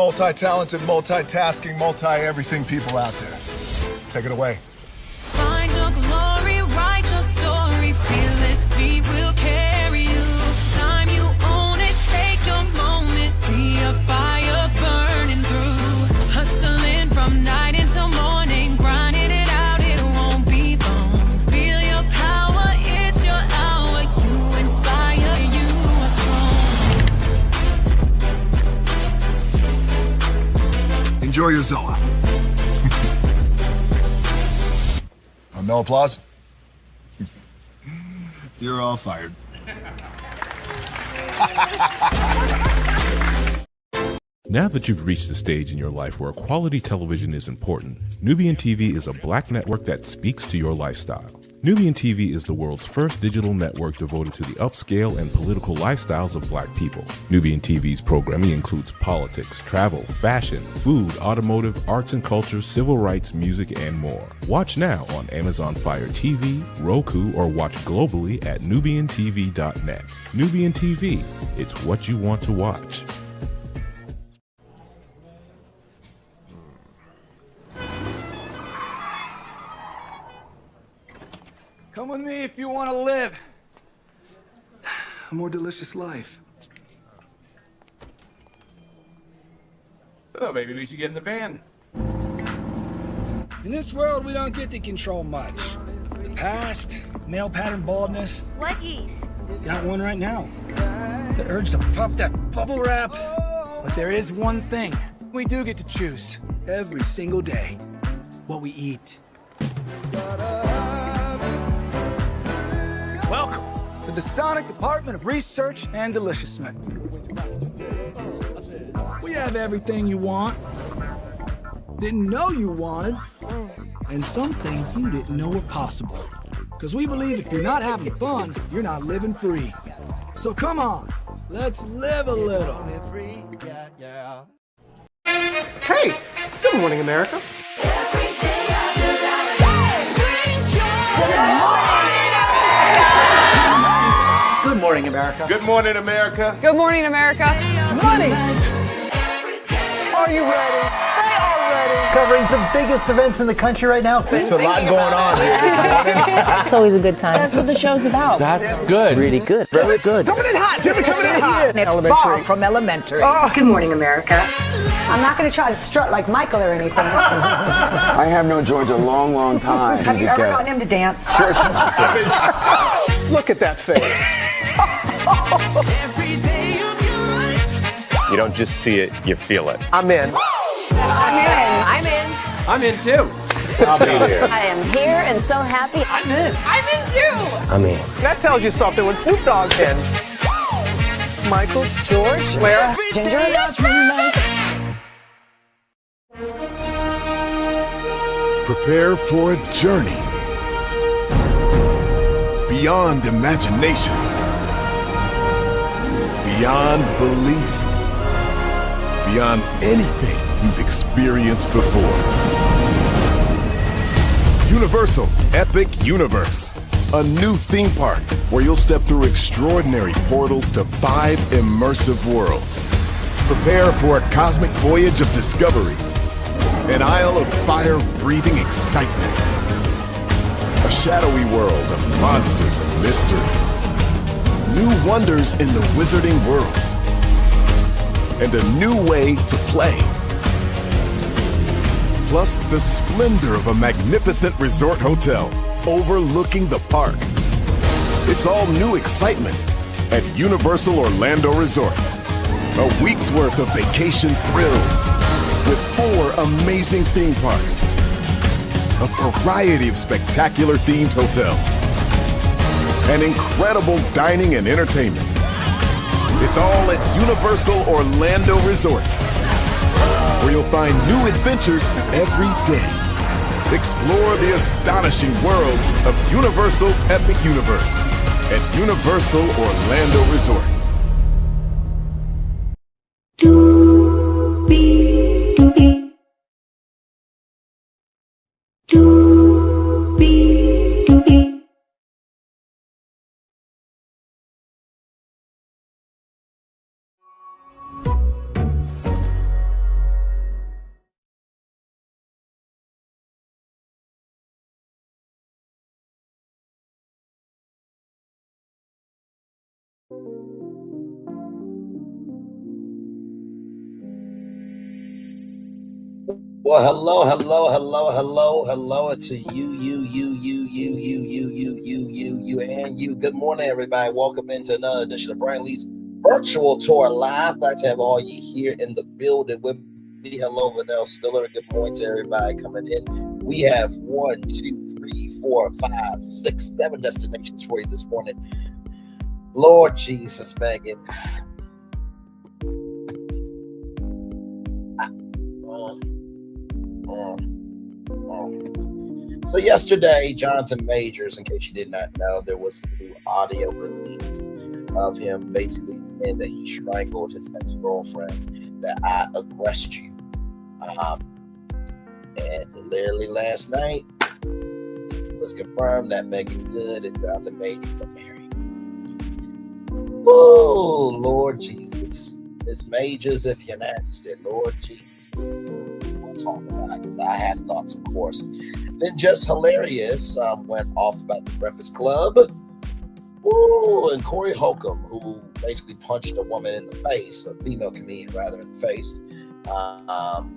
multi-talented, multitasking, multi-everything people out there. Take it away. Find your glory, write your story, fearless feet will carry you. Time you own it, take your moment, be a fire burning through. Hustling from night until morning, grinding it out, it won't be long. Feel your power, it's your hour, you inspire, you are strong. Enjoy your Zoa. Oh, no applause? You're all fired. Now that you've reached the stage in your life where quality television is important, Nubian TV is a black network that speaks to your lifestyle. Nubian TV is the world's first digital network devoted to the upscale and political lifestyles of black people. Nubian TV's programming includes politics, travel, fashion, food, automotive, arts and culture, civil rights, music, and more. Watch now on Amazon Fire TV, Roku, or watch globally at nubiantv.net. Nubian TV, it's what you want to watch. Come with me if you want to live a more delicious life. Oh, maybe we should get in the van. In this world, we don't get to control much. The past, male pattern baldness. What geese? Got one right now. The urge to pop that bubble wrap. But there is one thing we do get to choose every single day: what we eat. Welcome to the Sonic Department of Research and Deliciousment. We have everything you want, didn't know you wanted, and some things you didn't know were possible. Because we believe if you're not having fun, you're not living free. So come on, let's live a little. Hey, good morning, America. Good morning, America. Good morning, America. Good morning, America. Money! Are you ready? They are ready. Covering the biggest events in the country right now. There's a lot going on here. It's always a good time. That's what the show's about. That's good. Really good. Very good. Coming in hot, Jimmy, coming in hot. It's far from elementary. Oh. Good morning, America. I'm not going to try to strut like Michael or anything. I have known George a long, long time. Have you ever gotten him to dance? Look at that face. You don't just see it, you feel it. I'm in. I'm in. I'm in. I'm in too. I'll be here. I am here and so happy. I'm in. I'm in too. I'm in. That tells you something when Snoop Dogg's in. Michael, George, where? Ginger. Prepare for a journey beyond imagination, beyond belief, beyond anything you've experienced before. Universal Epic Universe, a new theme park where you'll step through extraordinary portals to 5 immersive worlds. Prepare for a cosmic voyage of discovery, an isle of fire-breathing excitement, a shadowy world of monsters and mystery, new wonders in the wizarding world, and a new way to play. Plus the splendor of a magnificent resort hotel overlooking the park. It's all new excitement at Universal Orlando Resort. A week's worth of vacation thrills with 4 amazing theme parks, a variety of spectacular themed hotels, and incredible dining and entertainment. It's all at Universal Orlando Resort, where you'll find new adventures every day. Explore the astonishing worlds of Universal Epic Universe at Universal Orlando Resort. Well, hello to you, and you. Good morning, everybody. Welcome into another edition of Brian Lee's Virtual Tour Live. Glad to have all you here in the building with me. Hello, Vanell Stiller. Good morning to everybody coming in. We have 1, 2, 3, 4, 5, 6, 7 destinations for you this morning. Lord Jesus, Meagan. So yesterday, Jonathan Majors, in case you did not know, there was a new audio release of him basically saying that he strangled his ex-girlfriend, that I aggressed you. And literally last night, it was confirmed that Meagan Good and Jonathan Majors are married. Oh, Lord Jesus. Miss Majors, if you're nasty, Lord Jesus. We'll talk about it because I have thoughts, of course. Then Just Hilarious went off about the Breakfast Club. Ooh, and Corey Holcomb, who basically punched a woman in the face, a female comedian rather, in the face.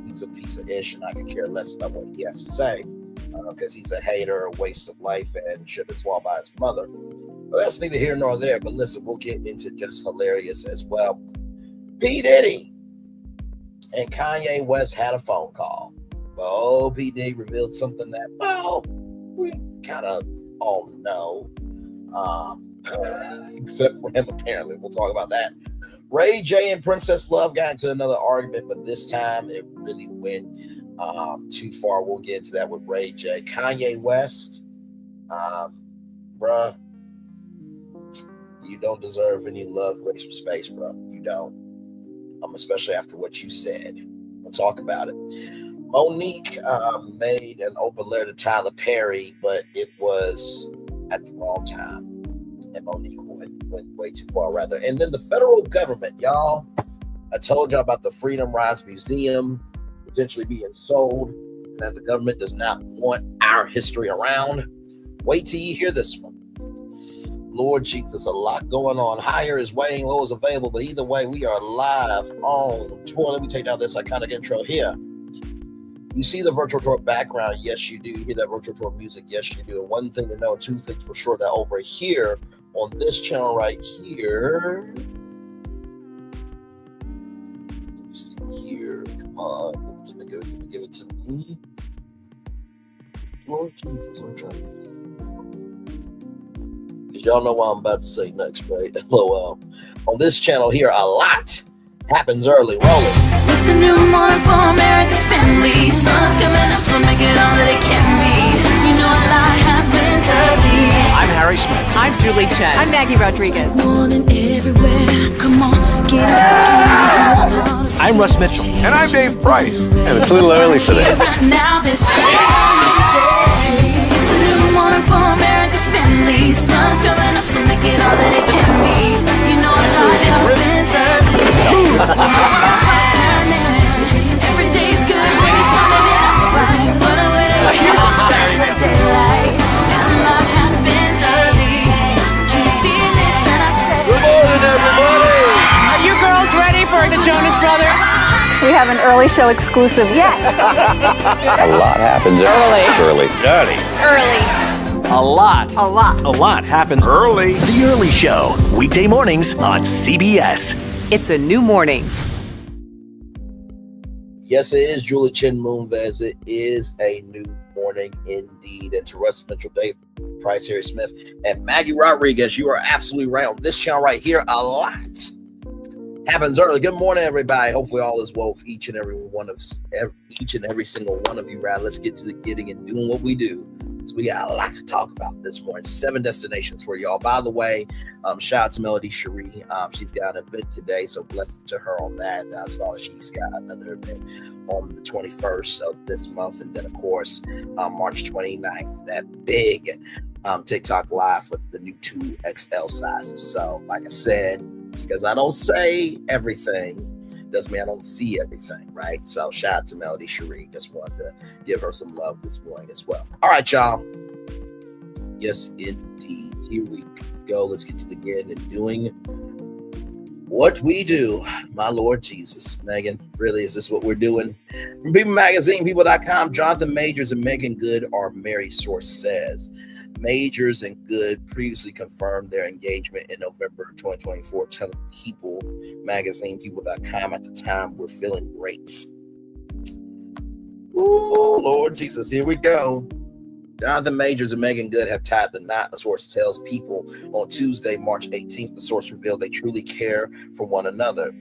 He's a piece of ish, and I could care less about what he has to say because he's a hater, a waste of life, and should have swallowed by his mother. But that's neither here nor there. But listen, we'll get into Just Hilarious as well. P. Diddy and Kanye West had a phone call. Well, P. Diddy revealed something that, well, we kind of all know. Except for him, apparently. We'll talk about that. Ray J and Princess Love got into another argument, but this time it really went too far. We'll get into that with Ray J. Kanye West, bruh, you don't deserve any love, grace, or space, bro. You don't. Especially after what you said. We'll talk about it. Monique made an open letter to Tyler Perry, but it was at the wrong time. And Monique went way too far, rather. And then the federal government, y'all. I told y'all about the Freedom Rides Museum potentially being sold, and that the government does not want our history around. Wait till you hear this one. Lord Jesus, a lot going on. Higher is weighing, low is available, but either way, we are live on tour. Let me take down this iconic intro here. You see the virtual tour background? Yes, you do. You hear that virtual tour music? Yes, you do. And one thing to know, two things for sure, that over here on this channel right here, let me see here. Come on, give it to me. Lord Jesus, I'm trying to feel. Because y'all know what I'm about to say next, right? LOL. On this channel here, a lot happens early. Roll it. It's a new morning for America's family. Sun's coming up, so make it all that it can be. You know a lot happens early. I'm Harry Smith. I'm Julie Chen. I'm Maggie Rodriguez. Morning everywhere. Come on, get up. I'm Russ Mitchell. And I'm Dave Price. And it's a little early for this. Right now, this it's a new morning for America's family. Sun's coming up, so make it all that it can be. You know a lot happens early. Every day's good when you're starting it off right. But I'm waiting for you the daylight. And a lot happens early. Can you feel it? And I say, Good morning, everybody. Are you girls ready for the Jonas Brothers? We have an early show exclusive. Yes. A lot happens early. A lot happens early. The Early Show, weekday mornings on CBS. It's a new morning. Yes, it is Julie Chen Moonves. It is a new morning indeed. And to Russ Mitchell, Dave Price, Harry Smith, and Maggie Rodriguez, you are absolutely right. On this channel right here, a lot happens early. Good morning, everybody. Hopefully all is well for each and every single one of you. Right, let's get to the getting and doing what we do. So we got a lot to talk about this morning. 7 destinations for y'all. By the way, shout out to Melody Cherie. She's got an event today, so blessed to her on that. I saw she's got another event on the 21st of this month, and then of course March 29th, that big TikTok live with the new 2XL sizes. So like I said, because I don't say everything doesn't mean I don't see everything, right? So shout out to Melody Cherie. Just wanted to give her some love this morning as well. All right, y'all. Yes, indeed. Here we go. Let's get to the getting and doing What we do, my Lord Jesus. Megan, really, is this what we're doing? From People Magazine, People.com, Jonathan Majors and Meagan Good are married, source says. Majors and Good previously confirmed their engagement in November 2024, telling People Magazine, People.com, at the time, we're feeling great. Oh, Lord Jesus, here we go. Jonathan Majors and Meagan Good have tied the knot, the source tells People on Tuesday, March 18th. The source revealed they truly care for one another.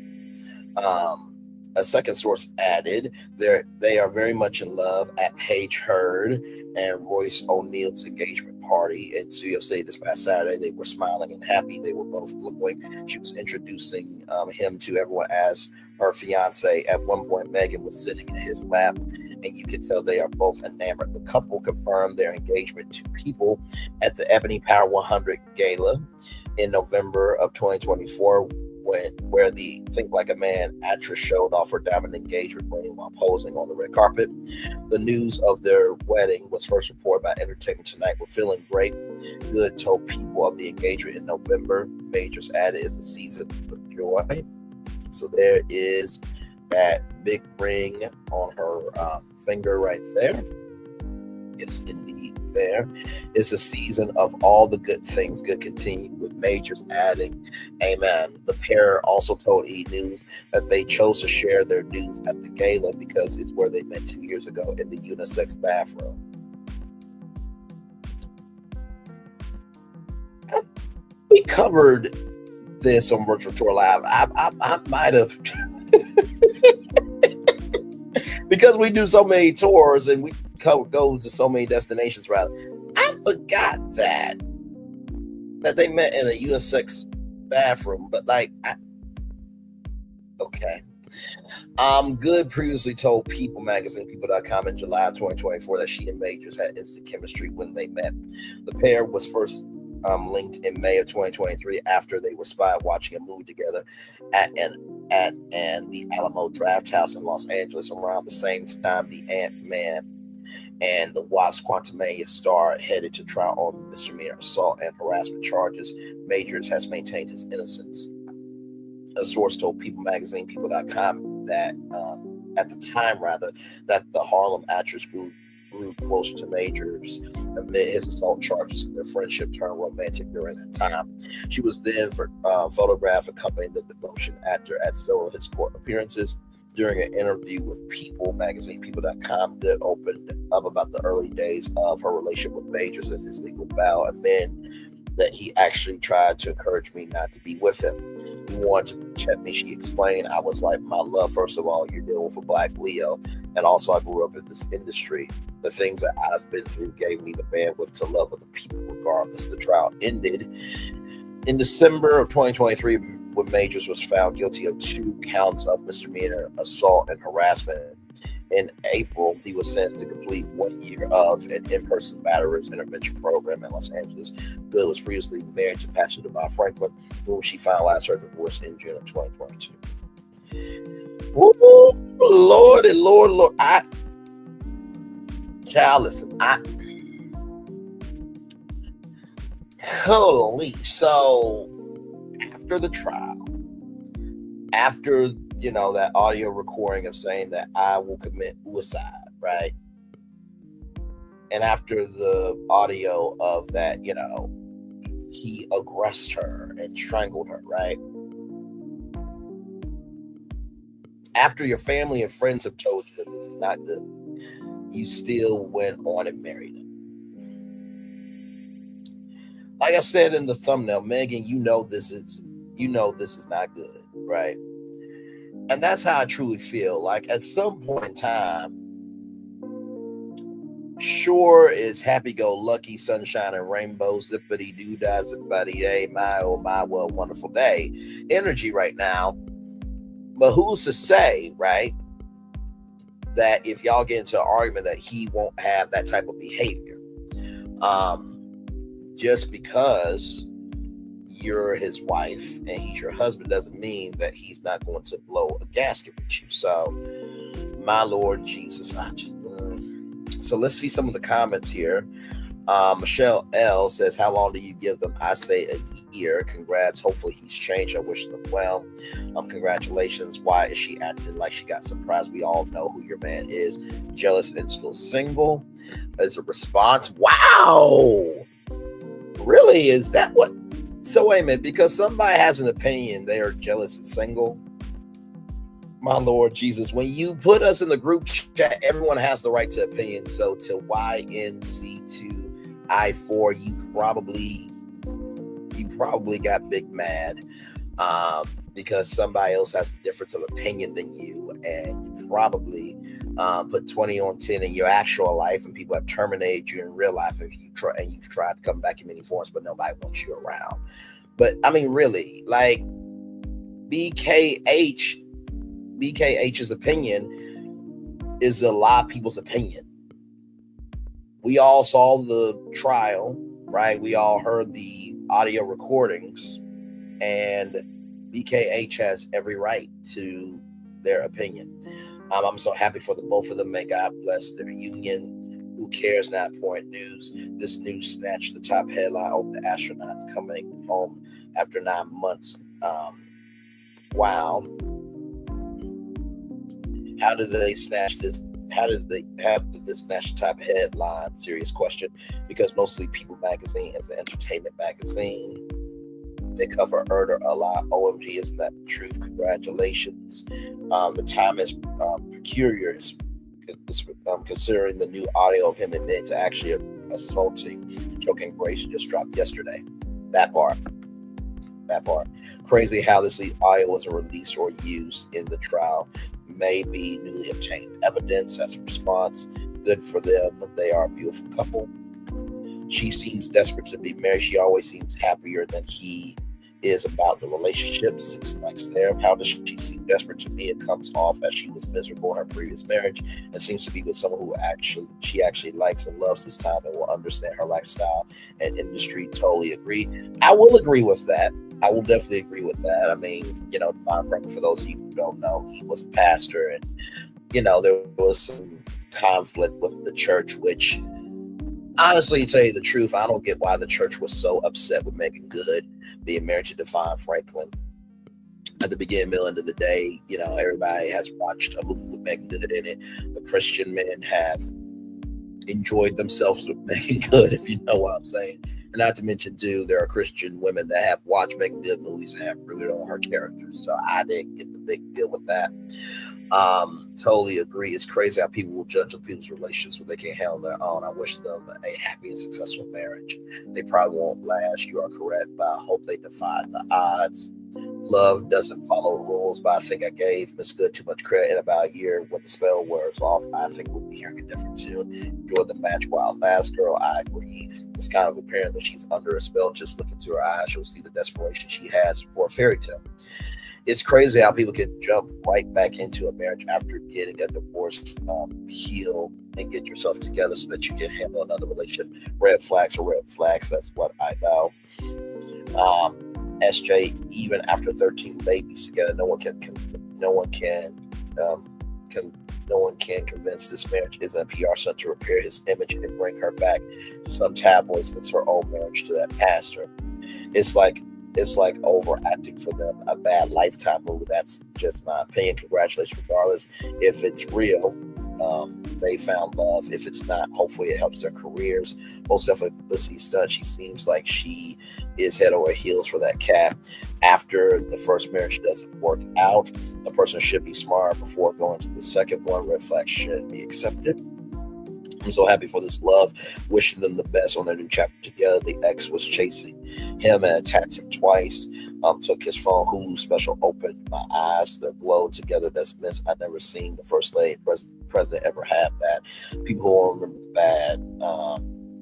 A second source added they are very much in love at Paige Heard and Royce O'Neal's engagement party in Studio City this past Saturday. They were smiling and happy. They were both glowing. She was introducing him to everyone as her fiance. At one point, Megan was sitting in his lap, and you could tell they are both enamored. The couple confirmed their engagement to People at the Ebony Power 100 Gala in November of 2024, where the Think Like a Man actress showed off her diamond engagement ring while posing on the red carpet. The news of their wedding was first reported by Entertainment Tonight. We're feeling great. Good told People of the engagement in November. Majors added it's a season of joy. So there is that big ring on her finger right there. Yes, indeed, there. It's a season of all the good things. Good continue, with Majors adding, amen. The pair also told E! News that they chose to share their news at the gala because it's where they met 2 years ago in the unisex bathroom. We covered this on Virtual Tour Live. I might have because we do so many tours and we go to so many destinations. Rather, I forgot that they met in a unisex bathroom. But okay. Good previously told People Magazine, People.com, in July of 2024 that she and Majors had instant chemistry when they met. The pair was first linked in May of 2023 after they were spotted watching a movie together at the Alamo Draft House in Los Angeles. Around the same time, the Ant-Man and the Wasp Quantumania star headed to trial on misdemeanor assault and harassment charges. Majors has maintained his innocence. A source told People Magazine, People.com, that at the time, that the Harlem actress grew closer to Majors amid his assault charges. Their friendship turned romantic during that time. She was then photographed accompanying the devotion actor at several of his court appearances. During an interview with People Magazine, People.com, Good opened up about the early days of her relationship with Majors as his legal vow, and then that he actually tried to encourage me not to be with him. He wanted to protect me, she explained. I was like, my love, first of all, you're dealing with a Black Leo, and also I grew up in this industry. The things that I've been through gave me the bandwidth to love other people regardless. The trial ended in December of 2023 when Majors was found guilty of 2 counts of misdemeanor assault and harassment. In April, he was sentenced to complete 1 year of an in-person battery intervention program in Los Angeles. Good was previously married to Pastor Devon Franklin, whom she finalized her divorce in June of 2022. Ooh, Lord and Lord. Child, listen, holy. So after the trial, after that audio recording of saying that I will commit suicide, right? And after the audio of that, he aggressed her and strangled her, right? After your family and friends have told you that this is not good, you still went on and married him. Like I said in the thumbnail, Megan, this is not good, right? And that's how I truly feel. Like at some point in time, sure, it's happy-go-lucky, sunshine and rainbows, zippity-doo-dah, zippity-day, my oh my, what a wonderful day energy right now. But who's to say, right, that if y'all get into an argument that he won't have that type of behavior? Just because you're his wife and he's your husband doesn't mean that he's not going to blow a gasket with you. So, my Lord Jesus. So let's see some of the comments here. Michelle L says, how long do you give them? I say a year. Congrats. Hopefully he's changed. I wish them well. Congratulations. Why is she acting like she got surprised? We all know who your man is. Jealous and still single. As a response, wow. Really? Is that what? So wait a minute, because somebody has an opinion, they are jealous and single. My Lord Jesus, when you put us in the group chat, everyone has the right to opinion. So to YNC2I4, you probably got big mad because somebody else has a difference of opinion than you, and you probably put 20 on 10 in your actual life, and people have terminated you in real life if you try and you've tried to come back in many forms, but nobody wants you around. But I mean, really, like BKH's opinion is a lot of people's opinion. We all saw the trial, right? We all heard the audio recordings, and BKH has every right to their opinion. I'm so happy for the both of them. May God bless their union. Who cares? Not important news. This news snatched the top headline of the astronauts coming home after 9 months. Wow. How did they snatch this? How did this snatch the top headline? Serious question. Because mostly People Magazine is an entertainment magazine. They cover murder a lot. OMG, isn't that the truth? Congratulations. The time is precarious, considering the new audio of him admitting to actually assaulting Joking Grace just dropped yesterday. That part. Crazy how this audio wasn't released or used in the trial. May be newly obtained evidence as a response. Good for them. They are a beautiful couple. She seems desperate to be married. She always seems happier than he is about the relationship. 6 likes there. How does she seem desperate? To me, it comes off as she was miserable in her previous marriage and seems to be with someone who she actually likes and loves this time and will understand her lifestyle and industry. Totally agree. I will agree with that. I will definitely agree with that. I mean, Divine Frank, for those of you who don't know, he was a pastor, and there was some conflict with the church, which honestly, to tell you the truth, I don't get why the church was so upset with Meagan Good being married to Divine Franklin. At the beginning, middle, end of the day, everybody has watched a movie with Meagan Good in it. The Christian men have enjoyed themselves with Meagan Good, if you know what I'm saying. And not to mention, too, there are Christian women that have watched Meagan Good movies and have really on her character. So I didn't get the big deal with that. Totally agree. It's crazy how people will judge other people's relationships when they can't handle their own. I wish them a happy and successful marriage. They probably won't last. You are correct, but I hope they defy the odds. Love doesn't follow rules, but I think I gave Miss Good too much credit. In about a year, when the spell wears off, I think we'll be hearing a different tune. Enjoy the match while it lasts, girl. I agree. It's kind of apparent that she's under a spell. Just look into her eyes, you'll see the desperation she has for a fairy tale. It's crazy how people can jump right back into a marriage after getting a divorce, heal and get yourself together so that you can handle another relationship. Red flags are red flags. That's what I know. SJ, even after 13 babies together, no one can convince this marriage isn't a PR stunt to repair his image and bring her back to some tabloids. That's her old marriage to that pastor. It's like overacting for them. A bad Lifetime movie. That's just my opinion. Congratulations, regardless. If it's real, they found love. If it's not, hopefully it helps their careers. Most definitely publicity stunt. She seems like she is head over heels for that cat. After the first marriage doesn't work out, a person should be smart before going to the second one. Red flag shouldn't be accepted. I'm so happy for this love. Wishing them the best on their new chapter together. The ex was chasing him and attacked him twice. Took his phone. Hulu special opened my eyes. Their glow together doesn't miss. I never seen the first lady president ever have that. People who don't remember the bad,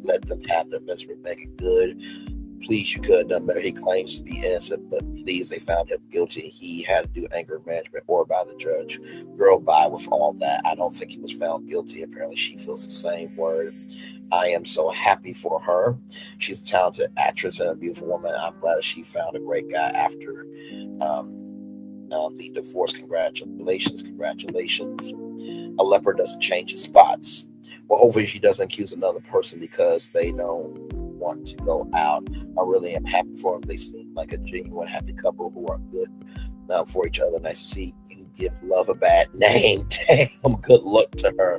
let them have their best with Meagan Good. Please, you could have done better. He claims to be innocent, but please, they found him guilty. He had to do anger management or by the judge. Girl, bye with all that. I don't think he was found guilty. Apparently, she feels the same word. I am so happy for her. She's a talented actress and a beautiful woman. I'm glad that she found a great guy after the divorce. Congratulations. A leopard doesn't change his spots. Well, hopefully she doesn't accuse another person because they don't want to go out. I really am happy for them. They seem like a genuine happy couple who are good for each other. Nice to see you give love a bad name. Damn, good luck to her.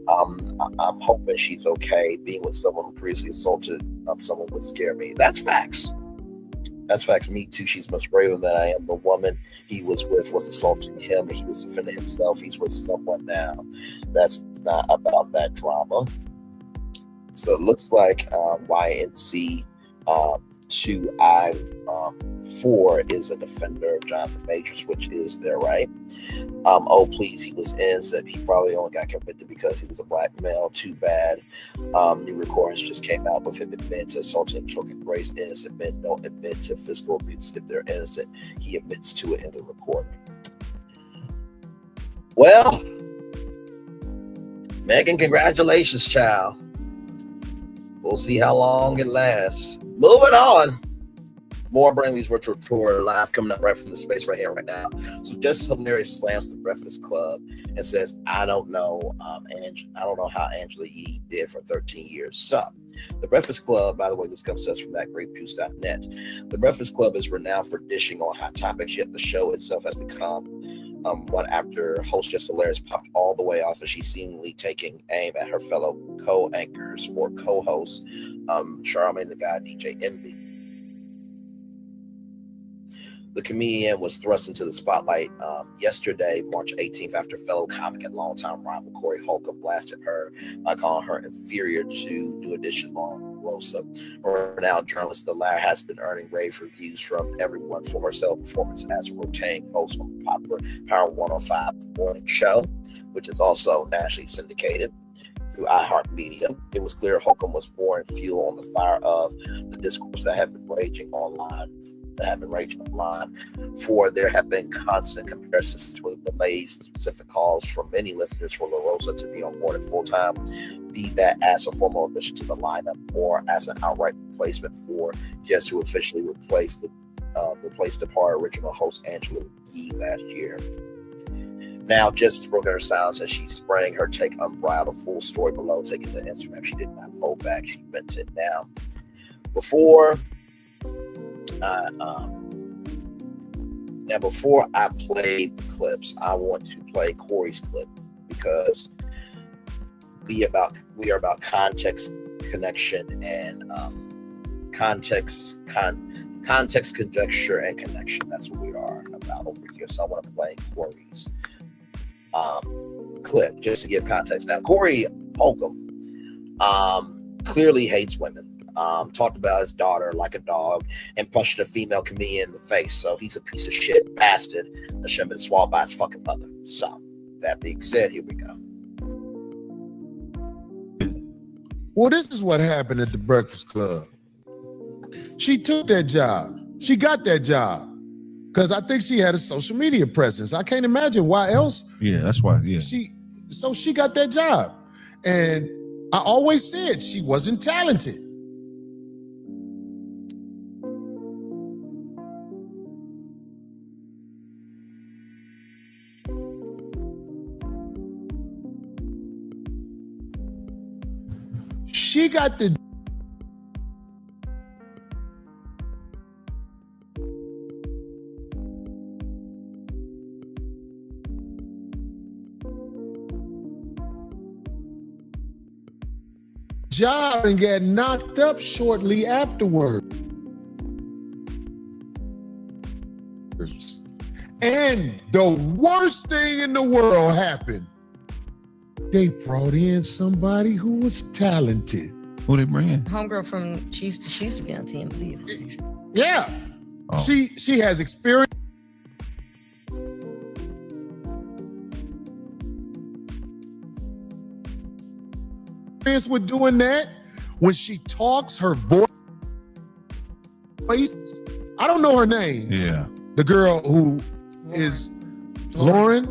I'm hoping she's okay. Being with someone who previously assaulted someone would scare me. That's facts. That's facts. Me too. She's much braver than I am. The woman he was with was assaulting him, and he was defending himself. He's with someone now. That's not about that drama. So it looks like YNC 2I4 is a defender of Jonathan Majors, which is their right. Oh please, he was innocent. He probably only got convicted because he was a black male. Too bad. New recordings just came out with him admitting to assaulting and choking Grace. Innocent men don't admit to physical abuse if they're innocent. He admits to it in the recording. Well, Meagan, congratulations, child. We'll see how long it lasts. Moving on. More Brainley's virtual tour live coming up right from the space right here, right now. So Just Hilarious slams the Breakfast Club and says, I don't know how Angela Yee did for 13 years. So the Breakfast Club, by the way, this comes to us from thatgrapejuice.net. The Breakfast Club is renowned for dishing on hot topics, yet the show itself has become one after host Jess Hilarious popped all the way off as she's seemingly taking aim at her fellow co-anchors or co-hosts, Charlamagne the Guy, DJ Envy. The comedian was thrust into the spotlight yesterday, March 18th, after fellow comic and longtime rival Corey Holcomb blasted her by calling her inferior to New Edition Rosa. A renowned journalist, the latter has been earning rave reviews from everyone for her self-performance as a rotating host on the popular Power 105 morning show, which is also nationally syndicated through iHeartMedia. It was clear Holcomb was pouring fuel on the fire of the discourse that had been raging online. For there have been constant comparisons between delays and specific calls from many listeners for La Rosa to be on board at full time, be that as a formal addition to the lineup or as an outright replacement for Jess, who officially replaced the par original host Angela Yee last year. Now, Jess has broken her silence as she's spraying her take unbridled. Full story below. Take it to Instagram. She did not hold back. She vented now. Before I play the clips, I want to play Corey's clip because we are about context, connection, and context, conjecture, and connection. That's what we are about over here. So I want to play Corey's clip just to give context. Now, Corey Holcomb clearly hates women. Talked about his daughter like a dog and punched a female comedian in the face. So he's a piece of shit bastard that should have been swallowed by his fucking mother. So that being said, here we go. Well, this is what happened at the Breakfast Club. She took that job. She got that job because I think she had a social media presence. I can't imagine why else. Yeah, that's why. Yeah. She got that job. And I always said she wasn't talented. She got the job and got knocked up shortly afterward. And the worst thing in the world happened. They brought in somebody who was talented. Who they bring in? Homegirl from she used to be on TMZ. Yeah. Oh. She has experience. With doing that, when she talks, her voice, I don't know her name. Yeah. The girl who is Lauren,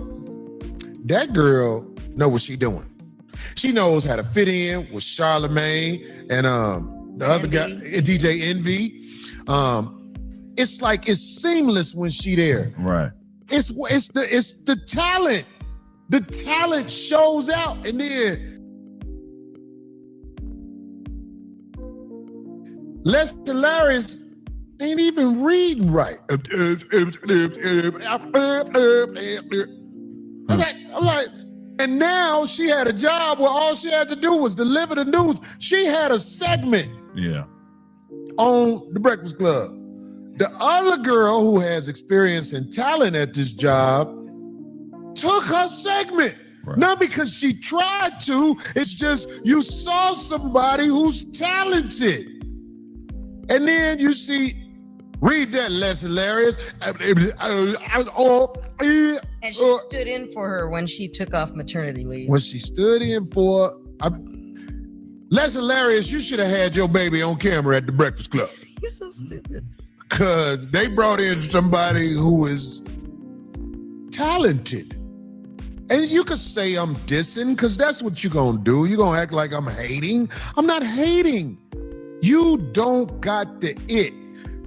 that girl know what she doing. She knows how to fit in with Charlamagne and the other guy, DJ Envy. It's like it's seamless when she there. Right. It's the talent. The talent shows out, and then less hilarious ain't even reading right. I'm like, and now she had a job where all she had to do was deliver the news. She had a segment on The Breakfast Club. The other girl who has experience and talent at this job took her segment. Right. Not because she tried to, it's just you saw somebody who's talented. And then you see, read that, less hilarious. And she stood in for her when she took off maternity leave. When she stood in for, less hilarious, you should have had your baby on camera at The Breakfast Club. He's so stupid. Because they brought in somebody who is talented. And you could say I'm dissing, because that's what you're going to do. You're going to act like I'm hating. I'm not hating. You don't got the it.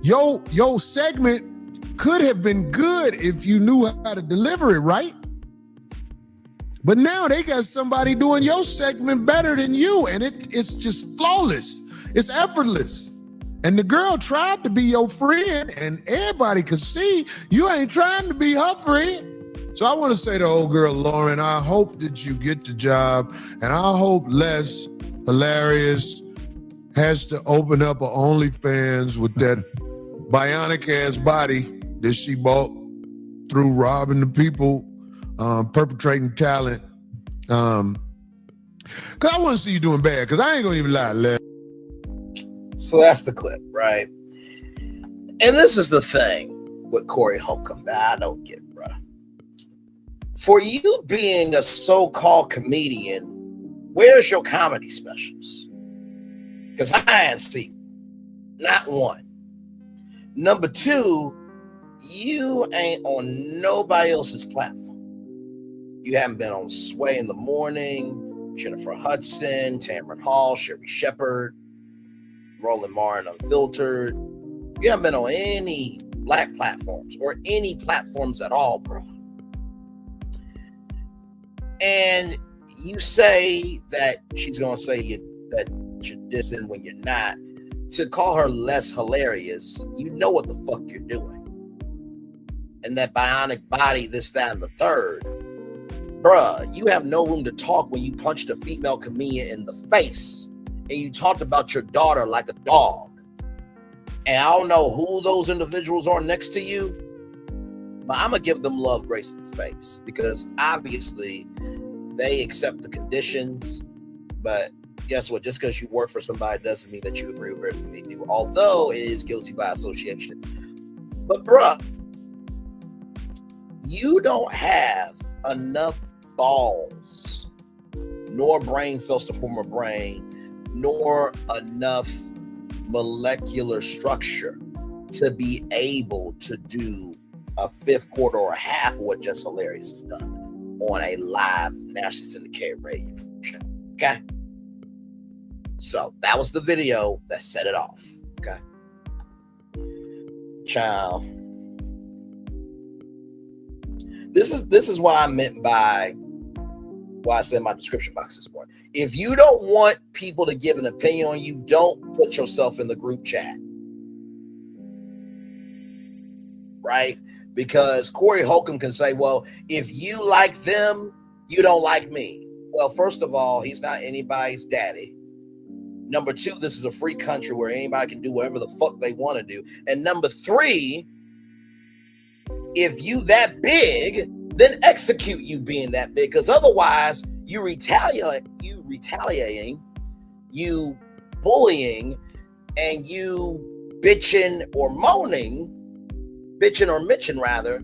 Your segment could have been good if you knew how to deliver it, right? But now they got somebody doing your segment better than you, and it's just flawless. It's effortless. And the girl tried to be your friend, and everybody could see you ain't trying to be her friend. So I want to say to old girl Lauren, I hope that you get the job, and I hope Less Hilarious has to open up a OnlyFans with that bionic ass body that she bought through robbing the people, perpetrating talent. Cause I want to see you doing bad, cause I ain't gonna even lie, Les. So that's the clip, right? And this is the thing with Corey Holcomb that I don't get, bro. For you being a so-called comedian, where's your comedy specials? Because I ain't seen not one. Number two, you ain't on nobody else's platform. You haven't been on Sway in the Morning, Jennifer Hudson, Tamron Hall, Sherry Shepherd, Roland Martin Unfiltered. You haven't been on any black platforms or any platforms at all, bro. And you say that she's going to say that you're dissing when you're not. To call her less hilarious, you know what the fuck you're doing. And that bionic body, this, that, and the third. Bruh, you have no room to talk when you punched a female comedian in the face and you talked about your daughter like a dog. And I don't know who those individuals are next to you, but I'm going to give them love, grace, and space because obviously they accept the conditions. But guess what? Just because you work for somebody doesn't mean that you agree with everything they do, although it is guilty by association. But bruh, you don't have enough balls, nor brain cells to form a brain, nor enough molecular structure to be able to do a fifth quarter or a half of what Just Hilarious has done on a live nationally syndicated radio show. Okay? So that was the video that set it off. Okay? Child. This is what I meant by why I said in my description box this morning. If you don't want people to give an opinion on you, don't put yourself in the group chat. Right? Because Corey Holcomb can say, well, if you like them, you don't like me. Well, first of all, he's not anybody's daddy. Number two, this is a free country where anybody can do whatever the fuck they want to do. And number three, if you that big, then execute you being that big. Because otherwise, you retaliating, you bullying, and you bitching or mitching rather,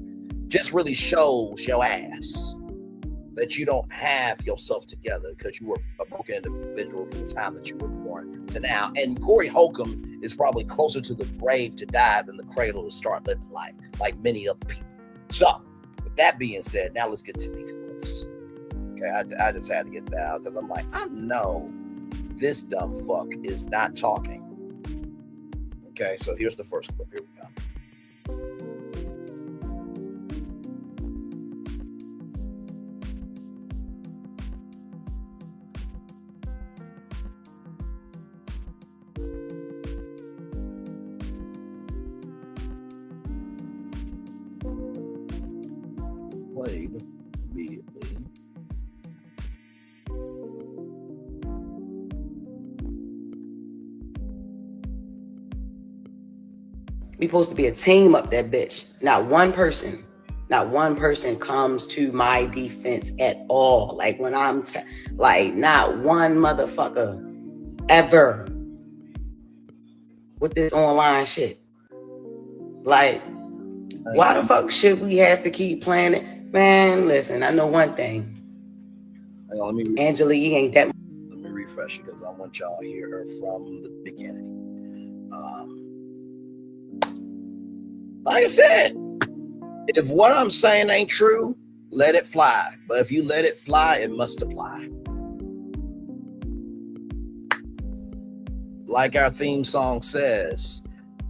just really shows your ass that you don't have yourself together because you were a broken individual from the time that you were born to now. And Corey Holcomb is probably closer to the grave to die than the cradle to start living life, like many other people. So, with that being said, now let's get to these clips. Okay, I just had to get that out because I'm like, I know this dumb fuck is not talking. Okay, so here's the first clip. Here we go. played immediately. We supposed to be a team up that bitch. Not one person comes to my defense at all. Like when I'm like not one motherfucker ever with this online shit. Like, why the fuck should we have to keep playing it? Man, listen, I know one thing. Hang on, Angela, you ain't that. Let me refresh it because I want y'all to hear her from the beginning. Like I said, if what I'm saying ain't true, let it fly. But if you let it fly, it must apply. Like our theme song says,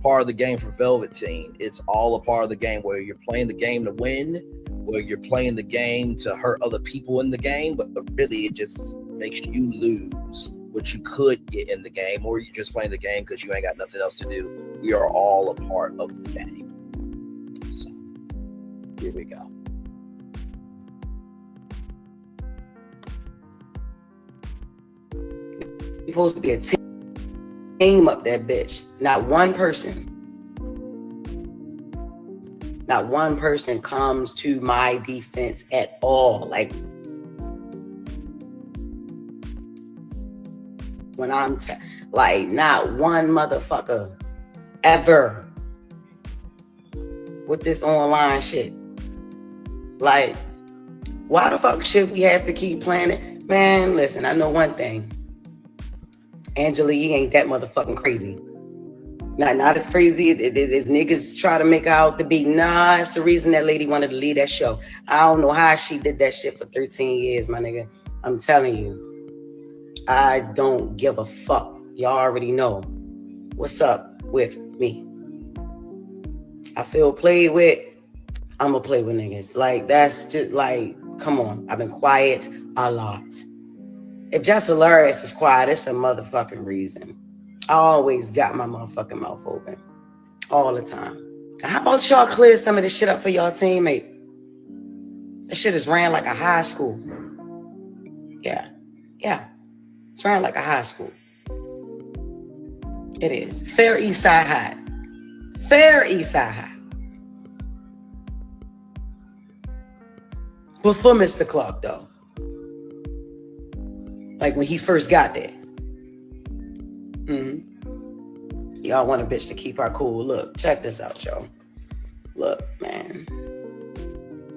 part of the game for Velveteen, it's all a part of the game, where you're playing the game to win, where you're playing the game to hurt other people in the game, but really it just makes you lose what you could get in the game, or you're just playing the game because you ain't got nothing else to do. We are all a part of the game. So here we go. You're supposed to be a team up that bitch. Not one person comes to my defense at all. Like when I'm like not one motherfucker ever with this online shit. Like, why the fuck should we have to keep playing it? Man, listen, I know one thing. Angela, you ain't that motherfucking crazy. Not as crazy as niggas try to make out to be. Nah, it's the reason that lady wanted to leave that show. I don't know how she did that shit for 13 years, my nigga. I'm telling you, I don't give a fuck. Y'all already know what's up with me. I feel played with, I'ma play with niggas. Like, that's just like, come on. I've been quiet a lot. If Jess Hilarious is quiet, it's a motherfucking reason. I always got my motherfucking mouth open. All the time. How about y'all clear some of this shit up for y'all teammate? This shit is ran like a high school. Yeah. It's ran like a high school. It is. Fair East Side High. Before Mr. Clark, though. Like when he first got there. Y'all want a bitch to keep her cool. Look, check this out, y'all. Look, man.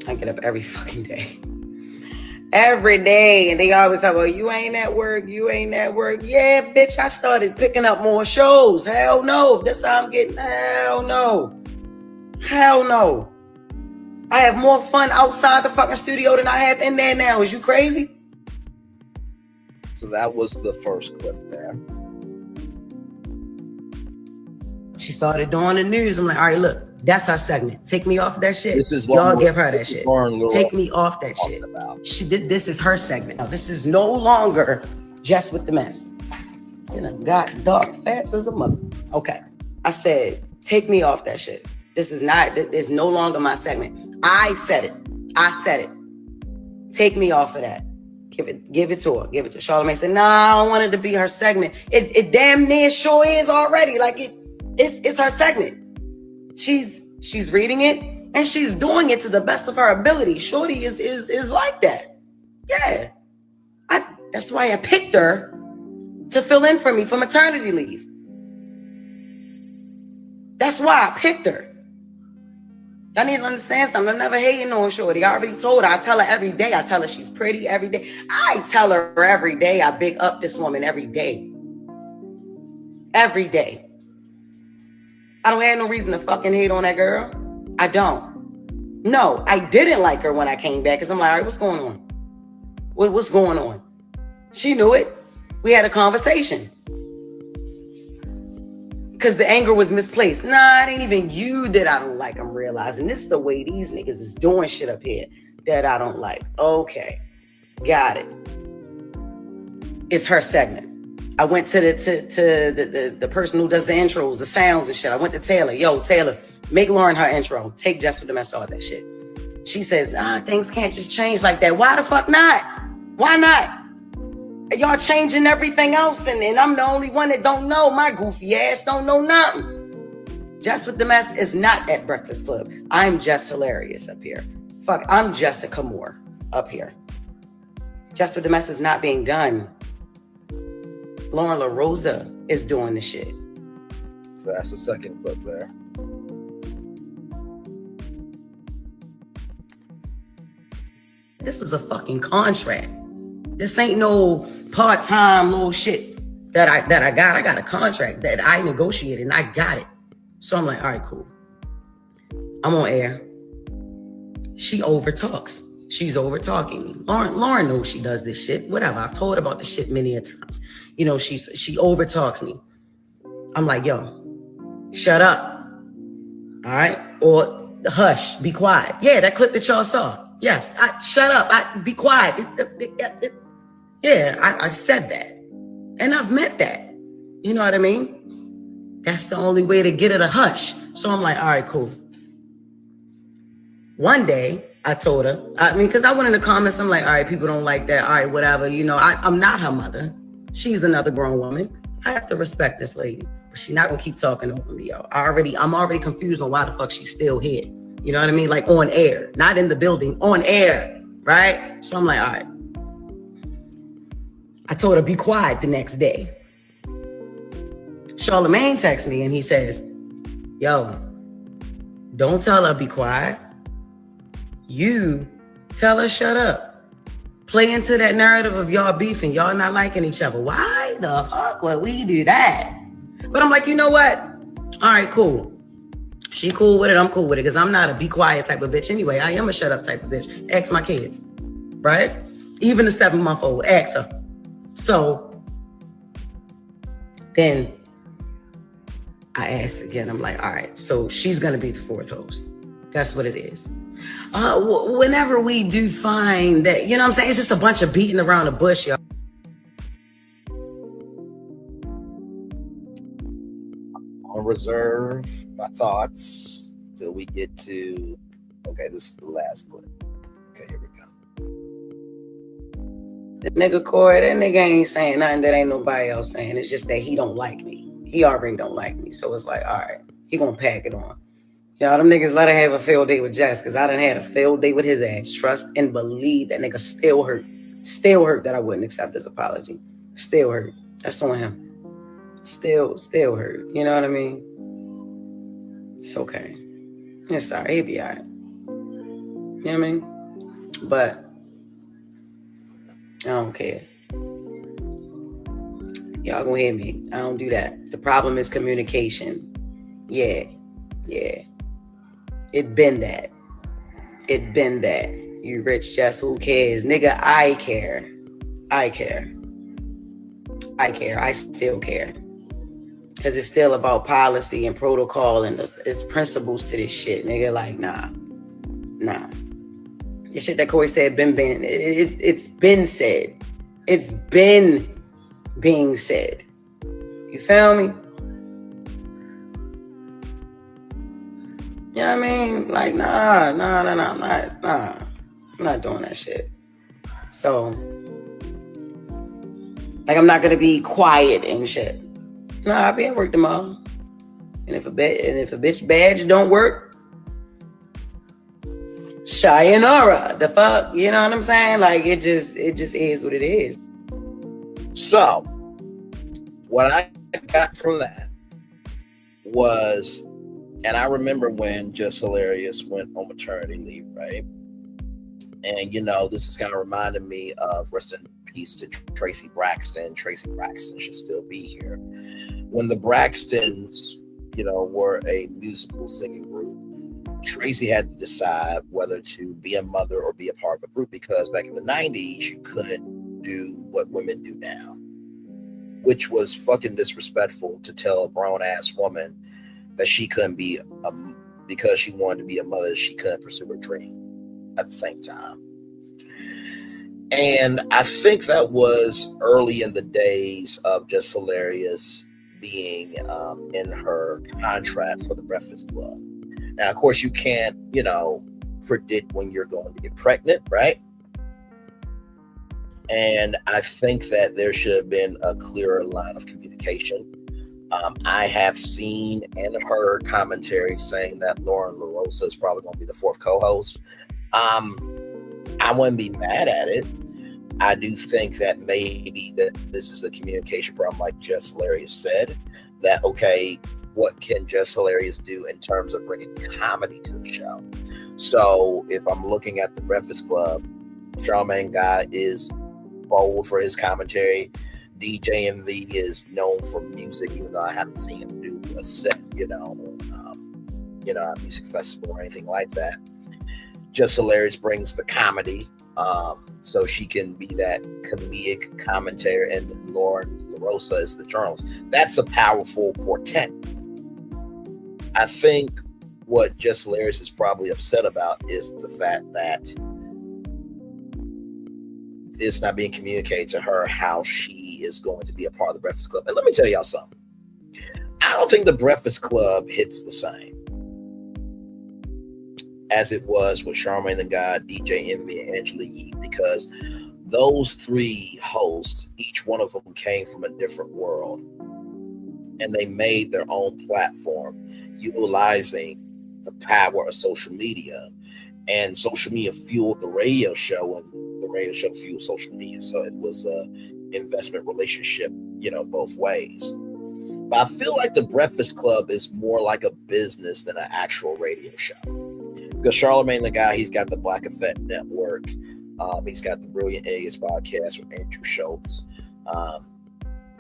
I get up every fucking day. Every day. And they always talk about, you ain't at work. Yeah, bitch, I started picking up more shows. Hell no. That's how I'm getting. Hell no. I have more fun outside the fucking studio than I have in there now. Is you crazy? So that was the first clip there. She started doing the news. I'm like, all right, look, that's our segment. Take me off that shit. This is y'all give her that shit. Take me off that shit. She did. This is her segment. Now, this is no longer Jess with the mess. You know, got dark fats as a mother. Okay, I said, take me off that shit. This is not. It's no longer my segment. I said it. Take me off of that. Give it to her. Give it to Charlamagne. Said, nah, I don't want it to be her segment. It damn near sure is already. Like it's her segment. She's reading it and she's doing it to the best of her ability. Shorty is like that. Yeah. That's why I picked her to fill in for me for maternity leave. That's why I picked her. Y'all need to understand something. I'm never hating on Shorty. I already told her. I tell her every day. I tell her she's pretty every day. I tell her every day. I big up this woman every day. Every day. I don't have no reason to fucking hate on that girl. I don't. No, I didn't like her when I came back because I'm like, all right, what's going on? What's going on? She knew it. We had a conversation. Because the anger was misplaced. Nah, it ain't even you that I don't like. I'm realizing this is the way these niggas is doing shit up here that I don't like. Okay, got it. It's her segment. I went to the person who does the intros, the sounds and shit. I went to Taylor. Yo, Taylor, make Lauren her intro. Take Jess with the mess, all that shit. She says, things can't just change like that. Why the fuck not? Why not? Y'all changing everything else, and I'm the only one that don't know. My goofy ass don't know nothing. Jess with the Mess is not at Breakfast Club. I'm Jess Hilarious up here. Fuck, I'm Jessica Moore up here. Jess with the Mess is not being done. Lauren LaRosa is doing the shit. So that's the second clip there. This is a fucking contract. This ain't no part-time little shit that I got. I got a contract that I negotiated and I got it. So I'm like, all right, cool. I'm on air. She overtalks. She's overtalking me. Lauren knows she does this shit. Whatever. I've told her about this shit many a times. You know, she overtalks me. I'm like, yo, shut up. All right? Or hush, be quiet. Yeah, that clip that y'all saw. Yes, shut up. Be quiet. Yeah, I've said that. And I've meant that. You know what I mean? That's the only way to get her to hush. So I'm like, all right, cool. One day, I told her, because I went in the comments, I'm like, all right, people don't like that. All right, whatever. You know, I'm not her mother. She's another grown woman. I have to respect this lady. But she's not going to keep talking over me, yo. I'm already confused on why the fuck she's still here. You know what I mean? Like on air, not in the building, on air, right? So I'm like, all right. I told her, be quiet the next day. Charlamagne texts me and he says, yo, don't tell her be quiet. You tell her shut up. Play into that narrative of y'all beefing, y'all not liking each other. Why the fuck would we do that? But I'm like, you know what? All right, cool. She cool with it, I'm cool with it, because I'm not a be quiet type of bitch anyway. I am a shut up type of bitch. Ask my kids, right? Even the 7-month-old, ask her. So then I asked again, I'm like, all right, so she's going to be the fourth host. That's what it is. Whenever we do find that, you know what I'm saying? It's just a bunch of beating around the bush, y'all. I'll reserve my thoughts till we get to, okay, this is the last clip. Okay, here we go. The nigga Corey, that nigga ain't saying nothing that ain't nobody else saying. It's just that he don't like me. He already don't like me. So it's like, all right, he gonna pack it on. Y'all, them niggas let her have a failed date with Jess, because I done had a failed date with his ass. Trust and believe that nigga still hurt. Still hurt that I wouldn't accept his apology. Still hurt. That's on him. Still hurt. You know what I mean? It's okay. It's all right. He'll be all right. You know what I mean? But I don't care. Y'all gonna hear me. I don't do that. The problem is communication. Yeah. It been that. You rich Jess, who cares? Nigga, I care. I still care. Because it's still about policy and protocol and it's principles to this shit. Nigga, like, nah. The shit that Corey said, it's been said. It's been being said. You feel me? You know what I mean? Like, nah, I'm not doing that shit. So, like, I'm not gonna be quiet and shit. Nah, I'll be at work tomorrow. And if a bitch badge don't work, sayonara. The fuck, you know what I'm saying? Like, it just is what it is. So, what I got from that was, and I remember when Just Hilarious went on maternity leave, right? And, you know, this is kind of reminding me of rest in peace to Tracy Braxton. Tracy Braxton should still be here. When the Braxtons, you know, were a musical singing group, Tracy had to decide whether to be a mother or be a part of a group, because back in the 90s, you couldn't do what women do now, which was fucking disrespectful to tell a grown-ass woman that she couldn't be, because she wanted to be a mother, she couldn't pursue her dream at the same time. And I think that was early in the days of Just Hilarious being in her contract for the Breakfast Club. Now, of course, you can't, you know, predict when you're going to get pregnant, right? And I think that there should have been a clearer line of communication. I have seen and heard commentary saying that Lauren LaRosa is probably going to be the fourth co-host. I wouldn't be mad at it. I do think that maybe that this is a communication problem, like Jess Hilarious said, that, okay, what can Jess Hilarious do in terms of bringing comedy to the show? So if I'm looking at the Breakfast Club, Charlamagne God is bold for his commentary. DJ MV is known for music, even though I haven't seen him do a set, a music festival or anything like that. Jess Hilarious brings the comedy, so she can be that comedic commentator, and then Lauren LaRosa is the journalist. That's a powerful quartet. I think what Jess Hilarious is probably upset about is the fact that it's not being communicated to her how she is going to be a part of the Breakfast Club. And let me tell y'all something. I don't think the Breakfast Club hits the same as it was with Charlamagne the God, DJ Envy, and Angela Yee, because those three hosts, each one of them came from a different world, and they made their own platform utilizing the power of social media. And social media fueled the radio show, and the radio show fueled social media. So it was a investment relationship, both ways. But I feel like the Breakfast Club is more like a business than an actual radio show. Because Charlamagne the God, he's got the Black Effect Network. He's got the Brilliant Idiots podcast with Andrew Schultz.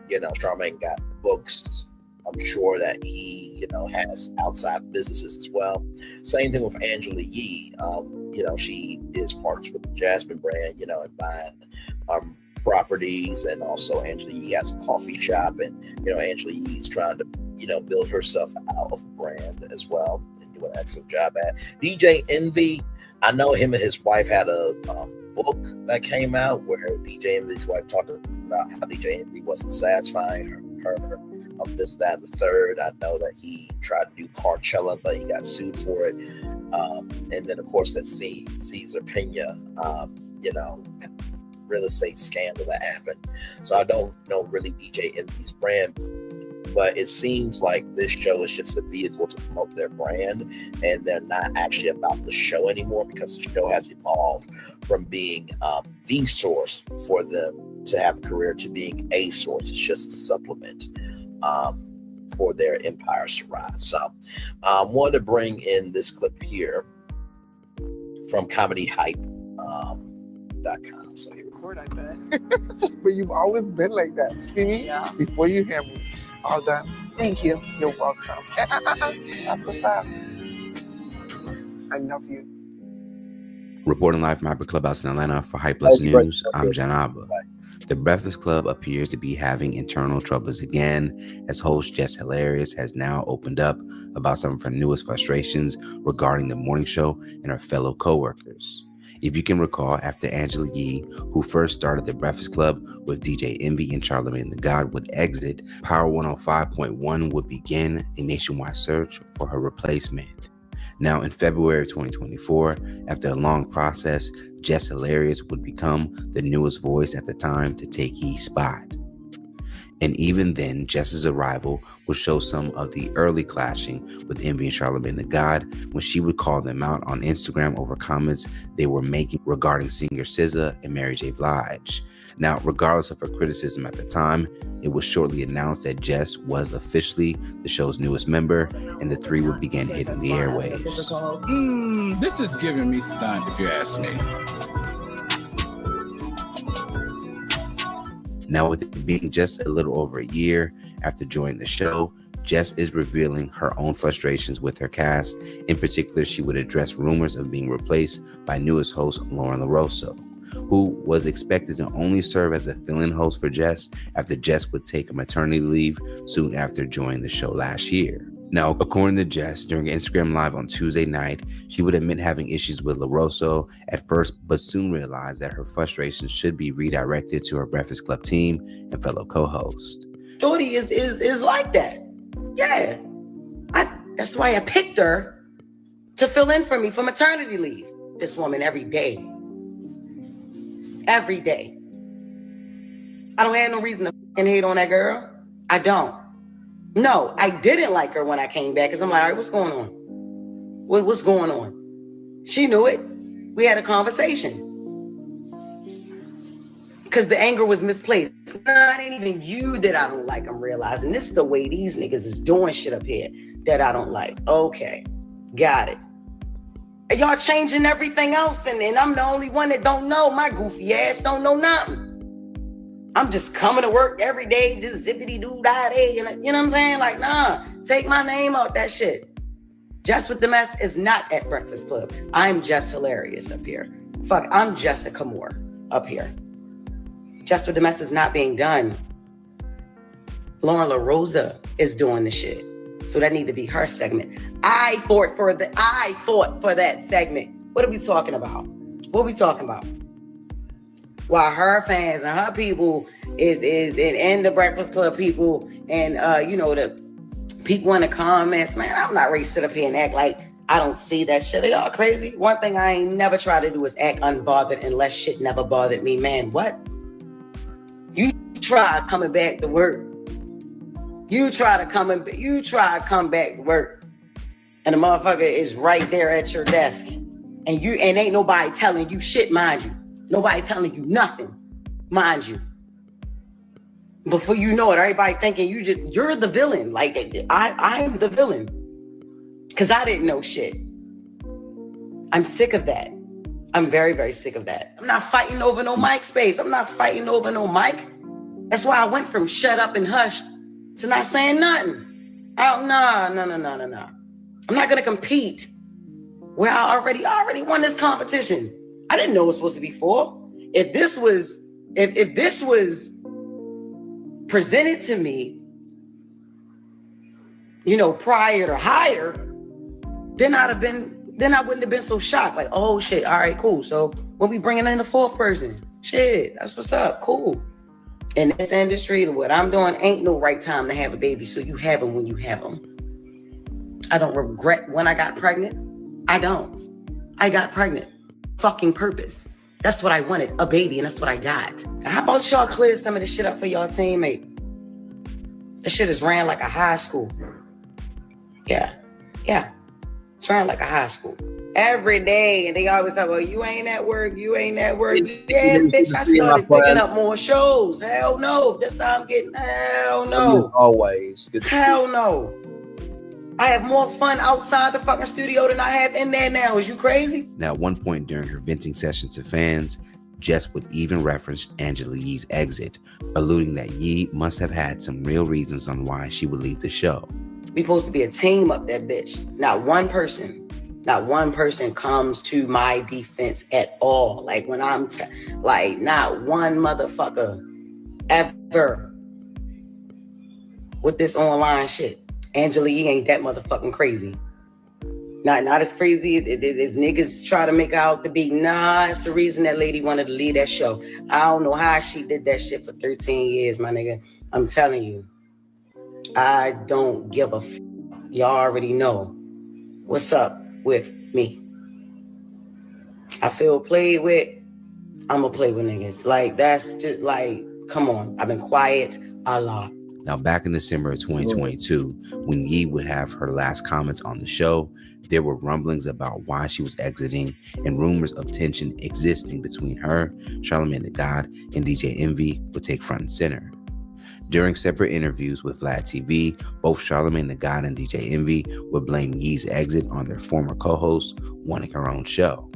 Charlamagne got books. I'm sure that he, has outside businesses as well. Same thing with Angela Yee. She is partners with the Jasmine brand, and buying properties. And also Angela Yee has a coffee shop, and, Angela Yee is trying to, build herself out of a brand as well, and do an excellent job at. DJ Envy, I know him and his wife had a book that came out where DJ Envy's wife talked about how DJ Envy wasn't satisfying her of this, that, and the third. I know that he tried to do Coachella, but he got sued for it. And then, of course, that Cesar Pena, real estate scandal that happened. So I don't know really DJ Envy's brand, but it seems like this show is just a vehicle to promote their brand, and they're not actually about the show anymore, because the show has evolved from being the source for them to have a career to being a source. It's just a supplement for their empires to rise. So I wanted to bring in this clip here from comedyhype.com. So here we go. I bet. But you've always been like that. See me? Yeah. Before you hear me. All done. Thank you. You're welcome. Not so fast. I love you. Reporting live from Hyper Clubhouse in Atlanta for Hype Plus News, I'm Jan Abba. The Breakfast Club appears to be having internal troubles again, as host Jess Hilarious has now opened up about some of her newest frustrations regarding the morning show and her fellow co-workers. If you can recall, after Angela Yee, who first started the Breakfast Club with DJ Envy and Charlamagne the God, would exit, Power 105.1 would begin a nationwide search for her replacement. Now, in February of 2024, after a long process, Jess Hilarious would become the newest voice at the time to take Yee's spot. And even then, Jess's arrival would show some of the early clashing with Envy and Charlamagne the God, when she would call them out on Instagram over comments they were making regarding singer SZA and Mary J. Blige. Now, regardless of her criticism at the time, it was shortly announced that Jess was officially the show's newest member, and the three would begin hitting the airwaves. This is giving me stunned, if you ask me. Now, with it being just a little over a year after joining the show, Jess is revealing her own frustrations with her cast. In particular, she would address rumors of being replaced by newest host Lauren LaRosa, who was expected to only serve as a fill-in host for Jess after Jess would take a maternity leave soon after joining the show last year. Now, according to Jess, during Instagram Live on Tuesday night, she would admit having issues with LaRosa at first, but soon realized that her frustrations should be redirected to her Breakfast Club team and fellow co-host. Shorty is like that. Yeah. That's why I picked her to fill in for me for maternity leave. this woman every day. Every day. I don't have no reason to fucking hate on that girl. I don't. No, I didn't like her when I came back because I'm like, all right, what's going on? What's going on? She knew it. We had a conversation. Because the anger was misplaced. Nah, it ain't even you that I don't like. I'm realizing this is the way these niggas is doing shit up here that I don't like. Okay, got it. And y'all changing everything else, and I'm the only one that don't know. My goofy ass don't know nothing. I'm just coming to work every day, just zippity-doo-dah-day. You know what I'm saying? Like, nah, take my name out that shit. Jess with the Mess is not at Breakfast Club. I'm Jess Hilarious up here. Fuck, I'm Jessica Moore up here. Jess with the Mess is not being done. Lauren LaRosa is doing the shit. So that need to be her segment. I fought for that segment. What are we talking about? What are we talking about? While her fans and her people and the Breakfast Club people and the people in the comments, man, I'm not ready to sit up here and act like I don't see that shit. Are y'all crazy? One thing I ain't never try to do is act unbothered unless shit never bothered me. Man, what? You try coming back to work. You try to come back to work. And the motherfucker is right there at your desk. And ain't nobody telling you shit, mind you. Nobody telling you nothing, mind you. Before you know it, everybody thinking you're the villain. Like, I'm the villain. Because I didn't know shit. I'm sick of that. I'm very, very sick of that. I'm not fighting over no mic space. I'm not fighting over no mic. That's why I went from shut up and hush to not saying nothing. No. I'm not going to compete where I already won this competition. I didn't know it was supposed to be 4. If this was presented to me, prior to higher, then I wouldn't have been so shocked. Like, oh shit, all right, cool. So when we bringing in the 4th person, shit, that's what's up, cool. In this industry, what I'm doing ain't no right time to have a baby. So you have them when you have them. I don't regret when I got pregnant. I don't. I got pregnant. Fucking purpose. That's what I wanted, a baby, and that's what I got. How about y'all clear some of this shit up for y'all teammate? This shit is ran like a high school. Yeah. It's ran like a high school. Every day, and they always talk about, you ain't at work. Yeah, bitch, I started picking up more shows. Hell no. That's how I'm getting. Hell no. Always. Hell no. I have more fun outside the fucking studio than I have in there now. Is you crazy? Now, at one point during her venting session to fans, Jess would even reference Angela Yee's exit, alluding that Yee must have had some real reasons on why she would leave the show. We supposed to be a team up that bitch. Not one person comes to my defense at all. Like when I'm not one motherfucker ever with this online shit. Angela Yee ain't that motherfucking crazy. Not as crazy as niggas try to make out to be. Nah, it's the reason that lady wanted to leave that show. I don't know how she did that shit for 13 years, my nigga. I'm telling you. I don't give a f***. Y'all already know what's up with me. I feel played with. I'ma play with niggas. Like, that's just like, come on. I've been quiet a lot. Now, back in December of 2022, when Yee would have her last comments on the show, there were rumblings about why she was exiting and rumors of tension existing between her, Charlamagne the God, and DJ Envy would take front and center. During separate interviews with Vlad TV, both Charlamagne the God and DJ Envy would blame Yee's exit on their former co-host wanting her own show.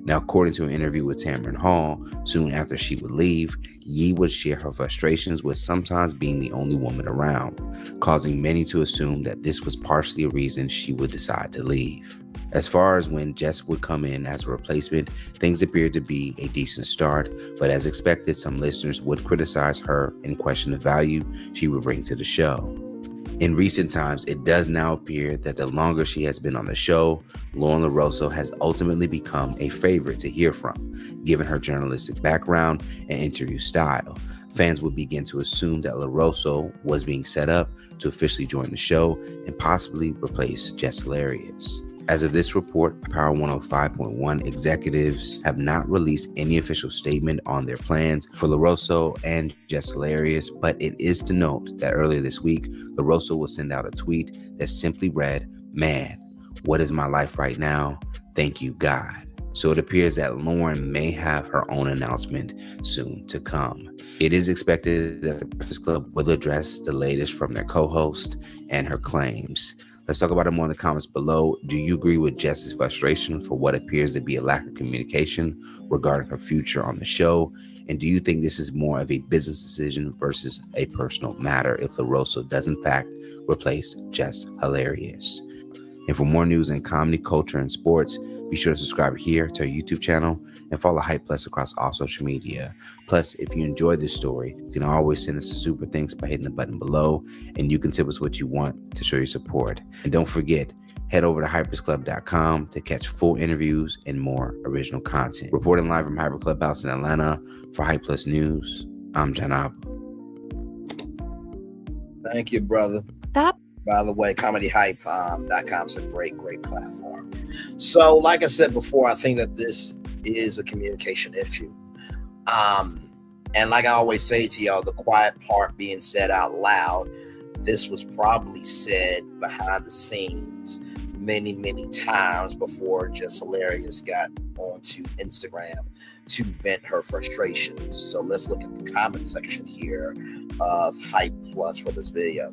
Now, according to an interview with Tamron Hall, soon after she would leave, Yee would share her frustrations with sometimes being the only woman around, causing many to assume that this was partially a reason she would decide to leave. As far as when Jess would come in as a replacement, things appeared to be a decent start, but as expected, some listeners would criticize her and question the value she would bring to the show. In recent times, it does now appear that the longer she has been on the show, Lauren LaRosa has ultimately become a favorite to hear from, given her journalistic background and interview style. Fans would begin to assume that LaRosa was being set up to officially join the show and possibly replace Jess Hilarious. As of this report, Power 105.1 executives have not released any official statement on their plans for LaRosso and Jess Hilarious, but it is to note that earlier this week, LaRosso will send out a tweet that simply read, "Man, what is my life right now? Thank you, God." So it appears that Lauren may have her own announcement soon to come. It is expected that the Breakfast Club will address the latest from their co-host and her claims. Let's talk about it more in the comments below. Do you agree with Jess's frustration for what appears to be a lack of communication regarding her future on the show? And do you think this is more of a business decision versus a personal matter if LaRosso does in fact replace Jess Hilarious? And for more news in comedy, culture, and sports, be sure to subscribe here to our YouTube channel and follow Hype Plus across all social media. Plus, if you enjoyed this story, you can always send us a super thanks by hitting the button below, and you can tip us what you want to show your support. And don't forget, head over to hypersclub.com to catch full interviews and more original content. Reporting live from Hyper Clubhouse in Atlanta for Hype Plus News, I'm Janab. Thank you, brother. Stop. By the way, comedyhype.com is a great platform. So, like I said before, I think that this is a communication issue. And like I always say to y'all, the quiet part being said out loud, this was probably said behind the scenes many times before Jess Hilarious got onto Instagram to vent her frustrations. So let's look at the comment section here of Hype Plus for this video.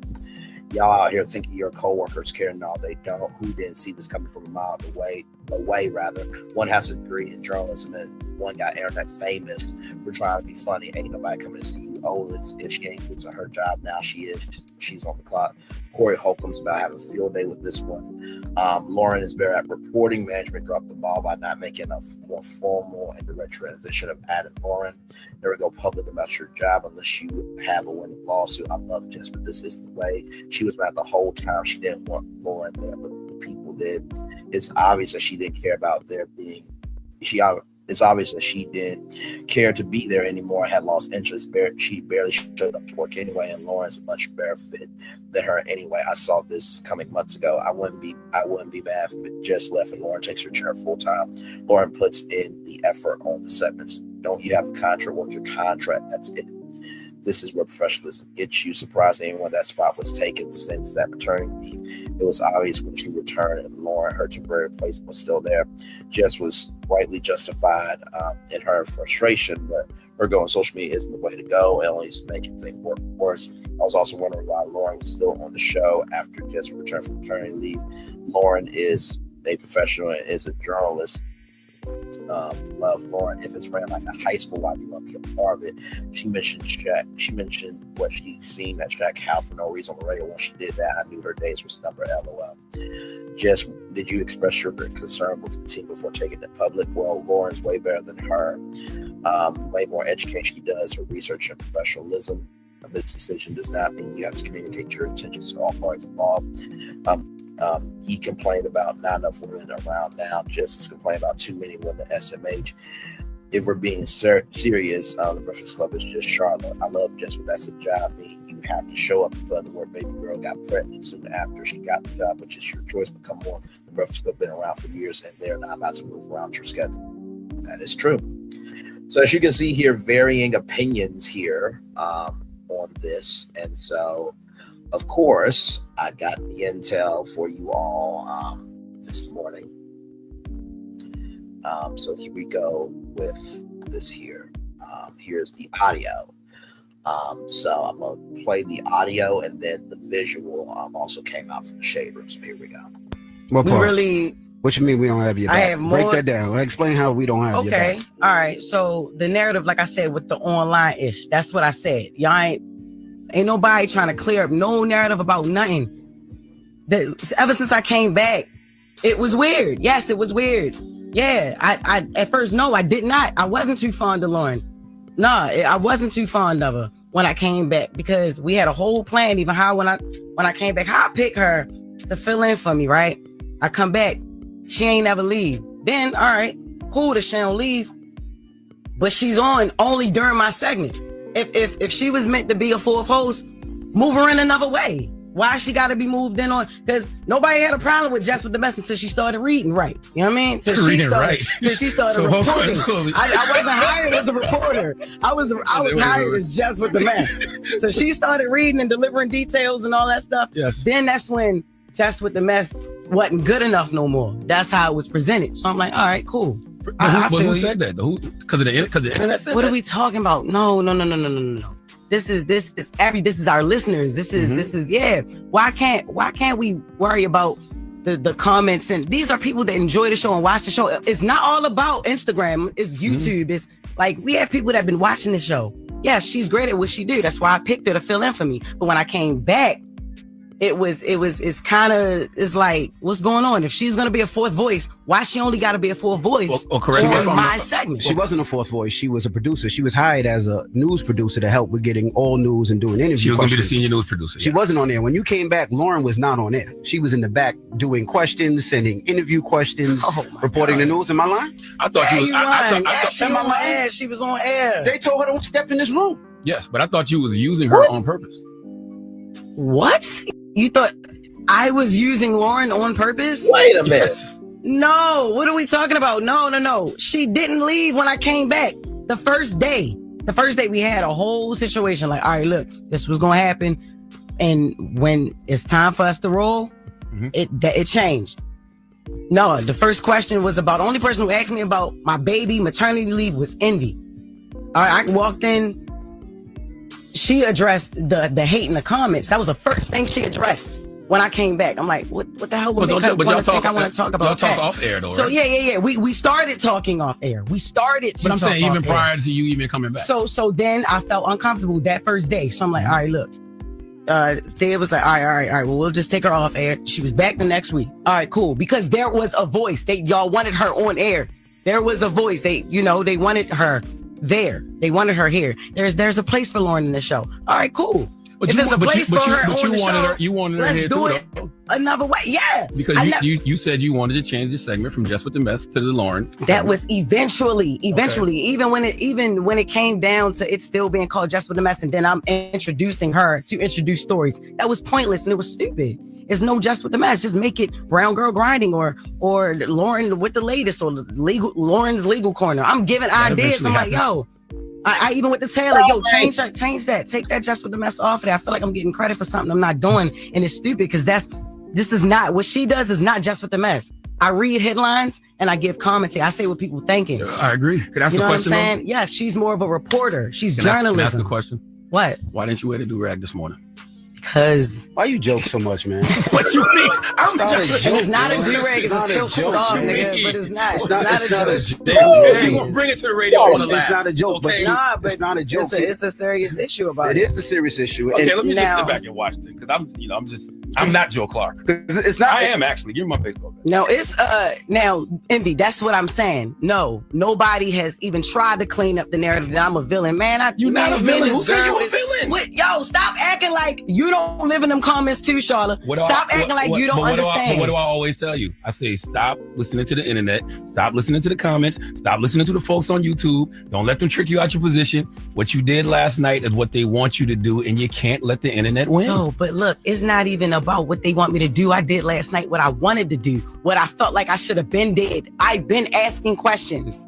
Y'all out here thinking your coworkers care? No, they don't. Who didn't see this coming from a mile away? One has a degree in journalism, and one got internet famous for trying to be funny. Ain't nobody coming to see you. Oh, if she ain't losing her job now, she's on the clock. Corey Holcomb's about having a field day with this one. Lauren is better at reporting. Management dropped the ball by not making a more formal and direct transition of added Lauren. Never go public about your job unless you have a winning lawsuit. I love Jess, but this isn't the way. She was mad the whole time. She didn't want Lauren there, but the people did. It's obvious that she didn't care about there being. It's obvious that she didn't care to be there anymore. Had lost interest. She barely showed up to work anyway, and Lauren's a much better fit than her anyway. I saw this coming months ago. I wouldn't be mad if Jess left and Lauren takes her chair full time. Lauren puts in the effort on the segments. Don't you have a contract? Work your contract. That's it. This is where professionalism gets you. Surprised anyone that spot was taken since that maternity leave. It was obvious when she returned and Lauren, her temporary replacement, was still there. Jess was rightly justified in her frustration, but her going social media isn't the way to go. It only is making things worse. I was also wondering why Lauren was still on the show after Jess returned from maternity leave. Lauren is a professional and is a journalist. Love Lauren. If it's ran like a high school, why do you want to be a part of it? She mentioned Shaq. She mentioned what she'd seen at Shaq House for no reason on the radio. When she did that, I knew her days was numbered. LOL. Jess, did you express your concern with the team before taking it public? Well, Lauren's way better than her. Way more education she does, her research and professionalism. This decision does not mean you have to communicate your intentions to all parties involved. He complained about not enough women around now. Just complained about too many women. SMH. If we're being serious, the Breakfast Club is just Charlotte. I love Jess, but that's a job. You have to show up. But where baby girl got pregnant soon after she got the job, which is your choice. But come on, the Breakfast Club been around for years, and they're not about to move around your schedule. That is true. So as you can see here, varying opinions here on this, and so. Of course, I got the intel for you all this morning. So here we go with this here. Here's the audio. So I'm going to play the audio and then the visual also came out from the Shade Room. So here we go. What part? Really? What you mean we don't have your back? I have more. Break that down. Explain how we don't have your back. Okay. All right. So the narrative, like I said, with the online ish, that's what I said. Y'all ain't nobody trying to clear up no narrative about nothing. Ever since I came back, it was weird. Yes, it was weird. Yeah, I at first, no, I did not. I wasn't too fond of Lauren. Nah, I wasn't too fond of her when I came back because we had a whole plan, even how when I came back, how I pick her to fill in for me, right? I come back, she ain't never leave. Then, all right, cool that she don't leave, but she's on only during my segment. If she was meant to be a fourth host, move her in another way. Why she got to be moved in on? Because nobody had a problem with Jess with the mess until she started reading right. You know what I mean? Till she started reporting. I wasn't hired as a reporter. I was hired as Jess with the mess. So she started reading and delivering details and all that stuff. Yes. Then that's when Jess with the mess wasn't good enough no more. That's how it was presented. So I'm like, all right, cool. Who said that? Because the internet said what that? Are we talking about? No. This is our listeners. This is yeah. Why can't we worry about the comments? And these are people that enjoy the show and watch the show. It's not all about Instagram. It's YouTube. It's like we have people that have been watching the show. Yeah, she's great at what she do. That's why I picked her to fill in for me. But when I came back, it's like, what's going on? If she's gonna be a fourth voice, why she only gotta be a fourth voice on my segment? She wasn't a fourth voice. She was a producer. She was hired as a news producer to help with getting all news and doing interviews. She was gonna be the senior news producer. She wasn't on there. When you came back, Lauren was not on there. She was in the back doing questions, sending interview questions, reporting the news. Am I lying? I thought she was on air. She was on air. They told her don't step in this room. Yes, but I thought you was using her on purpose. What? You thought I was using Lauren on purpose? Wait a minute. No, what are we talking about? No. She didn't leave when I came back. The first day we had a whole situation like, all right, look, this was going to happen. And when it's time for us to roll, it changed. No, the first question was about, the only person who asked me about my baby maternity leave was Envy. All right, I walked in. She addressed the hate in the comments. That was the first thing she addressed when I came back. I'm like, what the hell would I want to talk about? Y'all talk off air though, right? So yeah. We started talking off air. But I'm saying even prior to you even coming back. So then I felt uncomfortable that first day. So I'm like, all right, look. They was like, all right. Well, we'll just take her off air. She was back the next week. All right, cool. Because there was a voice. Y'all wanted her on air. There was a voice. They wanted her there. They wanted her here. There's a place for Lauren in the show. All right, cool. But if you, there's a place for her on the show, you wanted her let's here do too, it though. Another way. Yeah. Because you said you wanted to change the segment from Jess with the Mess to the Lauren. That was eventually, okay. even when it came down to it still being called Jess with the Mess, and then I'm introducing her to introduce stories. That was pointless and it was stupid. It's no Jess with the Mess. Just make it Brown Girl Grinding or Lauren with the latest or Lauren's Legal Corner. I'm giving ideas. I'm like, yo. I even with the Taylor, change that. Take that Jess with the Mess off of there. I feel like I'm getting credit for something I'm not doing, and it's stupid because this is not what she does. Is not Jess with the Mess. I read headlines and I give commentary. I say what people thinking. I agree. Can I ask a question? You know what I'm saying? Yes, yeah, she's more of a reporter. She's journalism. Can I ask a question? What? Why didn't you wear the do-rag this morning? Because why you joke so much, man? What you mean? It's not a do-rag. It's a silk scarf, nigga. But it's not. It's not a joke. You gonna bring it to the radio? It's not a joke, but it's not a joke. It's a serious issue about it. It is a serious issue. Okay, let me just sit back and watch this because I'm not Joe Clark. It's not. I am actually. Give me my baseball bat. No, it's now Envy. That's what I'm saying. No, nobody has even tried to clean up the narrative that I'm a villain. Man, you're not a villain. Who said you a villain? Yo, stop acting like you don't live in them comments too, Charlotte. Stop acting like you don't understand. What do I always tell you? I say stop listening to the internet. Stop listening to the comments. Stop listening to the folks on YouTube. Don't let them trick you out your position. What you did last night is what they want you to do, and you can't let the internet win. No, but look, it's not even about what they want me to do. I did last night what I wanted to do, what I felt like I should have been did. I've been asking questions.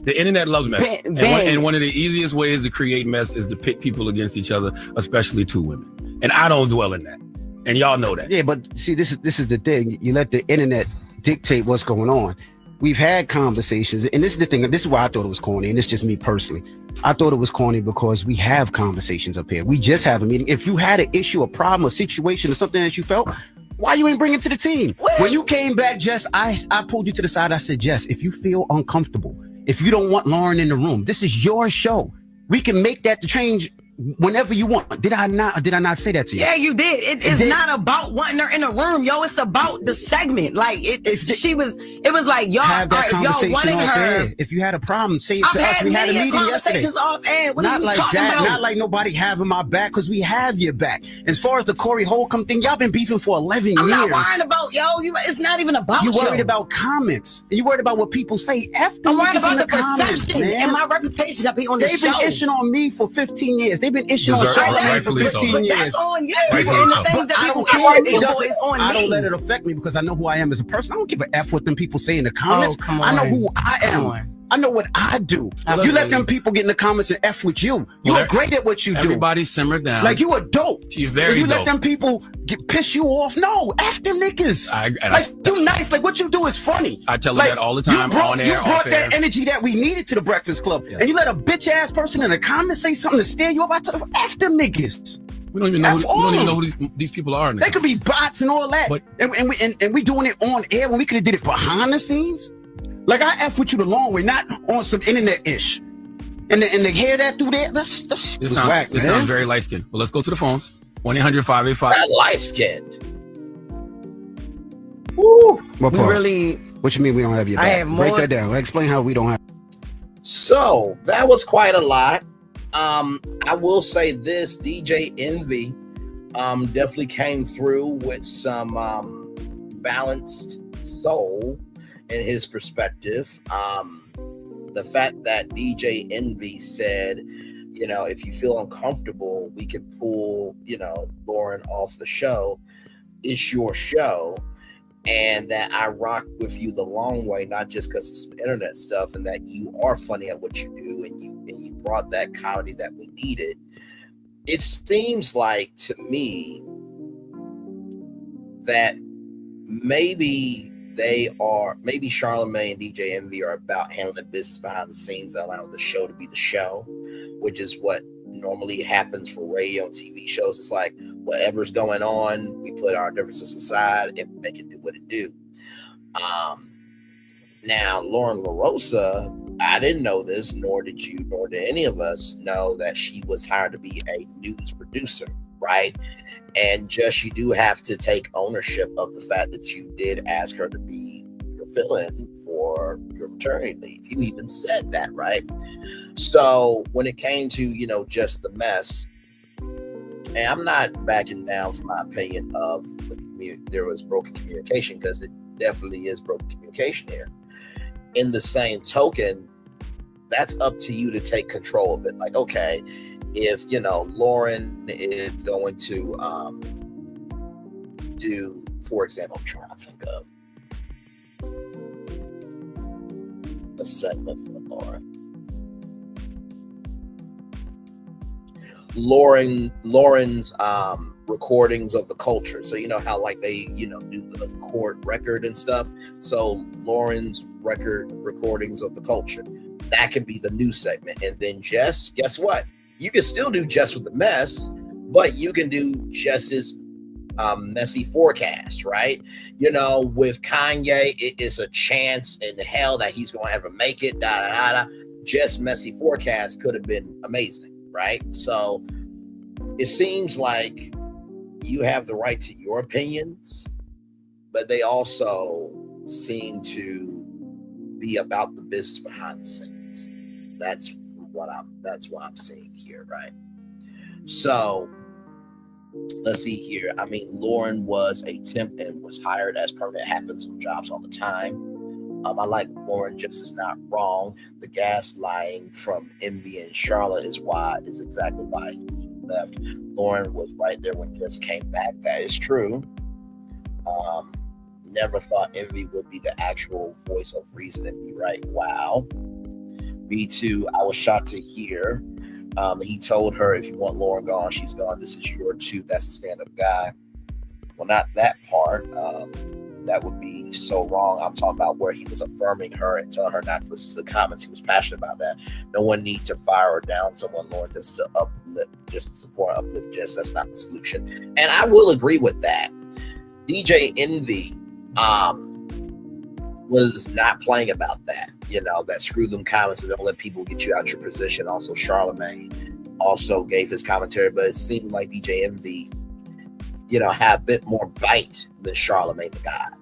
The internet loves mess. And one of the easiest ways to create mess is to pit people against each other, especially two women. And I don't dwell in that. And y'all know that. Yeah, but see, this is the thing. You let the internet dictate what's going on. We've had conversations, and this is the thing. This is why I thought it was corny, and it's just me personally. I thought it was corny because we have conversations up here. We just have a meeting. If you had an issue, a problem, a situation, or something that you felt, why you ain't bring it to the team? When you came back, Jess, I pulled you to the side. I said, Jess, if you feel uncomfortable, if you don't want Lauren in the room, this is your show. We can make that the change whenever you want. Did I not say that to you? Yeah, you did. It's not about wanting her in a room, yo. It's about the segment. Like it was like y'all. Have that conversation y'all wanted off her. air. If you had a problem, say it to us. We had a meeting yesterday. Off air. What not are we like talking that. about? Not like nobody having my back, because we have your back. As far as the Corey Holcomb thing, y'all been beefing for 11 years. I'm not worried about it's not even about you. Worried about comments. And you worried about what people say. I'm worried about the perception and my reputation up here on the show. They've been itching on me for 15 years. They've been issuing on Deserve- Charlamagne for rightfully 15 so. years. That's on you. Rightfully And the so. things that I people don't care. issue It people doesn't. is on I don't me. let it affect me because I know who I am as a person. I don't give a f what them people say in the comments. Oh, come I know on. who I am. Come on. I know what I do. Absolutely. You let them people get in the comments and f with you. You're Well, great at what you do. Everybody simmer down. Like you are dope. She's very you let dope. them people piss you off. No, f them niggas. You nice. Like what you do is funny. I tell her Like, that all the time, on air, You brought off that air. energy that we needed to the Breakfast Club, and you let a bitch ass person in the comments say something to stand you up. I tell them, f them niggas. We don't even know. F We all don't even them. know who these people are. They could be bots and all that, But- and we doing it on air when we could have did it behind the scenes. Like I f with you the long way, not on some internet ish. And to hear that through there, that's It sounds very light skinned. Well, let's go to the phones. 1-800-585. Not light skinned. What We part? really. What you mean we don't have your back? I have Break more- that down. Explain how we don't have. So that was quite a lot. I will say this: DJ Envy definitely came through with some balanced soul in his perspective. The fact that DJ Envy said, you know, if you feel uncomfortable, we could pull, you know, Lauren off the show. It's your show. And that I rock with you the long way, not just because of some internet stuff, and that you are funny at what you do, and you brought that comedy that we needed. It seems like to me that maybe Charlamagne and DJ Envy are about handling business behind the scenes, allowing the show to be the show, which is what normally happens for radio and TV shows. It's like whatever's going on, we put our differences aside and make it do what it do. Now, Lauren LaRosa, I didn't know this, nor did you, nor did any of us know that she was hired to be a news producer, right? And just you do have to take ownership of the fact that you did ask her to be your fill-in for your maternity leave. You even said that, right? So when it came to, you know, just the mess, and I'm not backing down from my opinion of there was broken communication, because it definitely is broken communication here. In the same token, that's up to you to take control of it. Like, okay, if, you know, Lauren is going to do, for example, I'm trying to think of a segment for Lauren's recordings of the culture. So you know how like they, you know, do the court record and stuff. So Lauren's recordings of the culture, that could be the new segment. And then Jess, guess what? You can still do Jess with the mess, but you can do Jess's messy forecast, right? You know, with Kanye, it is a chance in hell that he's going to ever make it. Jess' messy forecast could have been amazing, right? So it seems like you have the right to your opinions, but they also seem to be about the business behind the scenes. That's what I'm seeing here, right? So let's see here. I mean, Lauren was a temp and was hired as permanent. Happens on jobs all the time. I like Lauren just is not wrong. The gaslighting from Envy and Charlotte is exactly why he left. Lauren was right there when Jess came back. That is true. Never thought Envy would be the actual voice of reason and be right. Wow. Me too. I was shocked to hear. He told her, if you want Lauren gone, she's gone. This is your truth. That's a stand-up guy. Well, not that part. That would be so wrong. I'm talking about where he was affirming her and telling her not to listen to the comments. He was passionate about that. No one needs to fire or down someone, Lauren, just to uplift, just to support, uplift Jess. That's not the solution. And I will agree with that. DJ Envy was not playing about that. You know, that screw them comments and don't let people get you out your position. Also, Charlamagne also gave his commentary, but it seemed like DJ Envy, you know, had a bit more bite than Charlamagne the God.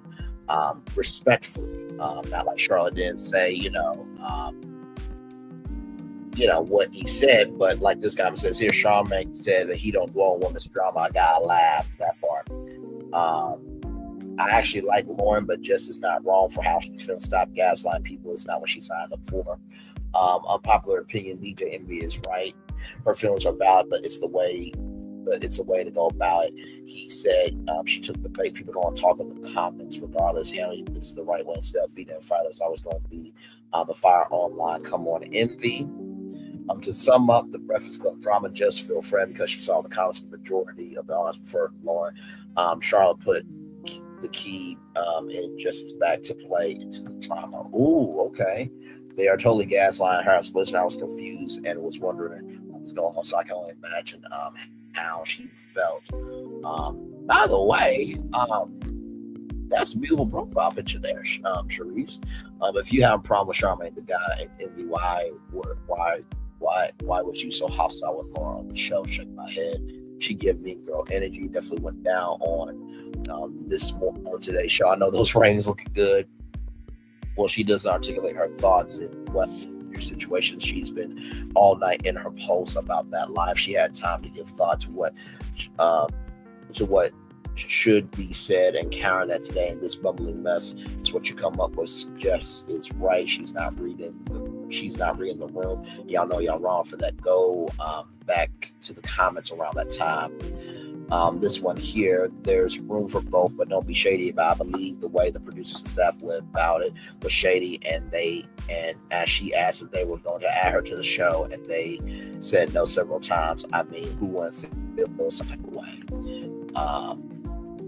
Respectfully, not like Charlotte didn't say, you know, what he said, but like this guy says here, Charlamagne said that he don't dwell on women's drama. I gotta laugh that part. I actually like Lauren, but Jess is not wrong for how she's feeling. Stop gaslighting people. It's not what she signed up for. Unpopular opinion, DJ Envy is right. her feelings are valid, but it's a way to go about it. He said she took the bait. People don't want to talk in the comments regardless. Handling it's the right way instead of feeding fire. There's always going to be the fire online. Come on, envy. To sum up, the Breakfast Club drama just feel friend because she saw the comments. The majority of the audience preferred Lauren. Charlotte put the key in Jess's bag to play into the drama. Ooh, okay. They are totally gaslighting her as a listener. I was confused and was wondering what was going on, so I can only imagine how she felt. By the way, that's a beautiful profile picture there, Sharice. If you have a problem with Charmaine the guy and me, why was you so hostile with Laura on the show? Shake my head. She gave me girl energy. Definitely went down on today's show. I know those rings looking good. Well, she doesn't articulate her thoughts and what your situation. She's been all night in her post about that live. She had time to give thought to what should be said and counter that today in this bubbling mess. It's what you come up with. Jess is right. She's not reading the room. Y'all know y'all wrong for that. Go back to the comments around that time. This one here, there's room for both, but don't be shady about it. I believe the way the producers and staff went about it was shady, and as she asked if they were going to add her to the show, and they said no several times. I mean, who wouldn't feel some type of way?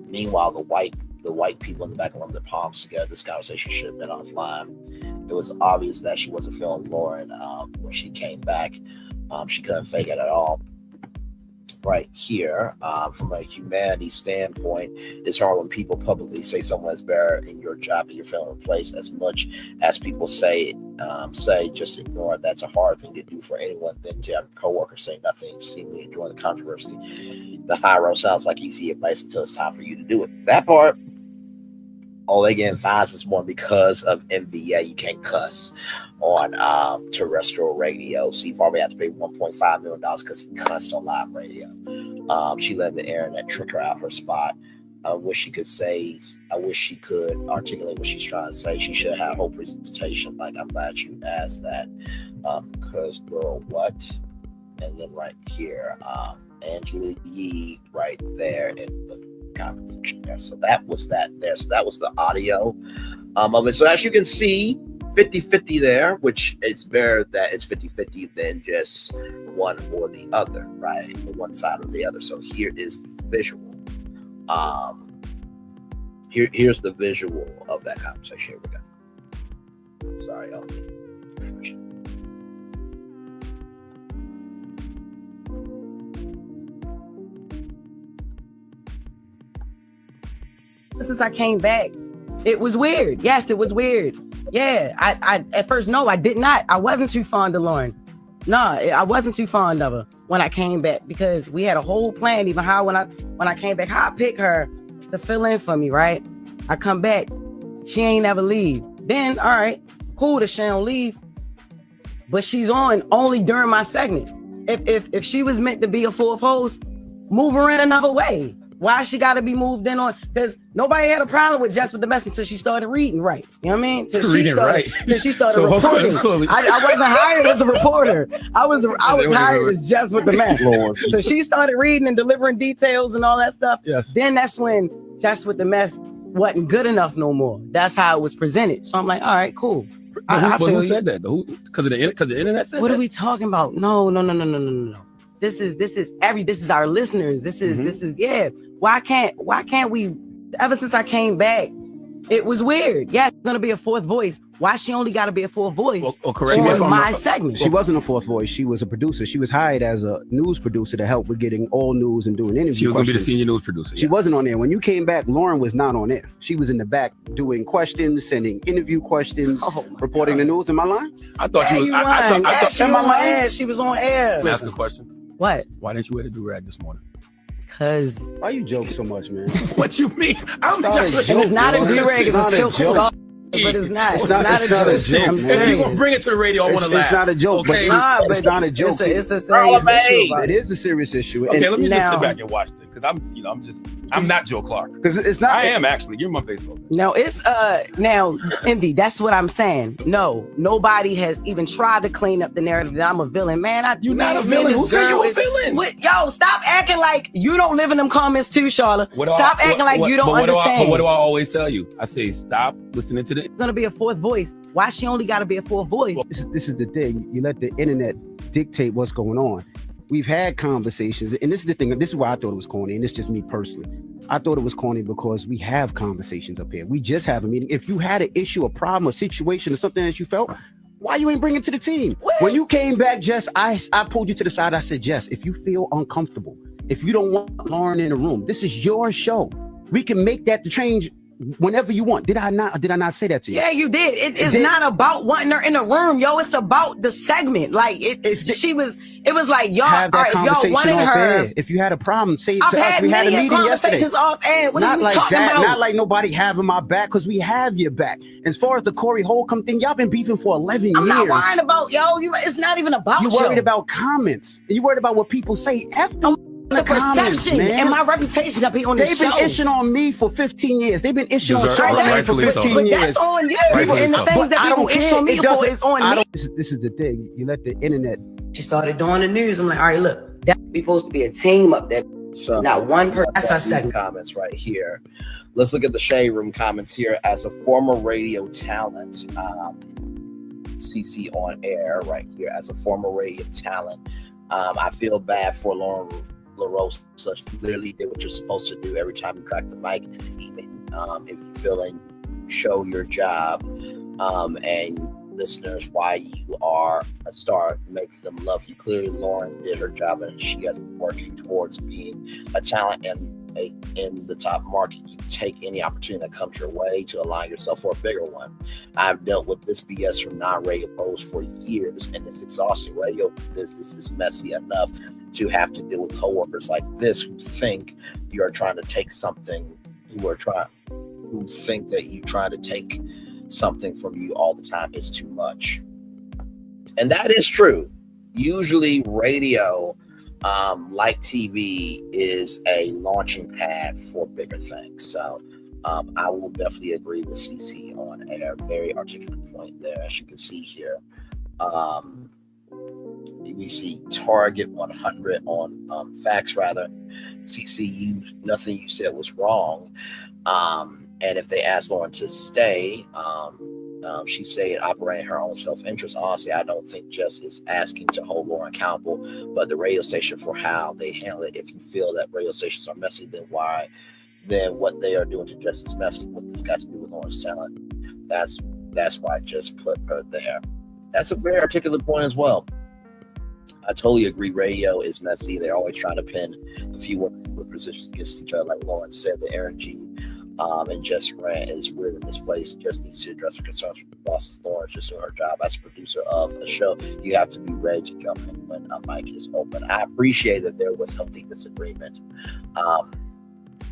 Meanwhile, the white people in the back rubbing their palms together. This conversation should have been offline. It was obvious that she wasn't feeling Lauren when she came back. She couldn't fake it at all. Right here, from a humanity standpoint, it's hard when people publicly say someone is better in your job and you're feeling replaced. As much as people say just ignore it. That's a hard thing to do for anyone than to have a coworker say nothing, seemingly enjoying the controversy. The high road sounds like easy advice until it's time for you to do it. That part, they getting fines this morning because of envy. Yeah, you can't cuss on terrestrial radio. So you've already had to pay $1.5 million because he cussed on live radio. She let the internet trick her out her spot. I wish she could articulate what she's trying to say. She should have a whole presentation. Like, I'm glad you asked that. Because girl, what? And then right here, Angela Yee right there in the comment section there. So that was that there. So that was the audio of it. So as you can see, 50-50 there, which it's better that it's 50-50 than just one or the other, right? One side or the other. So here is the visual. Here's the visual of that conversation. Here we go. Sorry, y'all. Since I came back, it was weird. Yes, it was weird. Yeah, I at first, no, I did not. I wasn't too fond of Lauren. No, I wasn't too fond of her when I came back because we had a whole plan. Even how when I came back, how I pick her to fill in for me, right? I come back, she ain't never leave. Then, all right, cool that she don't leave, but she's on only during my segment. If she was meant to be a fourth host, move her in another way. Why she got to be moved in on? Because nobody had a problem with Jess with the mess until she started reading right. You know what I mean? Till she started reporting. I wasn't hired as a reporter. I was hired as Jess with the mess. So she started reading and delivering details and all that stuff. Yes. Then that's when Jess with the mess wasn't good enough no more. That's how it was presented. So I'm like, all right, cool. Who said that? Because the internet said that? What are we talking about? No. This is our listeners. This is yeah. Why can't we? Ever since I came back, it was weird. Yeah, it's gonna be a fourth voice. Why she only got to be a fourth voice on my segment? She wasn't a fourth voice. She was a producer. She was hired as a news producer to help with getting all news and doing interviews. She was gonna be the senior news producer. She wasn't on there. When you came back, Lauren was not on there. She was in the back doing questions, sending interview questions, reporting the news. Am I lying? I thought you was. I thought she was on air. Can I ask a question? What? Why didn't you wear the do-rag this morning? Because why you joke so much, man? What you mean? It's not a do-rag. It's a silk scarf. But it's not. It's not a joke. I'm serious. If you gonna bring it to the radio, I want to laugh. It's not a joke. Okay? But it's not a joke. It's a serious issue. It is a serious issue. Okay, let me just sit back and watch this. because I'm not Joe Clark. Because it's not. I am actually. You're my baseball. No, it's now Envy. That's what I'm saying. No, nobody has even tried to clean up the narrative that I'm a villain. Man, You're not a villain. Who said you a villain? Yo, stop acting like you don't live in them comments too, Charlotte. Stop acting like you don't understand. What do I always tell you? I say stop listening to the. It's gonna be a fourth voice. Why she only got to be a fourth voice? This is the thing. You let the internet dictate what's going on. We've had conversations, and this is the thing. This is why I thought it was corny, and it's just me personally. I thought it was corny because we have conversations up here. We just have a meeting. If you had an issue, a problem, a situation, or something that you felt, why you ain't bring it to the team? When you came back, Jess, I pulled you to the side. I said, Jess, if you feel uncomfortable, if you don't want Lauren in the room, this is your show. We can make that the change whenever you want. Did I not say that to you? Yeah, you did. It's not about wanting her in the room, yo. It's about the segment. Like it was like y'all. Have that all right, if y'all wanted off her. Air. If you had a problem, say it to us. We had a meeting conversations yesterday. Off air. What not is we like talking that. about? Not like nobody having my back, because we have your back. As far as the Corey Holcomb thing, y'all been beefing for 11 years. I'm not worried about yo. It's not even about you. Worried about comments. And you worried about what people say. F them. The perception and my reputation that be on this show. They've been ishing on me for 15 years. They've been ishing on Charlamagne for 15 but years. That's on you. And the things that people ish on me for is on me. This is the thing. You let the internet. She started doing the news. I'm like, all right, look, that's supposed to be a team up there. So not one person. That's our second comments right here. Let's look at the Shade Room comments here. As a former radio talent, CC on air right here. As a former radio talent, I feel bad for Lauren LaRosa. She clearly did what you're supposed to do every time you crack the mic, even if you feel like show your job, and listeners why you are a star, make them love you. Clearly Lauren did her job, and she has been working towards being a talent and in the top market. You take any opportunity that comes your way to align yourself for a bigger one. I've dealt with this BS from non-radio pros for years, and it's exhausting. Radio business is messy enough to have to deal with coworkers like this who think you are trying to take something, who think that you try to take something from you all the time. Is too much. And that is true. Usually radio, like TV, is a launching pad for bigger things. So I will definitely agree with CC on air. Very articulate point there, as you can see here. We see Target 100 on facts rather. CC, nothing you said was wrong. And if they asked Lauren to stay, she said operating her own self-interest. Honestly, I don't think Jess is asking to hold Lauren accountable, but the radio station for how they handle it. If you feel that radio stations are messy, then what they are doing to Jess is messy. What this got to do with Lauren's talent? That's why I just put her there. That's a very articulate point as well. I totally agree. Radio is messy. They're always trying to pin a few women with positions against each other. Like Lauren said, the energy and Jess rant is weird in this place. Just needs to address her concerns with the bosses. Lauren's just doing her job as a producer of a show. You have to be ready to jump in when a mic is open. I appreciate that there was healthy disagreement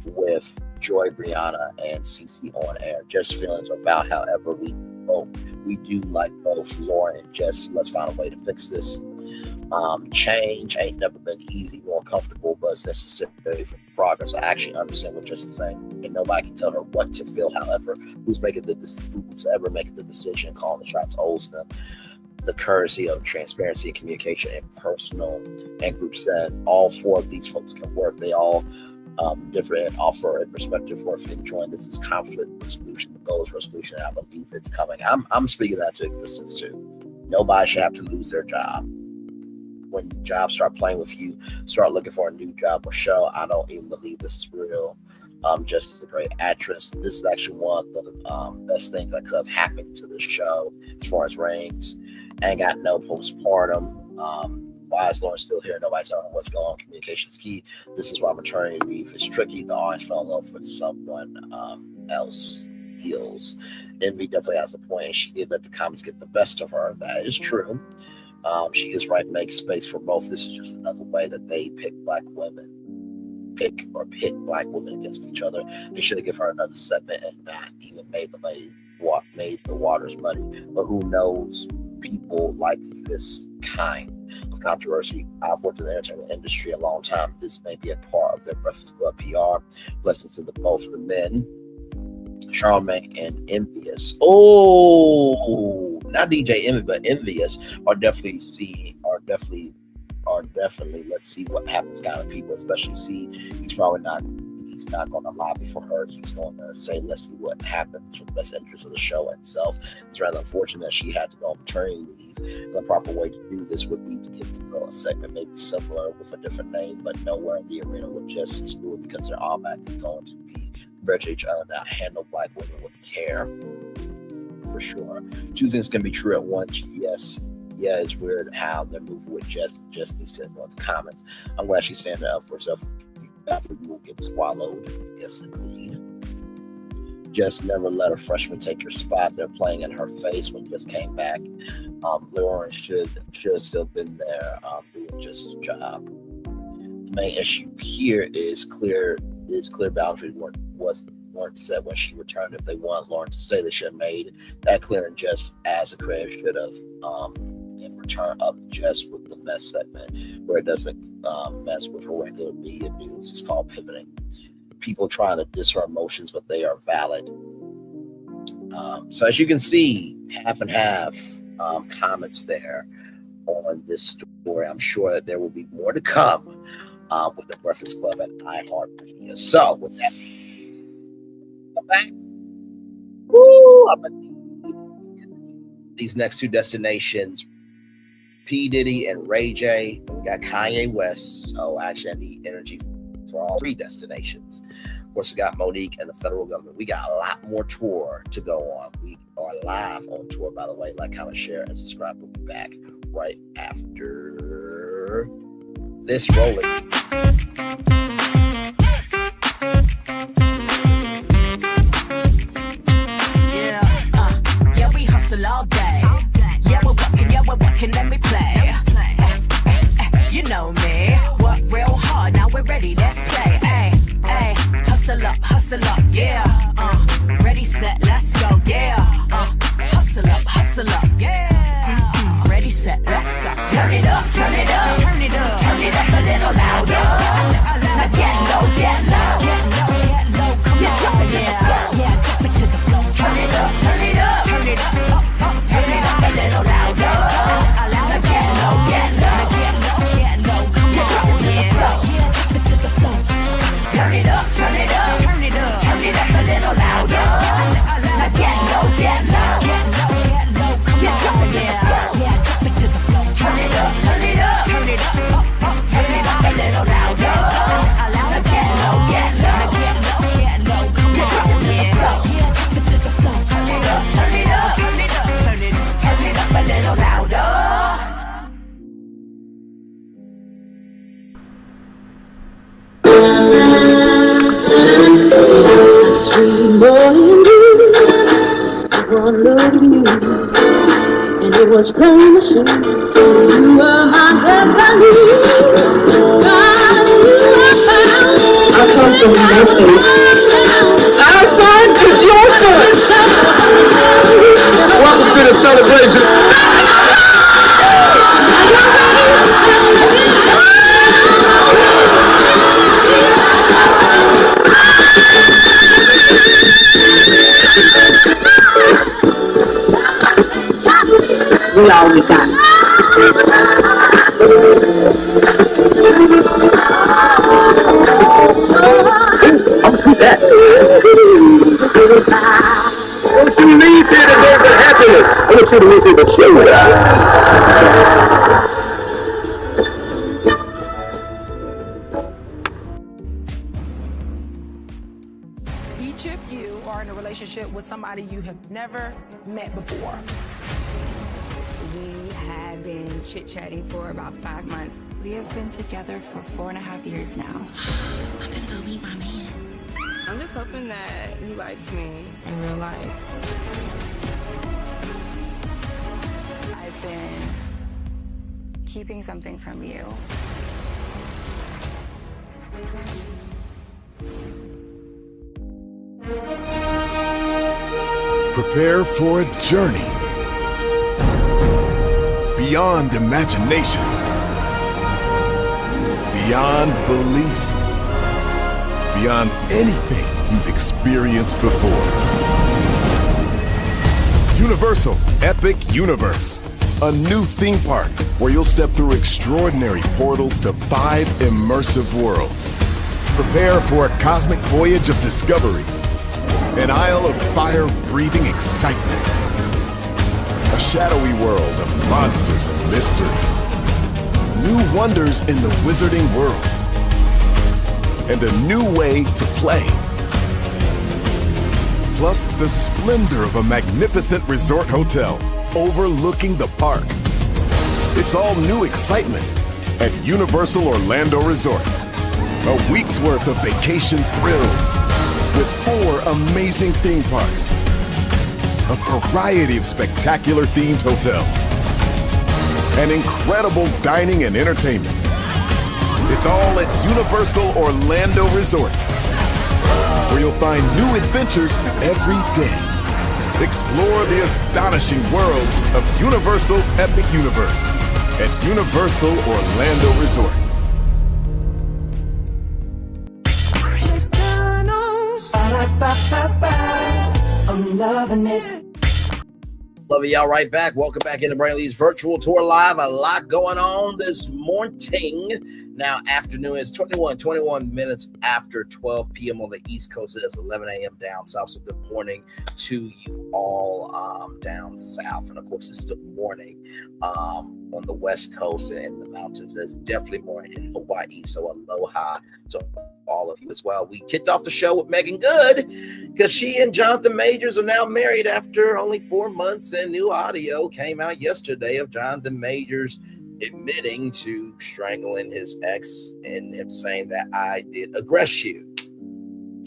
with Joy, Brianna, and CC on air. Just feelings are valid. However, we do like both Lauren and Jess. Let's find a way to fix this. Change ain't never been easy or comfortable, but it's necessary for progress. I actually understand what Jess is saying, and nobody can tell her what to feel. However, who's ever making the decision, calling the shots, owes them the courtesy of transparency and communication and personal and group set. All four of these folks can work. They all different and offer a perspective for if you enjoying this is conflict resolution, the goal is resolution, and I believe it's coming. I'm speaking that to existence too. Nobody should have to lose their job. When jobs start playing with you, start looking for a new job or show. I don't even believe this is real. Jess is a great actress. This is actually one of the best things that could have happened to this show as far as ratings. Ain't got no postpartum. Why is Lauren still here? Nobody telling her what's going on. Communication is key. This is why maternity leave is tricky. The audience fell in love with someone else. Heels. Envy definitely has a point. She did let the comments get the best of her. That is true. She is right. Make space for both. This is just another way that they pit black women against each other. They should have given her another segment and not even made the waters muddy. But who knows? People like this kind. of controversy. I've worked in the entertainment industry a long time. This may be a part of their Breakfast Club PR. Blessings to both of the men, Charmaine and Envious. Oh, not DJ Envy, but Envious are definitely let's see what happens kind of people, especially he's not going to lobby for her. He's going to say, let's see what happens for the best interest of the show itself. It's rather unfortunate that she had to go on maternity leave. The proper way to do this would be to give the girl a segment, maybe similar with a different name, but nowhere in the arena with Jess and School, because they're automatically going to be compared to each other, not handle black women with care. For sure. Two things can be true at once. Yes. Yeah, it's weird how they're moving with Jess. Jess needs to know in the comments. I'm glad she's standing up for herself. You will get swallowed. Yes, indeed. Jess never let a freshman take your spot. They're playing in her face when Jess came back. Lauren should have still been there doing Jess's job. The main issue here is clear boundaries weren't set when she returned. If they want Lauren to stay, they should have made that clear, and Jess as a creator should have in return up Jess with the mess segment where it doesn't mess with her regular media news. It's called pivoting. People trying to diss her emotions, but they are valid. So as you can see, half and half comments there on this story. I'm sure that there will be more to come with the Breakfast Club and iHeartMedia. So with that, come back. Woo! I'm gonna need these next two destinations, P. Diddy and Ray J. We got Kanye West. So actually, I need energy for all three destinations. Of course, we got Monique and the federal government. We got a lot more tour to go on. We are live on tour, by the way. Like, comment, share, and subscribe. We'll be back right after this rolling. Yeah, we hustle all day. Yeah, we're working, let me play. You know me, work real hard, now we're ready, let's play. Ay, hustle up, yeah. Ready, set, let's go, yeah. Hustle up, yeah. Ready, set, let's go. Turn it up, turn it up, turn it up, turn it up a little louder. Now get low, come on, drop it to the floor. Yeah, drop it to the floor. Turn it up, turn it up, turn it up, turn it up a little louder. Now get low, come on, drop it to the floor. Yeah, drop it to the floor. Turn it up, turn it up, turn it up, turn it up a little louder. Now get low, come on, drop it to the floor. Yeah, drop it to the floor. Turn it up, turn it up, turn it up, turn it up a little louder. Now get low, come on, drop it to the floor. Yeah, drop it to the floor. Turn it up, turn it up, turn it up, turn it up a little louder. Sweet boy and you, one look at you, and it was plain to see you were my destiny. God, you were found. I come from nothing. Our son is your son. Welcome to the celebration. We all we got. I'll see that. Don't you leave here to go for happiness. I want you to leave here to show Each of you are in a relationship with somebody you have never met before. We have been chit-chatting for about 5 months. We have been together for 4.5 years now. I'm gonna go meet my man. I'm just hoping that he likes me in real life. I've been keeping something from you. Prepare for a journey beyond imagination. beyond belief, beyond anything you've experienced before. Universal Epic Universe, a new theme park where you'll step through extraordinary portals to 5 immersive worlds. Prepare for a cosmic voyage of discovery, an isle of fire-breathing excitement, a shadowy world of monsters and mystery, new wonders in the wizarding world, and a new way to play. Plus the splendor of a magnificent resort hotel overlooking the park. It's all new excitement at Universal Orlando Resort. A week's worth of vacation thrills with 4 amazing theme parks, a variety of spectacular themed hotels, and incredible dining and entertainment. It's all at Universal Orlando Resort, where you'll find new adventures every day. Explore the astonishing worlds of Universal Epic Universe at Universal Orlando Resort. I'm loving it. Love y'all right back. Welcome back into Brainley's virtual tour live. A lot going on this morning. Now, afternoon is 21 minutes after 12 p.m. on the East Coast. It is 11 a.m. down south. So good morning to you all down south. And of course, it's still morning on the West Coast and in the mountains. There's definitely morning in Hawaii. So aloha to all of you as well. We kicked off the show with Meagan Good because she and Jonathan Majors are now married after only 4 months, and new audio came out yesterday of Jonathan Majors admitting to strangling his ex and him saying that I did aggress you.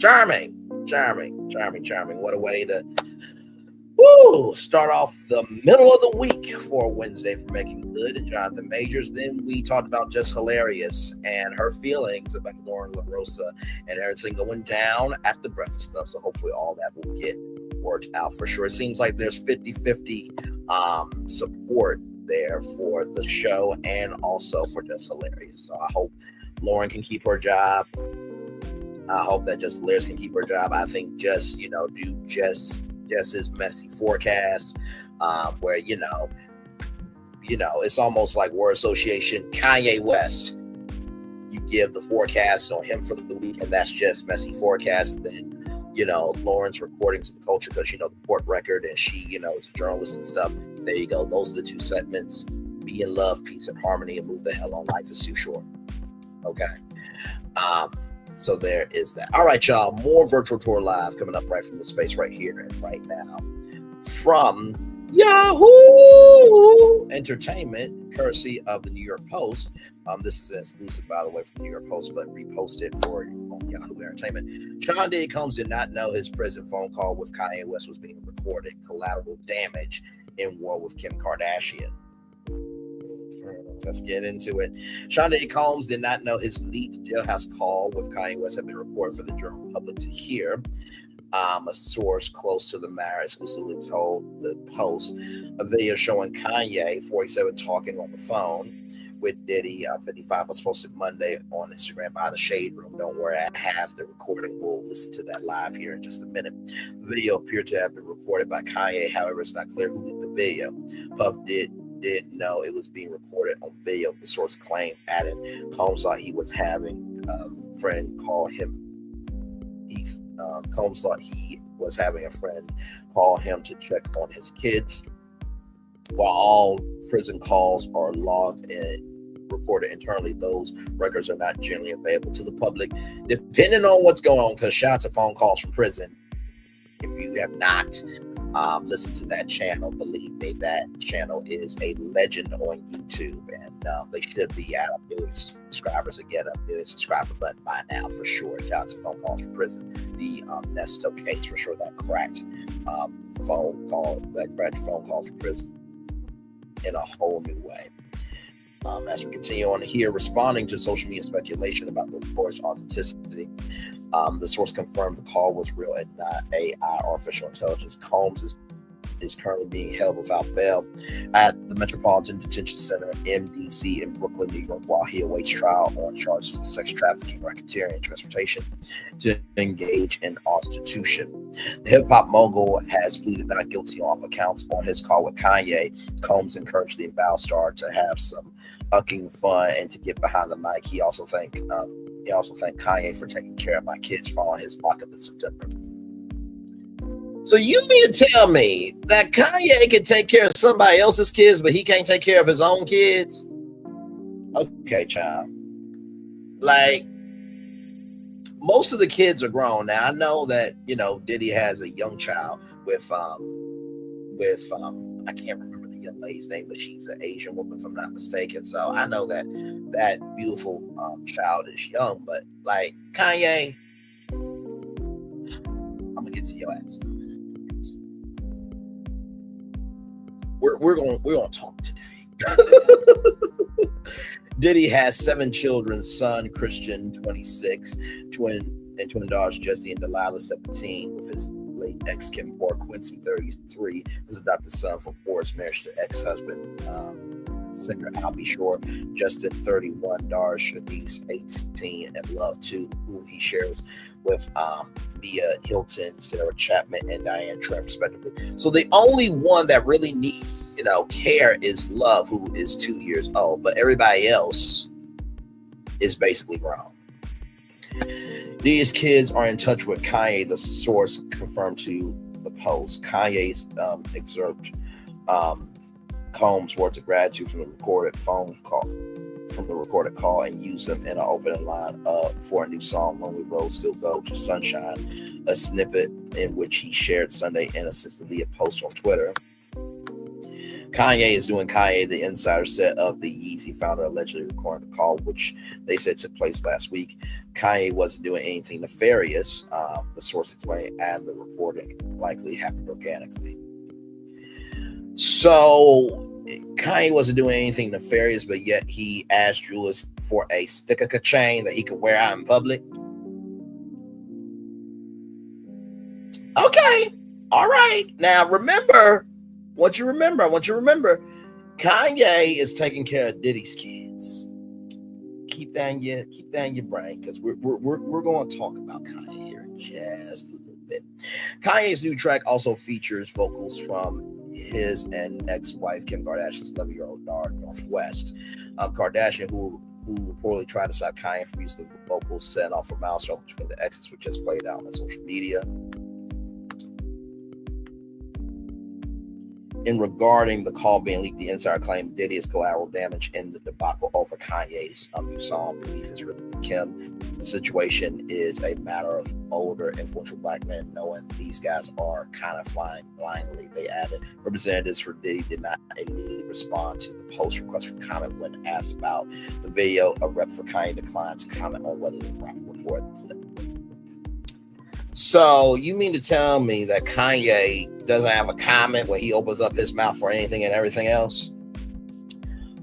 Charming. What a way to start off the middle of the week for a Wednesday for Meagan Good and Jonathan Majors. Then we talked about Jess Hilarious and her feelings about Lauren LaRosa and everything going down at the Breakfast Club. So hopefully all that will get worked out for sure. It seems like there's 50-50 support there for the show and also for Jess Hilarious. So I hope Lauren can keep her job. I hope that Jess Hilarious can keep her job. I think Jess, do Jess's messy forecast, where it's almost like word association. Kanye West, you give the forecast on him for the week, and that's just messy forecast. And then Lauren's recordings of the culture, because the court record, and she is a journalist and stuff. There you go. Those are the 2 segments. Be in love, peace, and harmony, and move the hell on. Life is too short. Okay. So there is that. All right, y'all. More virtual tour live coming up right from the space right here and right now from Yahoo Entertainment, courtesy of the New York Post. This is exclusive, by the way, from the New York Post, but reposted for on Yahoo Entertainment. Sean Diddy Combs did not know his prison phone call with Kanye West was being recorded. Collateral damage in war with Kim Kardashian. Let's get into it. Sean Diddy Combs did not know his leaked jailhouse call with Kanye West had been recorded for the general public to hear. A source close to the matter exclusively told the Post a video showing Kanye 47 talking on the phone with Diddy 55 was posted Monday on Instagram by the Shade Room. Don't worry, I have the recording. We'll listen to that live here in just a minute. The video appeared to have been recorded by Kanye. However, it's not clear who did the video. Puff didn't know it was being recorded on video, the source claimed, added Combs thought he was having a friend call him. Combs thought he was having a friend call him to check on his kids. While all prison calls are logged and recorded internally, those records are not generally available to the public, depending on what's going on, because shots of phone calls from prison. If you have not listened to that channel, believe me, that channel is a legend on YouTube, and they should be at a million subscribers. Again, a million subscriber button by now for sure. Shout out to phone calls from prison. The Nesto case for sure, that cracked phone calls from prison in a whole new way. As we continue on here, responding to social media speculation about the report's authenticity, the source confirmed the call was real and not AI or artificial intelligence. Combs is is currently being held without bail at the Metropolitan Detention Center, MDC, in Brooklyn, New York, while he awaits trial on charges of sex trafficking, racketeering, and transportation to engage in prostitution. The hip-hop mogul has pleaded not guilty on all accounts on his call with Kanye. Combs encouraged the Bow star to have some ucking fun and to get behind the mic. He also thanked Kanye for taking care of my kids following his lockup in September. So you mean to tell me that Kanye can take care of somebody else's kids, but he can't take care of his own kids? Okay, child. Like, most of the kids are grown now. I know that, you know, Diddy has a young child with I can't remember the young lady's name, but she's an Asian woman, if I'm not mistaken. So I know that that beautiful child is young, but like Kanye, I'm gonna get to your ass in a minute. We're gonna talk today. Diddy has 7 children: son Christian, 26, twin daughters Jesse and Delilah, 17, with his late ex Kim, or Quincy, 33, his adopted son from Forrest's marriage to ex-husband singer Albie Shore, Justin, 31, daughters Shanice, 18, and Love 2, who he shares with Mia Hilton, Sarah Chapman, and Diane Trim, respectively. So the only one that really needs, you know, care is Love, who is 2 years old, but everybody else is basically grown. These kids are in touch with Kanye, the source confirmed to the Post. Kanye's excerpt Combs' words of gratitude from the recorded call and use them in an opening line for a new song, Lonely Road Still Go to Sunshine, a snippet in which he shared Sunday innocently a post on Twitter. Kanye is doing Kanye, the insider said of the Yeezy founder, allegedly recording the call, which they said took place last week. Kanye wasn't doing anything nefarious, the source explained, and the recording likely happened organically. So Kanye wasn't doing anything nefarious, but yet he asked Julius for a sticker chain that he could wear out in public. Okay. All right. Now I want you to remember, Kanye is taking care of Diddy's kids. Keep that in your brain, because we're going to talk about Kanye here in just a little bit. Kanye's new track also features vocals from his and ex-wife Kim Kardashian's 11-year-old daughter, Northwest. Kardashian, who reportedly tried to stop Kanye from using the vocals, set off a milestone between the exes, which just played out on social media. In regarding the call being leaked, the insider claimed Diddy is collateral damage in the debacle over Kanye's new song. Belief is really with Kim. The situation is a matter of older, influential black men knowing these guys are kind of flying blindly. They added, representatives for Diddy did not immediately respond to the Post request for comment when asked about the video. A rep for Kanye declined to comment on whether the rapper recorded the clip. So you mean to tell me that Kanye doesn't have a comment when he opens up his mouth for anything and everything else?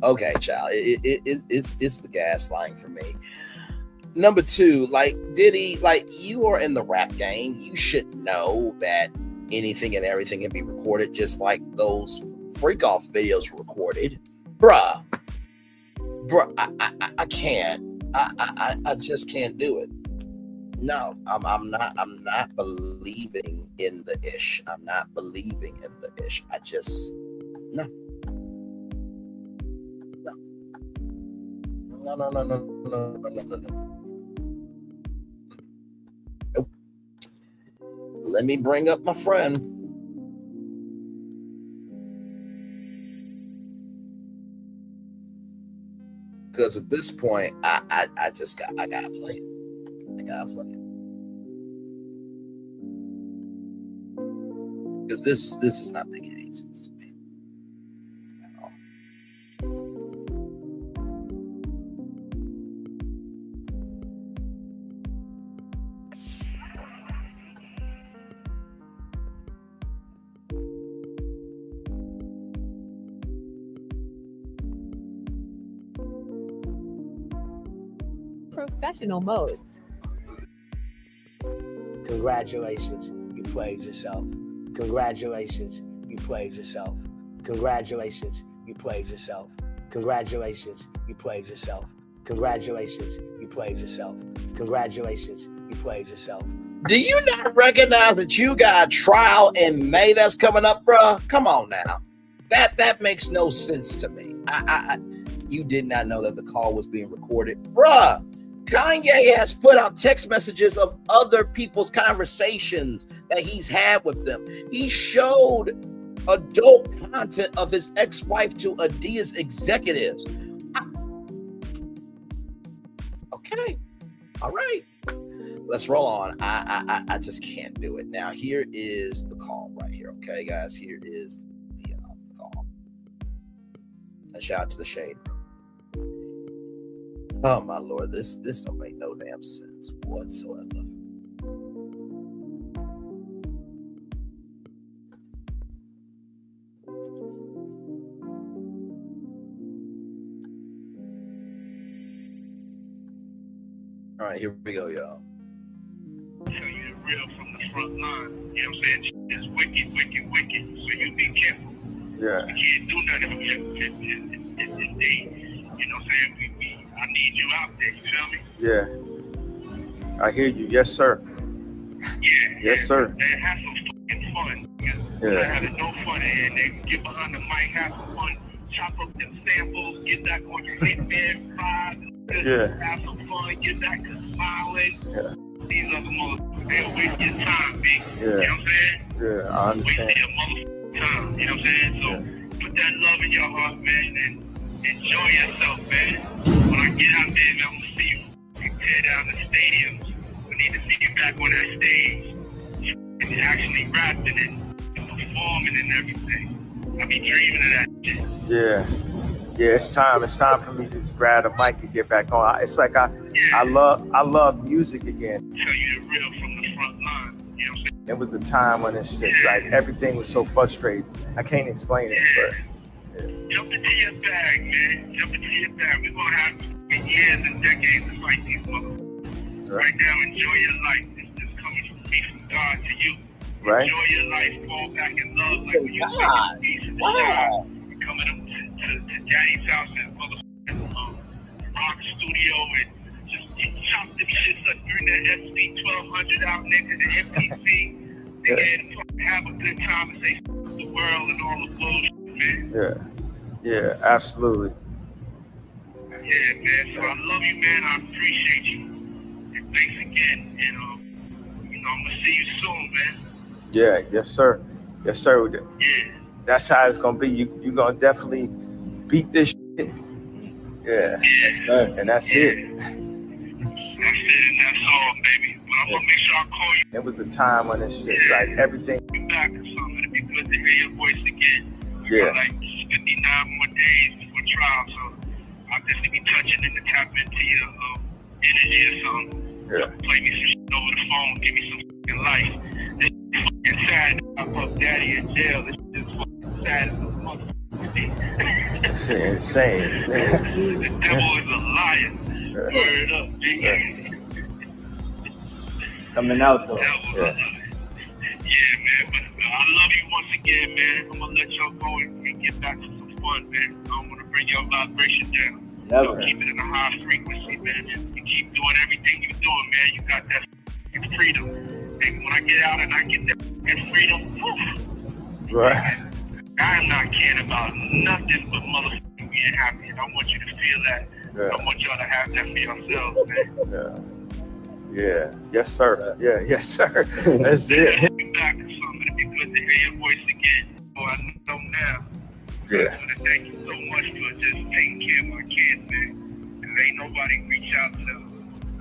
Okay, child, it's the gaslighting for me. Number 2, like Diddy, like you are in the rap game, you should know that anything and everything can be recorded, just like those freak off videos were recorded, bruh. I can't. I just can't do it. No, I'm not believing in the ish. I'm not believing in the ish. I just no. Nope. Let me bring up my friend. Because at this point, I gotta play it. Because this is not making any sense to me at all. Professional modes. Congratulations, you played yourself. Congratulations, you played yourself. Congratulations, you played yourself. Congratulations, you played yourself. Congratulations, you played yourself. Congratulations, you played yourself. Do you not recognize that you got a trial in May that's coming up, bruh? Come on now. That makes no sense to me. You did not know that the call was being recorded. Bruh, Kanye has put out text messages of other people's conversations that he's had with them. He showed adult content of his ex-wife to Adidas executives. Okay. All right. Let's roll on. I just can't do it. Now, here is the call right here. Okay, guys, here is the call. A shout out to the shade. Oh my Lord, this don't make no damn sense whatsoever. All right, here we go, y'all. Tell you the real from the front line. You know what I'm saying? It's wicked, wicked, wicked. So you be careful. Yeah. You can't do nothing from it. You know what I'm saying? I need you out there, you feel me? Yeah. I hear you. Yes, sir. Yeah. Yes, sir. And have some fucking fun. Yeah. Not having no fun and then get behind the mic, have some fun, chop up them samples, get back on your Hitman vibes. Yeah. Have some fun, get back to smiling. Yeah. These other motherfuckers, they'll waste your time, big. Yeah. You know what I'm saying? Yeah, I understand. Waste your motherfucking time. You know what I'm saying? So put that love in your heart, man, and enjoy yourself, man. When I get out there, man, I'm gonna see you tear down the stadiums. I need to see you back on that stage and actually rapping and performing and everything. I be dreaming of that shit. Yeah. Yeah, it's time. It's time for me to just grab the mic and get back on. It's like I love music again. Tell you the real from the front line. You know what I'm saying? It was a time when it's just like everything was so frustrating. I can't explain it, but jump into your bag, man. Jump into your bag. We're gonna have years and decades to fight these motherfuckers. Right now, enjoy your life. It's coming from me from God to you. Right. Enjoy your life. Fall back in love like when you God. peace in the Wow. job. You're coming up to Daddy's house and motherfucking rock studio and just chop them shits up during the SP 1200 out, nigga, the MPC. Nigga, and have a good time and say the world and all the bullshit, man. yeah, absolutely. Yeah, man. So I love you, man. I appreciate you. And thanks again. And you know, I'm gonna see you soon, man. Yeah, yes, sir. Yes, sir. Yeah. That's how it's gonna be. You're gonna definitely beat this shit. Yeah. Yes, sir. And that's it. That's it, and that's all, baby. But I'm gonna make sure I call you. It was a time when it's just like everything. Be back or something. It'd be good to hear your voice again. We Yeah. got like 59 more days before trial, so I'll definitely be touching in to tap into your energy or something. Yeah. Play me some shit over the phone, give me some fucking life. This is fucking sad. I put Daddy in jail. This is fucking sad as a motherfucker. Shit, insane. The devil is a liar. Word up, nigga. Coming out though. Yeah, man. But I love you once again, man. I'm gonna let y'all go and get back to some fun, man. I don't want to bring your vibration down. Never. So keep it in a high frequency, man. You keep doing everything you're doing, man. You got that fucking freedom. And when I get out and I get that fucking freedom, woof, Right. I am not caring about nothing but motherfucking being happy. And I want you to feel that. Yeah. I want y'all to have that for yourselves, man. Yeah. Yes, sir. Yeah. Yes, sir. That's it. Be back or something. It'd be good to hear your voice again. So I know now. Yeah. I want to thank you so much for just taking care of my kids, man. Because ain't nobody reach out to them.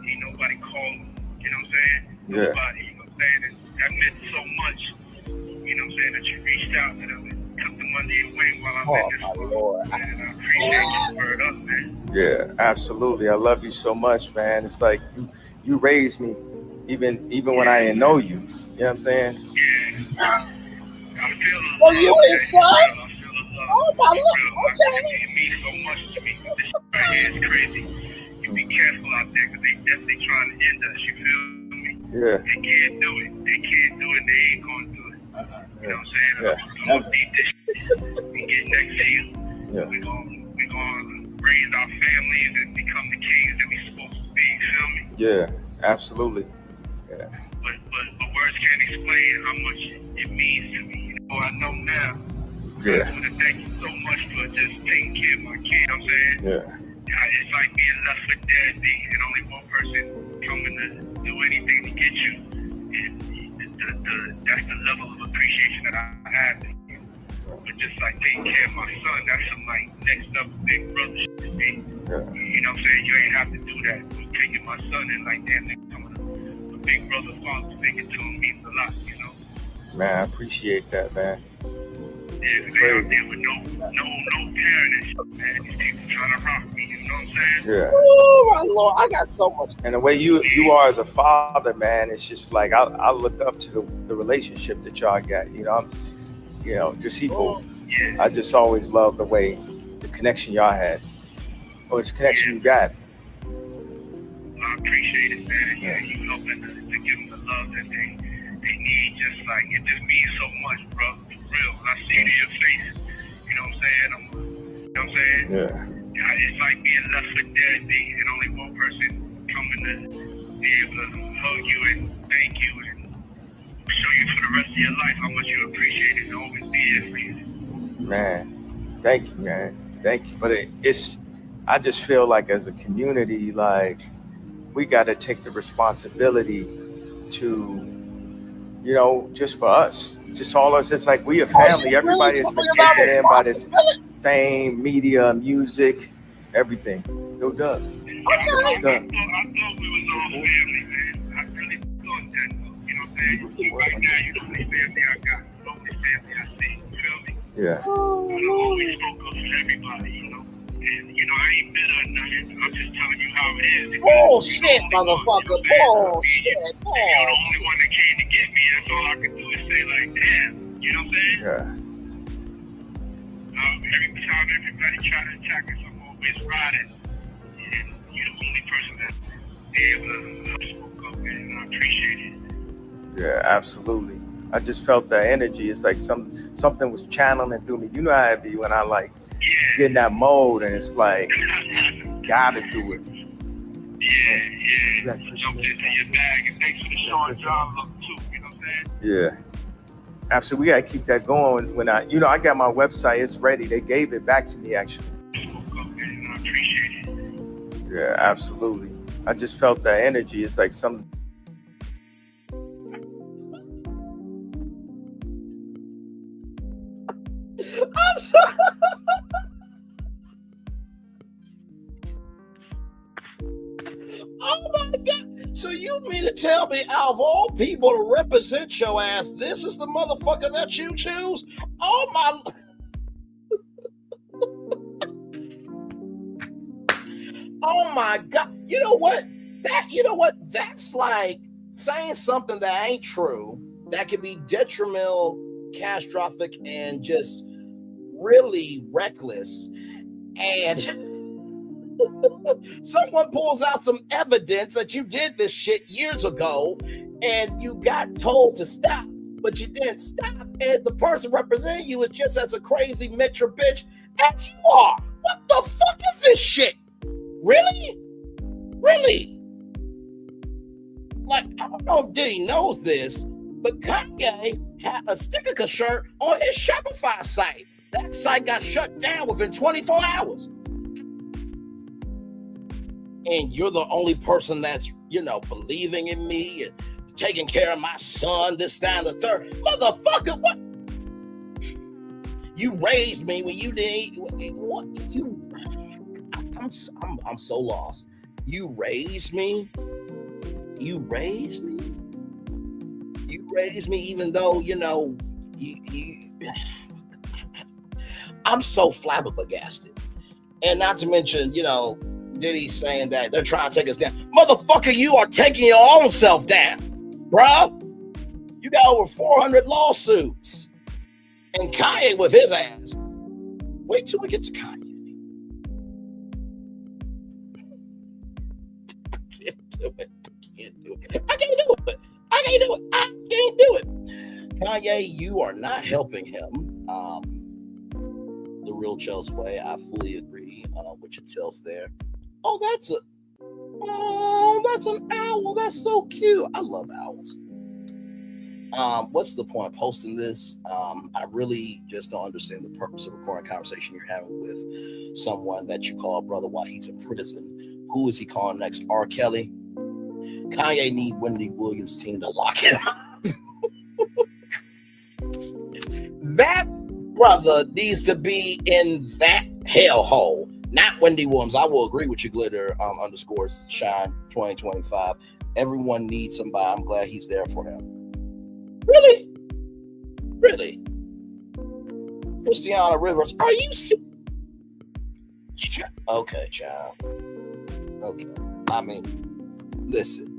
Ain't nobody call them. You know what I'm saying? Yeah. Nobody. You know what I'm saying? That meant so much. You know what I'm saying? That you reached out to them and took them under your wing while I'm in this world. And I appreciate you. Word up, man. Yeah, absolutely. I love you so much, man. It's like you raised me even when I didn't know you. You know what I'm saying? Yeah. I'm feeling Oh, you his son? Oh, my Lord. Okay. It means so much to me. This right here is crazy. You be careful out there because they definitely trying to end us. You feel me? Yeah. They can't do it. They can't do it. They ain't going to do it. You know what I'm saying? I'm gonna beat this shit and get next to you. Yeah. We're gonna raise our families and become the kings that we're supposed to be. You feel me? Yeah, absolutely. Yeah. But words can't explain how much it means to me. You know, I know now. Yeah. I want to thank you so much for just taking care of my kid. You know what I'm saying? Yeah. It's like being left for dead, D, and only one person coming to do anything to get you. And that's the level of appreciation that I have. But just like taking care of my son, that's some like next up big brother shit to me. Yeah. You know what I'm saying? You ain't have to do that. Just taking my son and like damn nigga coming a big brother father figure to him means a lot, you know? Man, I appreciate that, man. Yeah, they out there with no parent and shit, man. These people trying to rock me, you know what I'm saying? Yeah. Oh my Lord, I got so much. And the way you are as a father, man, it's just like I look up to the relationship that y'all got. You know, just people. Yeah. I just always love the way the connection y'all had, or the connection you got. I appreciate it, man. Yeah, you helping to give them the love that they need. Just like it just means so much, bro. For real. When I see it in your face, you know what I'm saying? You know what I'm saying? Yeah. It's like being left for dead, D, and only one person coming to be able to hug you and thank you and show you for the rest of your life how much you appreciate it and always be there for you. Man, thank you, man. Thank you. But I just feel like as a community, like we got to take the responsibility to, you know, just for us, just all us. It's like we a family. Everybody is taken in by this fame, media, music, everything. Go Doug. I thought we was all family, man. I really thought that, you know what I'm saying? Right now, you the only family I got. You the only family I see. You feel me? Yeah. I always spoke up for everybody, you know. And, you know, I ain't bitter or nothing. I'm just telling you how it is. Bullshit, motherfucker. Bullshit. You're the only one that came to get me. That's all I can do is say, like, damn. You know what I'm saying? Yeah. Every time everybody try to attack us, I'm always riding. And you're the only person that's able to spoke up, and I appreciate it. Yeah, absolutely. I just felt that energy. It's like something was channeling through me. You know how it be when I like get in that mode and it's like, gotta do it. Yeah. Jumped into your bag and thanks for the short job look too, you know what I'm saying? Yeah. Absolutely. We gotta keep that going. When I got my website, it's ready. They gave it back to me actually. And I appreciate it. Yeah, absolutely. I just felt that energy. It's like some. I'm sorry. Oh my God. So you mean to tell me out of all people to represent your ass, this is the motherfucker that you choose? Oh my. Oh my God. You know what? That's like saying something that ain't true, that could be detrimental, catastrophic, and just really reckless. And someone pulls out some evidence that you did this shit years ago and you got told to stop, but you didn't stop. And the person representing you is just as a crazy metro bitch as you are. What the fuck is this shit? Really? Really? Like, I don't know if Diddy knows this, but Kanye had a sticker shirt on his Shopify site. That site got shut down within 24 hours. And you're the only person that's, believing in me and taking care of my son, this, that, and the third. Motherfucker, what? You raised me when you didn't. What? I'm so lost. You raised me. You raised me. You raised me, even though you. I'm so flabbergasted, and not to mention, Diddy saying that they're trying to take us down. Motherfucker, you are taking your own self down, bro. You got over 400 lawsuits, and Kanye with his ass. Wait till we get to Kanye. I can't do it. Kanye, you are not helping him the real Chelsea way. I fully agree with your Chelsea there. Oh, that's an owl. That's so cute. I love owls. What's the point of posting this? I really just don't understand the purpose of recording a conversation you're having with someone that you call a brother while he's in prison. Who is he calling next? R. Kelly? Kanye need Wendy Williams' team to lock him. That brother needs to be in that hellhole, not Wendy Williams. I will agree with you, Glitter _Shine 2025. Everyone needs somebody. I'm glad he's there for him. Really? Christiana Rivers, are you okay, child? Okay. I mean, listen.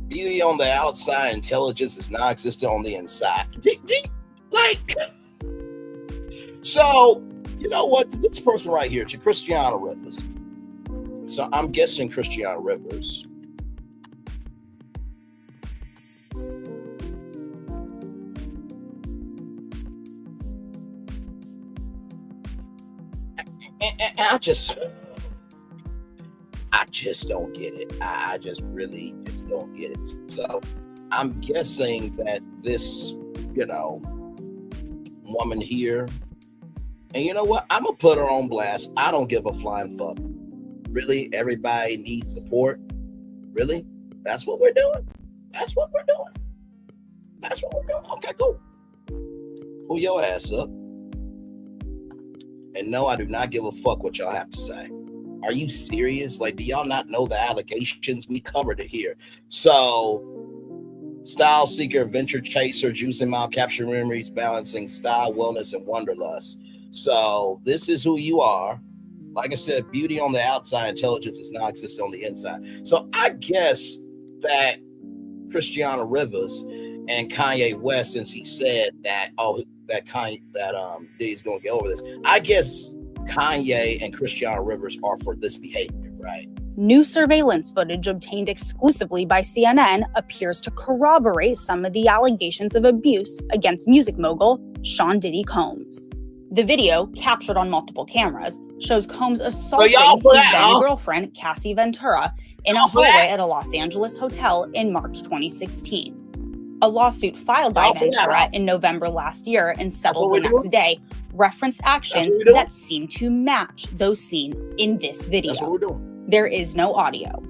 Beauty on the outside, intelligence is non-existent on the inside. Like, so, you know what? This person right here, to Christiana Rivers. So I'm guessing Christiana Rivers. And I just don't get it. I just really just don't get it. So I'm guessing that this, woman here, and you know what? I'm going to put her on blast. I don't give a flying fuck. Really? Everybody needs support? Really? That's what we're doing? Okay, cool. Pull your ass up. And no, I do not give a fuck what y'all have to say. Are you serious? Like, do y'all not know the allegations? We covered it here. So, style seeker, adventure chaser, juicing mouth, capturing memories, balancing style, wellness, and wanderlust. So, this is who you are. Like I said, beauty on the outside, intelligence is non-existent on the inside. So, I guess that Christiana Rivers and Kanye West, since he said that, Diddy's gonna get over this. I guess Kanye and Christiana Rivers are for this behavior, right? New surveillance footage obtained exclusively by CNN appears to corroborate some of the allegations of abuse against music mogul Sean Diddy Combs. The video, captured on multiple cameras, shows Combs assaulting his then girlfriend, Cassie Ventura, in a hallway at a Los Angeles hotel in March 2016. A lawsuit filed by Ventura in November last year and settled the next day referenced actions that seem to match those seen in this video. There is no audio.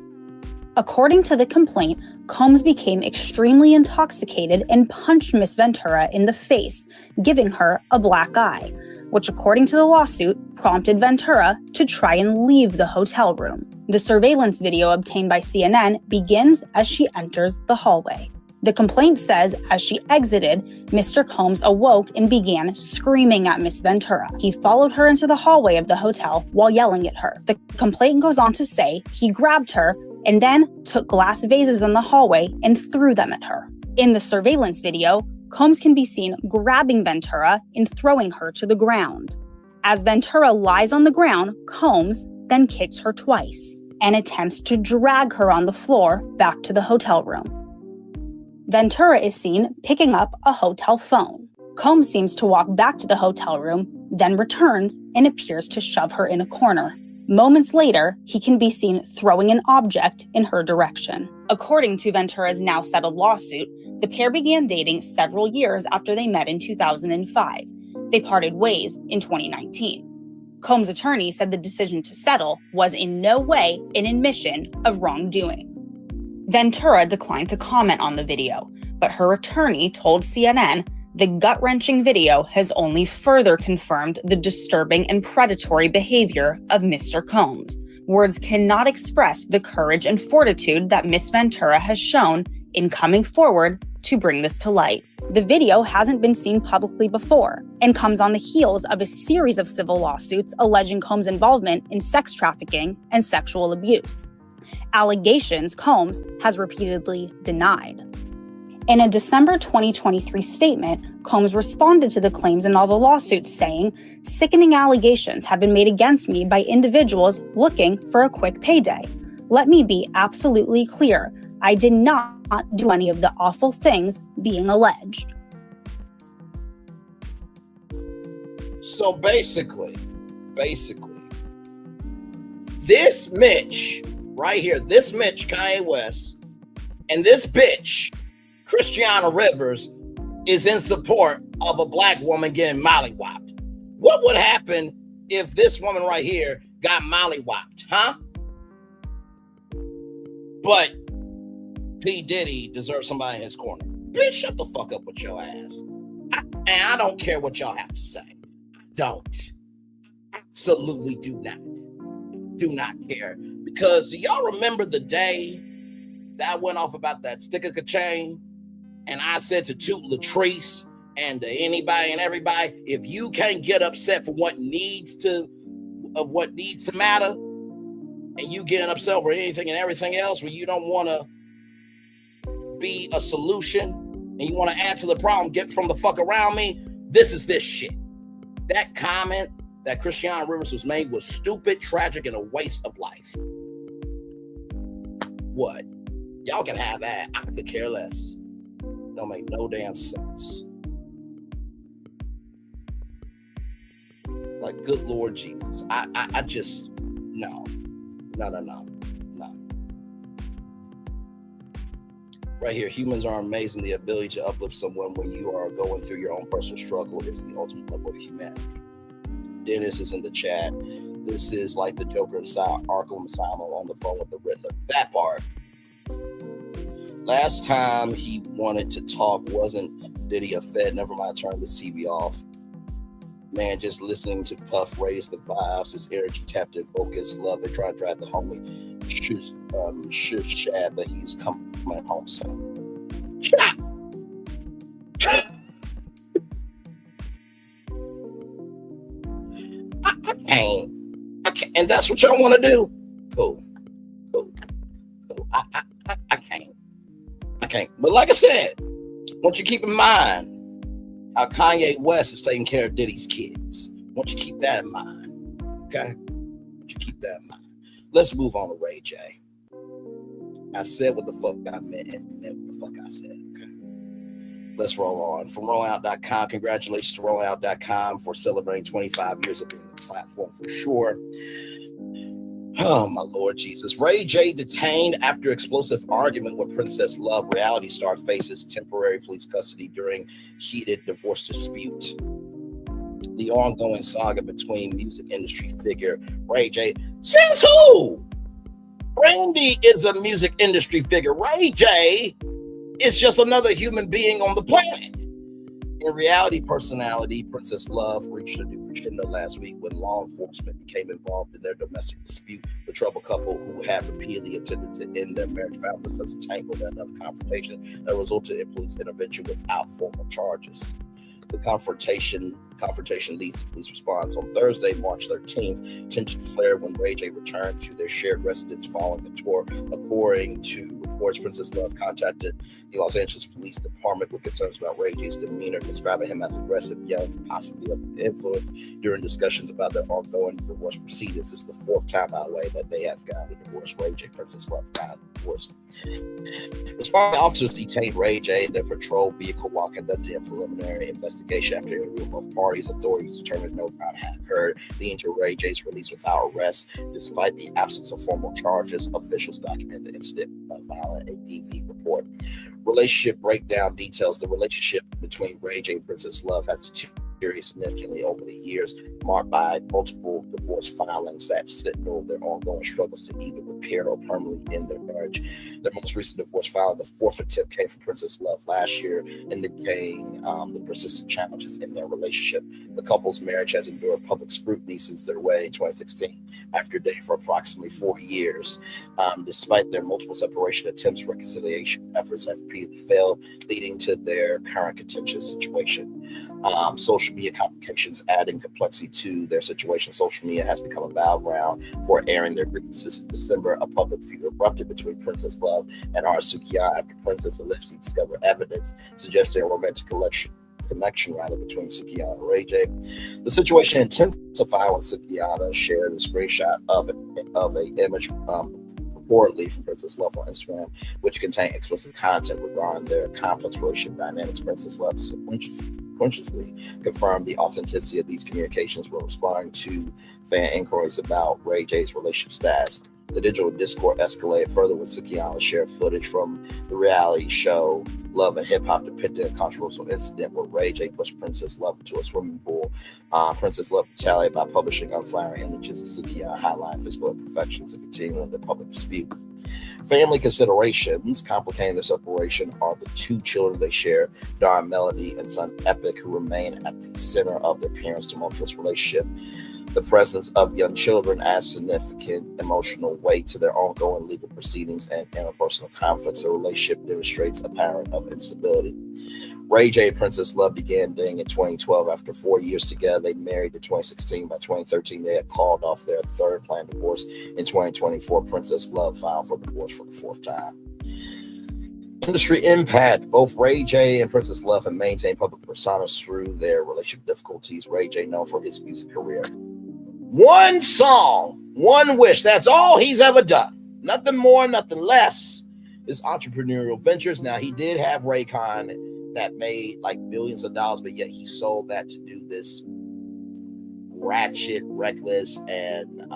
According to the complaint, Combs became extremely intoxicated and punched Miss Ventura in the face, giving her a black eye, which, according to the lawsuit, prompted Ventura to try and leave the hotel room. The surveillance video obtained by CNN begins as she enters the hallway. The complaint says as she exited, Mr. Combs awoke and began screaming at Miss Ventura. He followed her into the hallway of the hotel while yelling at her. The complaint goes on to say he grabbed her and then took glass vases in the hallway and threw them at her. In the surveillance video, Combs can be seen grabbing Ventura and throwing her to the ground. As Ventura lies on the ground, Combs then kicks her twice and attempts to drag her on the floor back to the hotel room. Ventura is seen picking up a hotel phone. Combs seems to walk back to the hotel room, then returns and appears to shove her in a corner. Moments later, he can be seen throwing an object in her direction. According to Ventura's now settled lawsuit, the pair began dating several years after they met in 2005. They parted ways in 2019. Combs' attorney said the decision to settle was in no way an admission of wrongdoing. Ventura declined to comment on the video, but her attorney told CNN the gut-wrenching video has only further confirmed the disturbing and predatory behavior of Mr. Combs. Words cannot express the courage and fortitude that Miss Ventura has shown in coming forward to bring this to light. The video hasn't been seen publicly before and comes on the heels of a series of civil lawsuits alleging Combs' involvement in sex trafficking and sexual abuse. Allegations Combs has repeatedly denied. In a December 2023 statement, Combs responded to the claims in all the lawsuits, saying, "Sickening allegations have been made against me by individuals looking for a quick payday. Let me be absolutely clear. I did not do any of the awful things being alleged. So basically, this Mitch right here, this Mitch, Kanye West, and this bitch, Christiana Rivers, is in support of a black woman getting mollywopped. What would happen if this woman right here got mollywopped, huh? But P. Diddy deserves somebody in his corner. Bitch, shut the fuck up with your ass. I don't care what y'all have to say. Don't. Absolutely do not. Do not care. Because do y'all remember the day that I went off about that sticker chain? And I said to Toot Latrice and to anybody and everybody, if you can't get upset for what needs to matter, and you getting upset for anything and everything else where you don't want to be a solution and you want to add to the problem, get from the fuck around me, this is this shit. That comment that Christiana Rivers was made was stupid, tragic, and a waste of life. What? Y'all can have that. I could care less. Don't make no damn sense. Like, good Lord Jesus. I just, no. Right here, humans are amazing. The ability to uplift someone when you are going through your own personal struggle is the ultimate level of humanity. Dennis is in the chat. This is like the Joker inside Arkham Asylum on the phone with the Riddler. That part. Last time he wanted to talk wasn't Diddy a Fed. Never mind, turn this TV off. Man, just listening to Puff raise the vibes, his energy tapped in focus, love. They try to drive the homie. Shad, but he's coming home soon. I can't. And that's what y'all want to do? Cool. I can't. But like I said, I want you to keep in mind how Kanye West is taking care of Diddy's kids. I want you to keep that in mind. Okay? I want you to keep that in mind. Let's move on to Ray J. I said what the fuck I meant and meant what the fuck I said. Okay. Let's roll on. From rollout.com, congratulations to rollout.com for celebrating 25 years of being a platform for sure. Oh, my Lord Jesus. Ray J detained after explosive argument with Princess Love. Reality star faces temporary police custody during heated divorce dispute. The ongoing saga between music industry figure Ray J. Says who? Brandy is a music industry figure. Ray J is just another human being on the planet. In reality, personality Princess Love reached a new crescendo last week when law enforcement became involved in their domestic dispute. The troubled couple, who had repeatedly attempted to end their marriage, found themselves entangled in another confrontation that resulted in police intervention without formal charges. The confrontation leads to police response. On Thursday, March 13th, tensions flared when Ray J returned to their shared residence following the tour. According to reports, Princess Love contacted the Los Angeles Police Department with concerns about Ray J's demeanor, describing him as aggressive, young, possibly under the influence during discussions about their ongoing divorce proceedings. This is the fourth time, by the way, that they have gotten a divorce. Ray J, Princess Love got a divorce. Responding officers detained Ray J in their patrol vehicle while conducting a preliminary investigation. After interviewing both parties, authorities determined no crime had occurred, leading to Ray J's release without arrest. Despite the absence of formal charges, officials documented the incident by filing a DV report. Relationship breakdown details the relationship between Ray J and Princess Love has deteriorated significantly over the years, marked by multiple divorce filings that signal their ongoing struggles to either repair or permanently end their marriage. Their most recent divorce filing, the fourth attempt, came from Princess Love last year, indicating the persistent challenges in their relationship. The couple's marriage has endured public scrutiny since their wedding in 2016, after dating for approximately 4 years. Despite their multiple separation attempts, reconciliation efforts have repeatedly failed, leading to their current contentious situation. Social media complications adding complexity to their situation. Social media has become a battleground for airing their grievances. In December, a public feud erupted between Princess Love and Sukiya after Princess allegedly discovered evidence suggesting a romantic connection between Sukiya and Ray J. The situation intensified when Sukiya shared a screenshot of an image reportedly from Princess Love on Instagram, which contained explicit content regarding their complex relationship dynamics. Princess Love consciously confirmed the authenticity of these communications when responding to fan inquiries about Ray J's relationship status. The digital discourse escalated further when Sukiyama shared footage from the reality show Love and Hip Hop depicted a controversial incident where Ray J pushed Princess Love into a swimming pool. Princess Love retaliated by publishing unflattering images of Sukiyama highlighting physical imperfections and continuing the public dispute. Family considerations complicating the separation are the two children they share, daughter Melody and son Epic, who remain at the center of their parents' tumultuous relationship. The presence of young children adds significant emotional weight to their ongoing legal proceedings and interpersonal conflicts. The relationship demonstrates a pattern of instability. Ray J and Princess Love began dating in 2012. After 4 years together, they married in 2016. By 2013, they had called off their third planned divorce. In 2024, Princess Love filed for divorce for the fourth time. Industry impact. Both Ray J and Princess Love have maintained public personas through their relationship difficulties. Ray J known for his music career. One song, one wish. That's all he's ever done. Nothing more, nothing less. His entrepreneurial ventures. Now, he did have Raycon that made like billions of dollars, but yet he sold that to do this ratchet, reckless, and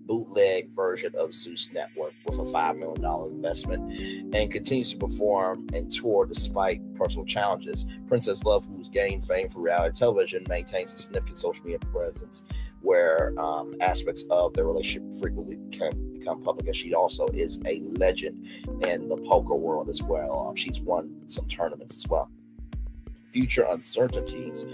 bootleg version of Zeus Network with a $5 million investment, and continues to perform and tour despite personal challenges. Princess Love, who's gained fame for reality television, maintains a significant social media presence where aspects of their relationship frequently can become public, and she also is a legend in the poker world as well. She's won some tournaments as well. Future uncertainties.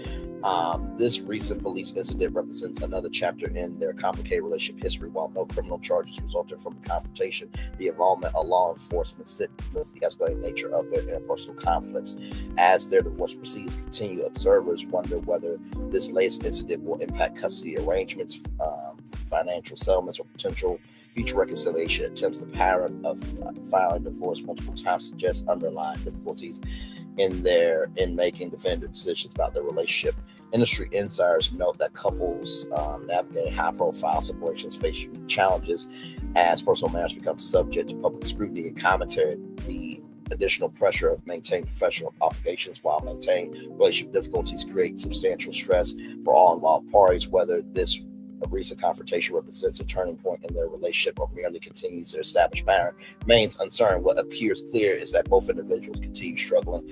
This recent police incident represents another chapter in their complicated relationship history. While no criminal charges resulted from the confrontation, the involvement of law enforcement signals the escalating nature of their interpersonal conflicts. As their divorce proceedings continue, observers wonder whether this latest incident will impact custody arrangements, financial settlements, or potential future reconciliation attempts. The pattern of filing divorce multiple times suggests underlying difficulties in making definitive decisions about their relationship. Industry insiders note that couples navigating high-profile separations face unique challenges as personal matters become subject to public scrutiny and commentary. The additional pressure of maintaining professional obligations while maintaining relationship difficulties create substantial stress for all involved parties. Whether this recent confrontation represents a turning point in their relationship or merely continues their established pattern remains uncertain. What appears clear is that both individuals continue struggling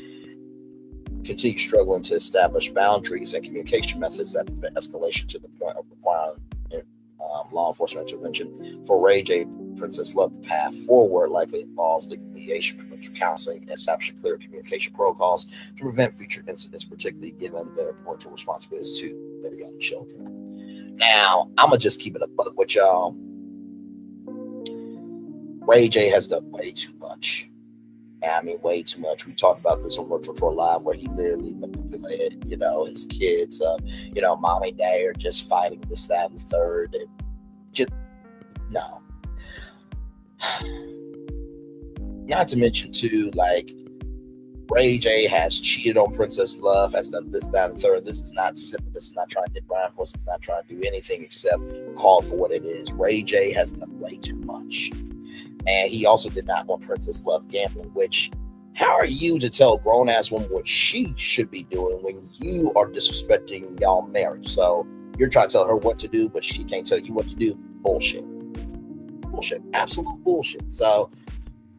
to establish boundaries and communication methods that prevent escalation to the point of requiring law enforcement intervention. For Ray J, Princess Love, the path forward likely involves legal mediation, preventive counseling, and establishing clear communication protocols to prevent future incidents, particularly given their parental responsibilities to their young children. Now, I'm going to just keep it a buck with y'all. Ray J has done way too much. I mean, way too much. We talked about this on Virtual Tour Live, where he literally manipulated, his kids. Mom and dad are just fighting this, that, and the third. And just, no. Not to mention, too, like, Ray J has cheated on Princess Love, has done this, that, and the third. This is not simple. This is not trying to get Brian Horse. It's not trying to do anything except call for what it is. Ray J has done way too much. And he also did not want Princess Love gambling, which, how are you to tell a grown-ass woman what she should be doing when you are disrespecting y'all marriage? So you're trying to tell her what to do, but she can't tell you what to do? Bullshit. Bullshit. Absolute bullshit. So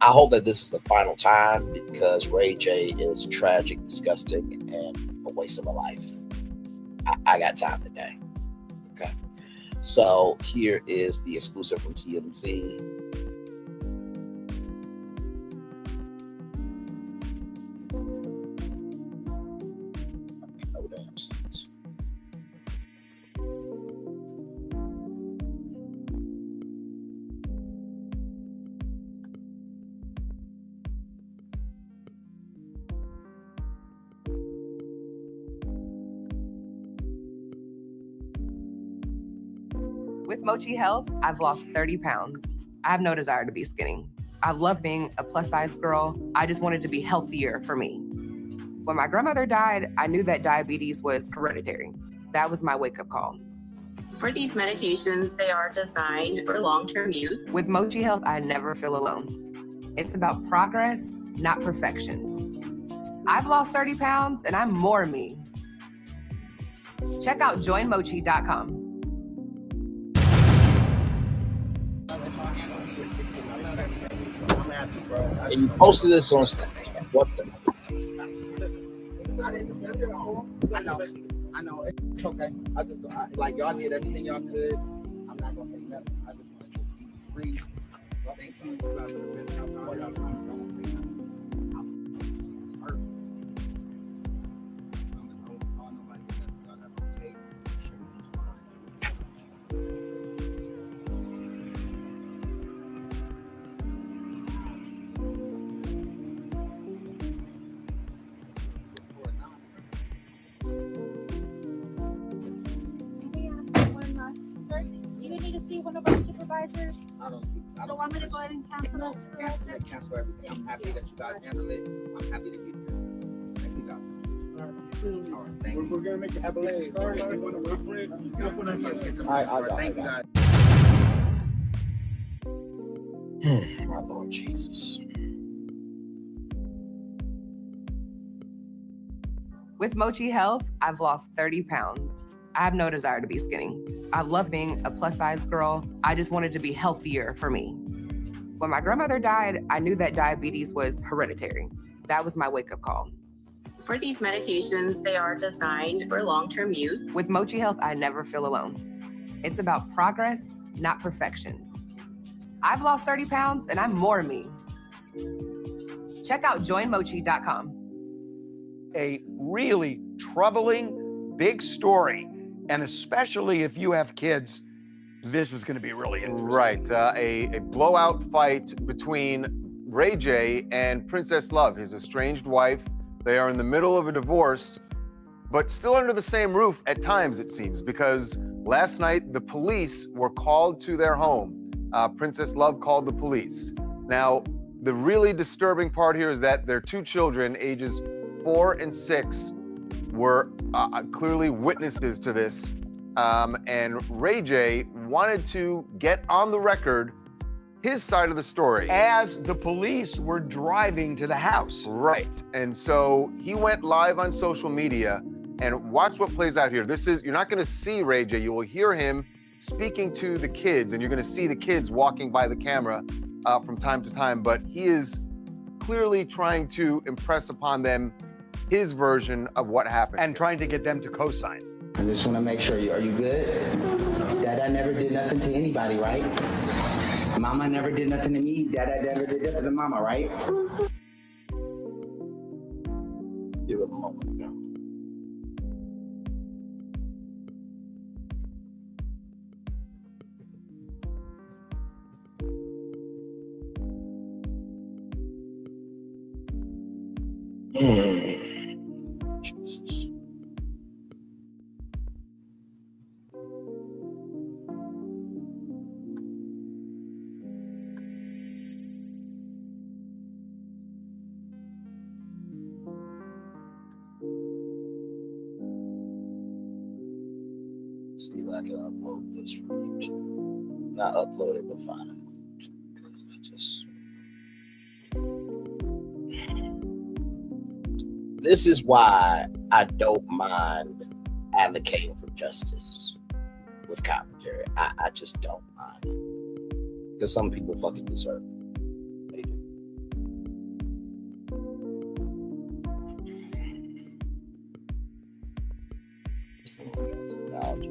I hope that this is the final time, because Ray J is tragic, disgusting, and a waste of a life. I got time today. Okay. So here is the exclusive from TMZ. With Mochi Health, I've lost 30 pounds. I have no desire to be skinny. I've loved being a plus-size girl. I just wanted to be healthier for me. When my grandmother died, I knew that diabetes was hereditary. That was my wake-up call. For these medications, they are designed for long-term use. With Mochi Health, I never feel alone. It's about progress, not perfection. I've lost 30 pounds and I'm more me. Check out joinmochi.com. And you posted this on Snapchat. What the? I know. It's okay. Like y'all did everything y'all could. I'm not gonna say nothing. I just want to be free. Thank you. You need to see one of our supervisors. I don't want me to go ahead and cancel that? Cancel everything. I'm happy that you guys handled it. I'm happy to keep it. Thank you guys. All right. Thank you. We're gonna make it happen. You want to wait for it? All right. Thank you guys. My Lord Jesus. With Mochi Health, I've lost 30 pounds. I have no desire to be skinny. I love being a plus-size girl. I just wanted to be healthier for me. When my grandmother died, I knew that diabetes was hereditary. That was my wake-up call. For these medications, they are designed for long-term use. With Mochi Health, I never feel alone. It's about progress, not perfection. I've lost 30 pounds and I'm more me. Check out joinmochi.com. A really troubling, big story. And especially if you have kids, this is going to be really interesting. Right. A blowout fight between Ray J and Princess Love, his estranged wife. They are in the middle of a divorce, but still under the same roof at times, it seems, because last night the police were called to their home. Princess Love called the police. Now, the really disturbing part here is that their two children, ages 4 and 6, were clearly witnesses to this. And Ray J wanted to get on the record his side of the story. As the police were driving to the house. Right. And so he went live on social media, and watch what plays out here. You're not going to see Ray J. You will hear him speaking to the kids, and you're going to see the kids walking by the camera from time to time. But he is clearly trying to impress upon them his version of what happened. And trying to get them to co-sign. I just want to make sure, are you good? Dada never did nothing to anybody, right? Mama never did nothing to me. Dada never did nothing to mama, right? Give it a moment. Jesus. See if I can upload this from YouTube. Not upload it, but find it. Because I just. This is why I don't mind advocating for justice with commentary. I just don't mind it. Because some people fucking deserve it. They do. Technology.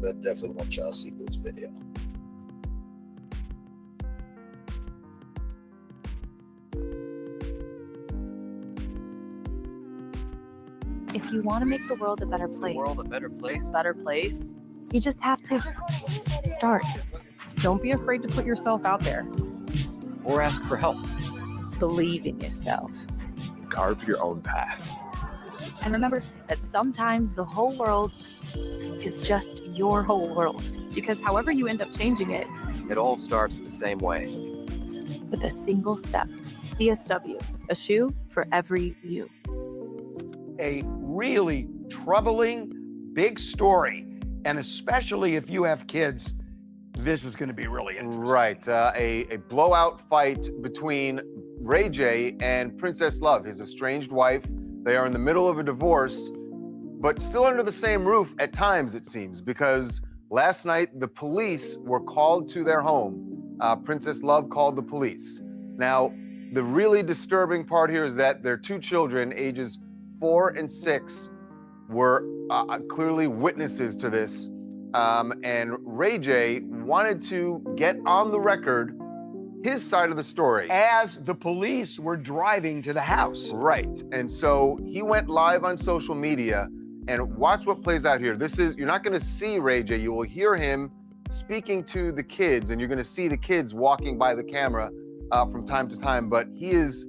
I definitely want y'all to see this video. If you want to make the world a better place, better place, you just have to start. Don't be afraid to put yourself out there. Or ask for help. Believe in yourself. Carve your own path. And remember that sometimes the whole world is just your whole world. Because however you end up changing it, It all starts the same way. with a single step. DSW, a shoe for every you. A really troubling, big story. And especially if you have kids, this is going to be really interesting. Right. A blowout fight between Ray J and Princess Love, his estranged wife. They are in the middle of a divorce, but still under the same roof at times, it seems, because last night the police were called to their home. Princess Love called the police. Now, the really disturbing part here is that their two children, ages 4 and 6, were clearly witnesses to this. And Ray J wanted to get on the record his side of the story. As the police were driving to the house. Right. And so he went live on social media, and watch what plays out here. You're not going to see Ray J. You will hear him speaking to the kids, and you're going to see the kids walking by the camera from time to time. But he is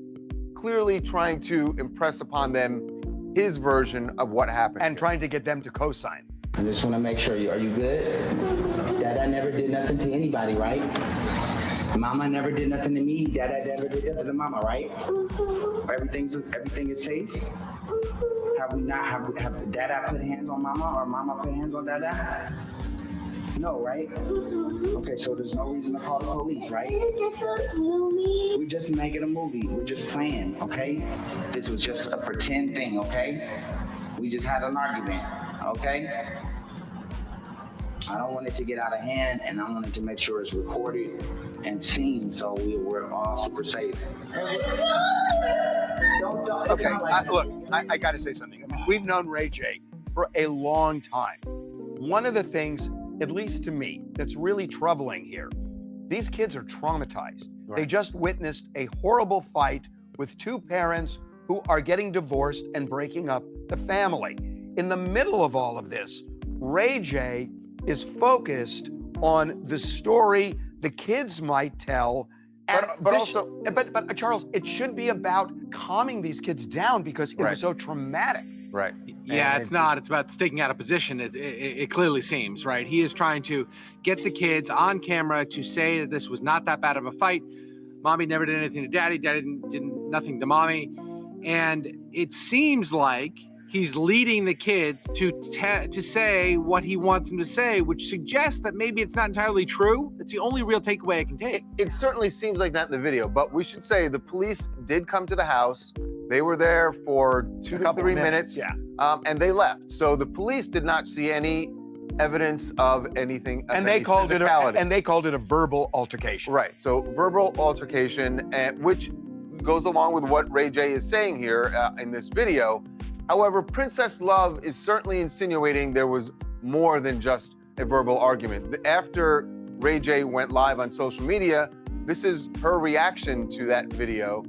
clearly trying to impress upon them his version of what happened. And trying to get them to co-sign. I just want to make sure, are you good? Dada never did nothing to anybody, right? Mama never did nothing to me. Dada never did nothing to mama, right? Everything is safe. Have Dada put hands on mama or mama put hands on Dada? No, right? Okay, so there's no reason to call the police, right? We're just making a movie. We're just playing, okay? This was just a pretend thing, okay? We just had an argument, okay? I don't want it to get out of hand, and I wanted to make sure it's recorded and seen so we're all super safe. Okay, look, I got to say something. I mean, we've known Ray J for a long time. One of the things, at least to me, that's really troubling here, these kids are traumatized. Right. They just witnessed a horrible fight with two parents who are getting divorced and breaking up the family. In the middle of all of this, Ray J is focused on the story the kids might tell. But Charles, it should be about calming these kids down because it was so traumatic. Right. Yeah, it's not. It's about sticking out a position. It clearly seems, right? He is trying to get the kids on camera to say that this was not that bad of a fight. Mommy never did anything to Daddy. Daddy did nothing to Mommy. And it seems like he's leading the kids to say what he wants them to say, which suggests that maybe it's not entirely true. That's the only real takeaway I can take. It certainly seems like that in the video, but we should say the police did come to the house. They were there for 2 to 3 minutes, and they left. So the police did not see any evidence of anything. And they called it a verbal altercation. Right. So verbal altercation, which goes along with what Ray J is saying here in this video. However, Princess Love is certainly insinuating there was more than just a verbal argument. After Ray J went live on social media, this is her reaction to that video.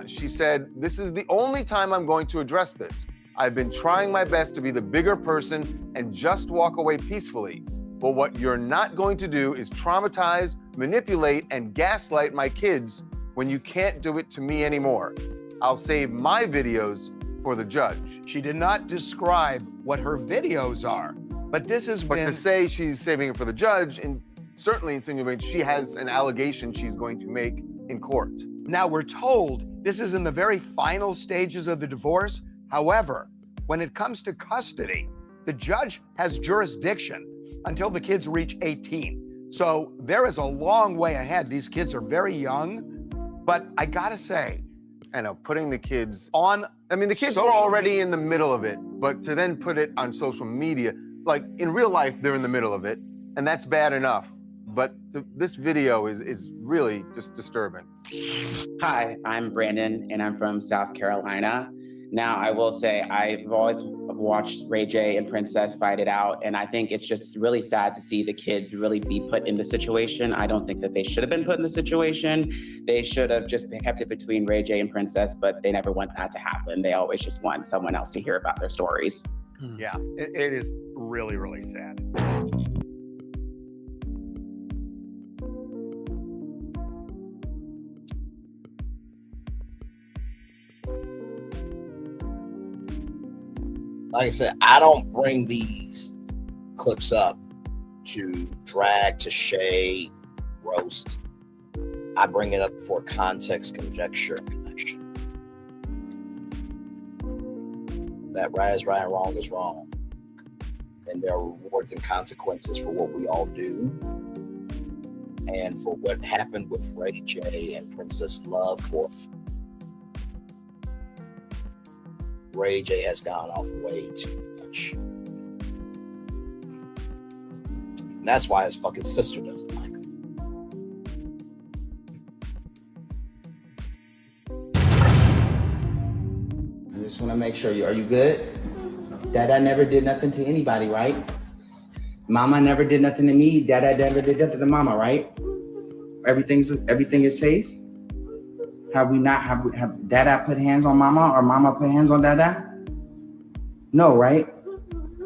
She said, "This is the only time I'm going to address this. I've been trying my best to be the bigger person and just walk away peacefully. But what you're not going to do is traumatize, manipulate, and gaslight my kids when you can't do it to me anymore. I'll save my videos for the judge." She did not describe what her videos are, but this has been... But to say she's saving it for the judge, and certainly insinuates she has an allegation she's going to make in court. Now we're told this is in the very final stages of the divorce. However, when it comes to custody, the judge has jurisdiction until the kids reach 18. So there is a long way ahead. These kids are very young, but I gotta say, I know, putting the kids on, I mean, the kids were already in the middle of it, but to then put it on social media, like in real life, they're in the middle of it, and that's bad enough. But this video is really just disturbing. Hi, I'm Brandon, and I'm from South Carolina. Now, I will say I've always watched Ray J and Princess fight it out, and I think it's just really sad to see the kids really be put in the situation. I don't think that they should have been put in the situation. They should have just kept it between Ray J and Princess, but they never want that to happen. They always just want someone else to hear about their stories. Yeah, it is really, really sad. Like I said, I don't bring these clips up to drag, to shade, roast. I bring it up for context, conjecture, and connection. That right is right and wrong is wrong. And there are rewards and consequences for what we all do. And for what happened with Ray J and Princess Love, for Ray J has gone off way too much. And that's why his fucking sister doesn't like him. I just want to make sure are you good? Dada never did nothing to anybody, right? Mama never did nothing to me. Dada never did nothing to mama, right? Everything is safe. Have Dada put hands on mama or mama put hands on Dada? No, right?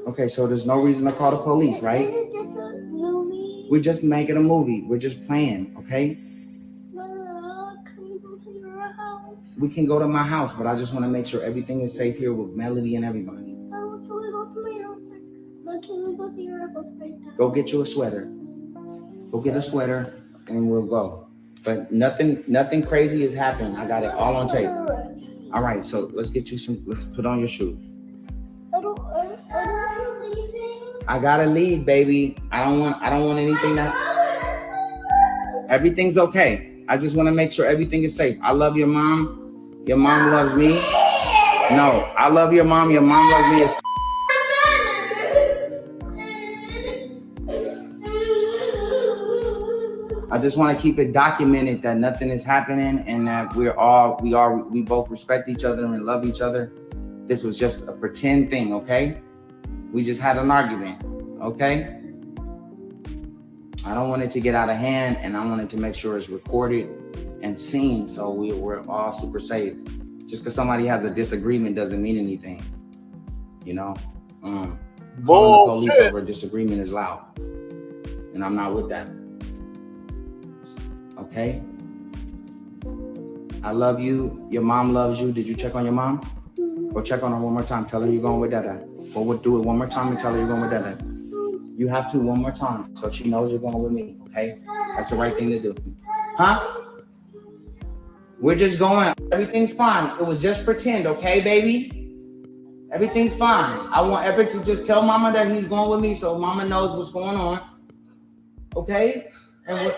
Okay, so there's no reason to call the police, right? We're just making a movie. We're just playing, okay? We can go to my house, but I just want to make sure everything is safe here with Melody and everybody. Go get you a sweater. Go get a sweater and we'll go. But nothing crazy has happened. I got it all on tape. All right, so let's put on your shoes. I gotta leave, baby. I don't want anything everything's okay. I just want to make sure everything is safe. I love your mom. Your mom loves me. No, I love your mom. Your mom loves me. I just want to keep it documented that nothing is happening and that we both respect each other and love each other. This was just a pretend thing, okay? We just had an argument, okay? I don't want it to get out of hand, and I wanted to make sure it's recorded and seen so we're all super safe. Just because somebody has a disagreement doesn't mean anything, you know? Calling the police over a disagreement is loud, and I'm not with that. Okay? I love you. Your mom loves you. Did you check on your mom? Go check on her one more time. Tell her you're going with Dada. Go do it one more time and tell her you're going with Dada. You have to one more time so she knows you're going with me, okay? That's the right thing to do. Huh? We're just going. Everything's fine. It was just pretend, okay, baby? Everything's fine. I want Epic to just tell Mama that he's going with me so Mama knows what's going on. Okay? And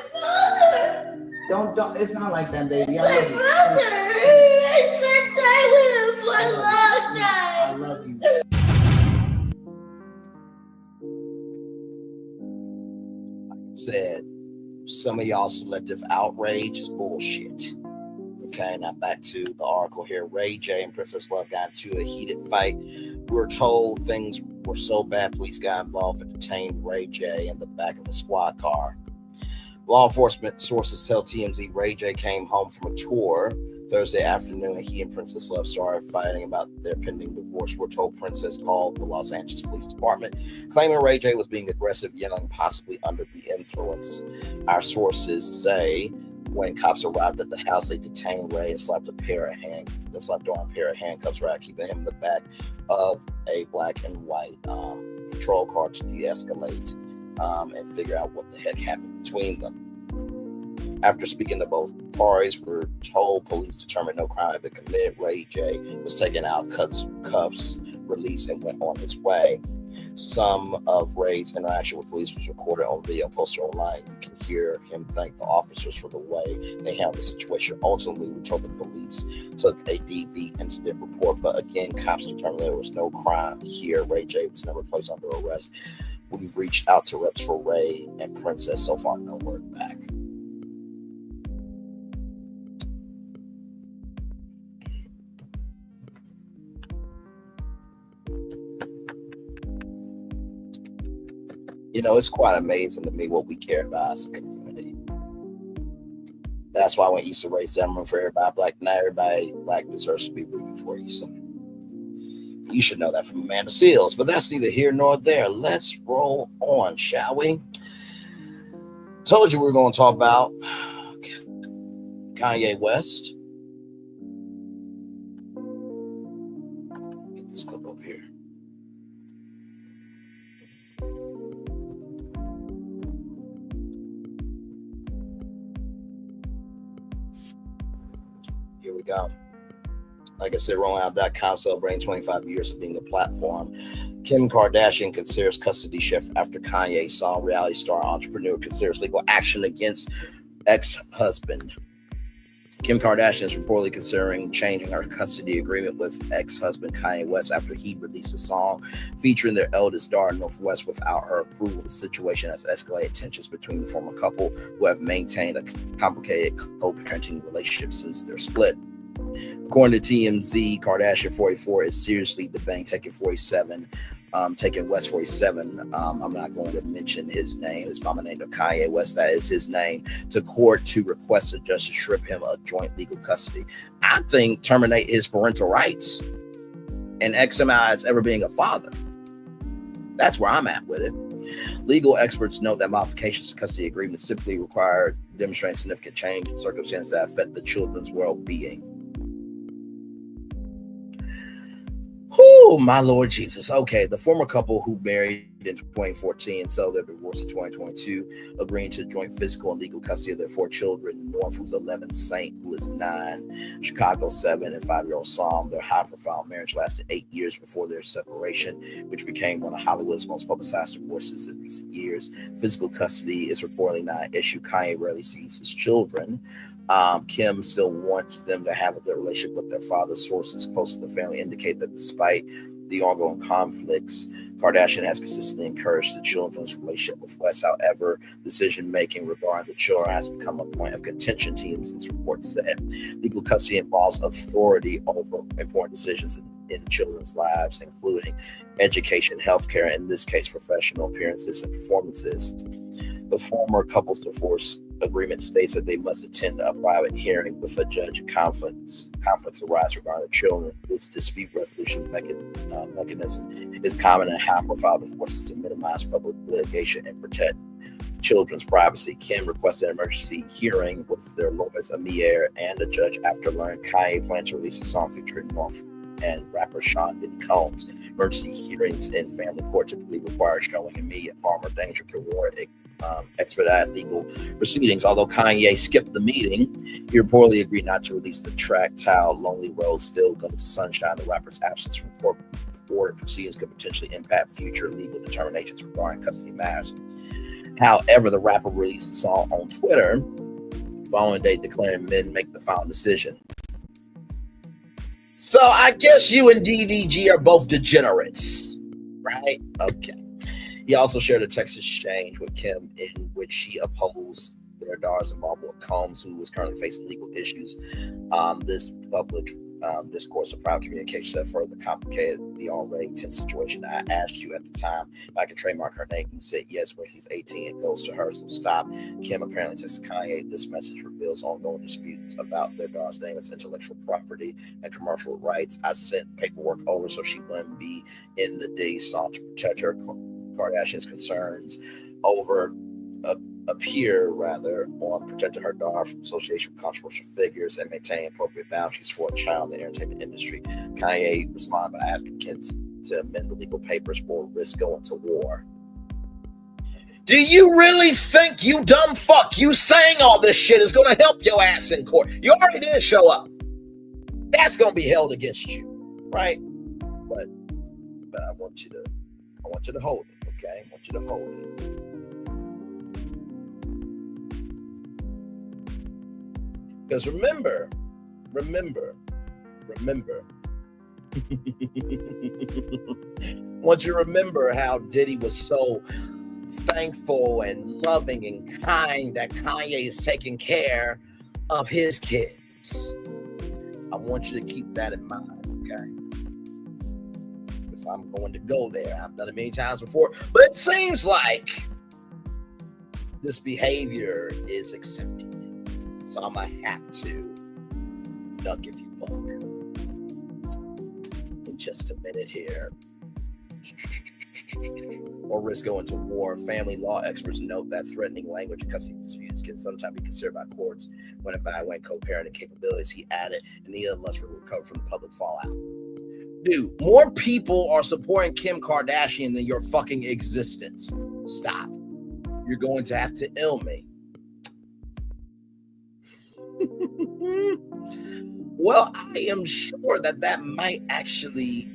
don't, it's not like that, baby. I love you. I spent time with him for a long time. I love you. Said some of y'all selective outrage is bullshit. Okay, now back to the article here. Ray J and Princess Love got into a heated fight. We're told things were so bad, police got involved and detained Ray J in the back of a squad car. Law enforcement sources tell TMZ Ray J came home from a tour Thursday afternoon and he and Princess Love started fighting about their pending divorce. We're told Princess called the Los Angeles Police Department, claiming Ray J was being aggressive, yelling, possibly under the influence. Our sources say when cops arrived at the house, they detained Ray and slapped on a pair of handcuffs, right, keeping him in the back of a black and white patrol car to de-escalate and figure out what the heck happened between them. After speaking to both parties, we're told police determined no crime had been committed. Ray J was taken out, cuffs released, and went on his way. Some of Ray's interaction with police was recorded on video posted online. You can hear him thank the officers for the way they handled the situation. Ultimately, we're told the police took a DV incident report, but again, cops determined there was no crime here. Ray J was never placed under arrest. We've reached out to reps for Ray and Princess. So far, no word back. You know, it's quite amazing to me what we care about as a community. That's why when Issa Rae said, "I'm for everybody black," not everybody black deserves to be rooting for you. So you should know that from Amanda Seals. But that's neither here nor there. Let's roll on, shall we? Told you we were going to talk about Kanye West. Get this clip up here. Here we go. Like I said, RollingOut.com celebrating 25 years of being a platform. Kim Kardashian considers custody shift after Kanye song. Reality star entrepreneur considers legal action against ex-husband. Kim Kardashian is reportedly considering changing her custody agreement with ex-husband Kanye West after he released a song featuring their eldest daughter, Northwest, without her approval. The situation has escalated tensions between the former couple, who have maintained a complicated co-parenting relationship since their split. According to TMZ, Kardashian 44 is seriously debating taking West 47. I'm not going to mention his name. His mama named him Kanye West. That is his name. To court to request a judge to strip him of joint legal custody. I think terminate his parental rights and X him out as ever being a father. That's where I'm at with it. Legal experts note that modifications to custody agreements typically require demonstrating significant change in circumstances that affect the children's well-being. Oh, my Lord Jesus. Okay, the former couple who married in 2014 and settled their divorce in 2022, agreeing to joint physical and legal custody of their 4 children. North, who's 11, Saint, who is 9, Chicago, 7, and 5-year-old Psalm. Their high-profile marriage lasted 8 years before their separation, which became one of Hollywood's most publicized divorces in recent years. Physical custody is reportedly not an issue. Kanye rarely sees his children. Kim still wants them to have a good relationship with their father. Sources close to the family indicate that despite the ongoing conflicts, Kardashian has consistently encouraged the children's relationship with West. However, decision-making regarding the children has become a point of contention, TMZ's report said. Legal custody involves authority over important decisions in children's lives, including education, healthcare, in this case, professional appearances and performances. The former couple's divorce agreement states that they must attend a private hearing with a judge. Conflicts arise regarding children. This dispute resolution mechanism is common in high-profile divorces to minimize public litigation and protect children's privacy. Kim requested an emergency hearing with their lawyers, Amir, and a judge after learning Kanye planned to release a song featuring North and rapper Sean Diddy Combs. Emergency hearings in family court typically require showing immediate harm or danger to warrant expedite legal proceedings. Although Kanye skipped the meeting, he reportedly agreed not to release the track titled Lonely Road Still Go to Sunshine. The rapper's absence from court proceedings could potentially impact future legal determinations regarding custody matters. However, the rapper released the song on Twitter following a day declaring men make the final decision. So I guess you and DDG are both degenerates, right? Okay. He also shared a text exchange with Kim in which she opposed their daughter's involvement with Combs, who was currently facing legal issues. This public discourse of private communication that further complicated the already tense situation. I asked you at the time if I could trademark her name. You said yes. When she's 18, it goes to her, so stop. Kim apparently texted Kanye. This message reveals ongoing disputes about their daughter's name as intellectual property and commercial rights. I sent paperwork over so she wouldn't be in the Diddy song to protect her. Kardashian's concerns over on protecting her daughter from association with controversial figures and maintaining appropriate boundaries for a child in the entertainment industry. Kanye responded by asking Kim to amend the legal papers or risk going to war. Do you really think, you dumb fuck, you saying all this shit is going to help your ass in court? You already didn't show up. That's going to be held against you, right? But I want you to hold it, okay? I want you to hold it. Because remember. I want you to remember how Diddy was so thankful and loving and kind that Kanye is taking care of his kids. I want you to keep that in mind, okay? Because so I'm going to go there. I've done it many times before, but it seems like this behavior is accepted. So I'm going to have to duck if you buck in just a minute here. Or risk going to war. Family law experts note that threatening language and custody disputes can sometimes be considered by courts when evaluating co-parenting capabilities. He added, and neither must recover from the public fallout. Dude, more people are supporting Kim Kardashian than your fucking existence. Stop. You're going to have to ill me. Well, I am sure that might actually,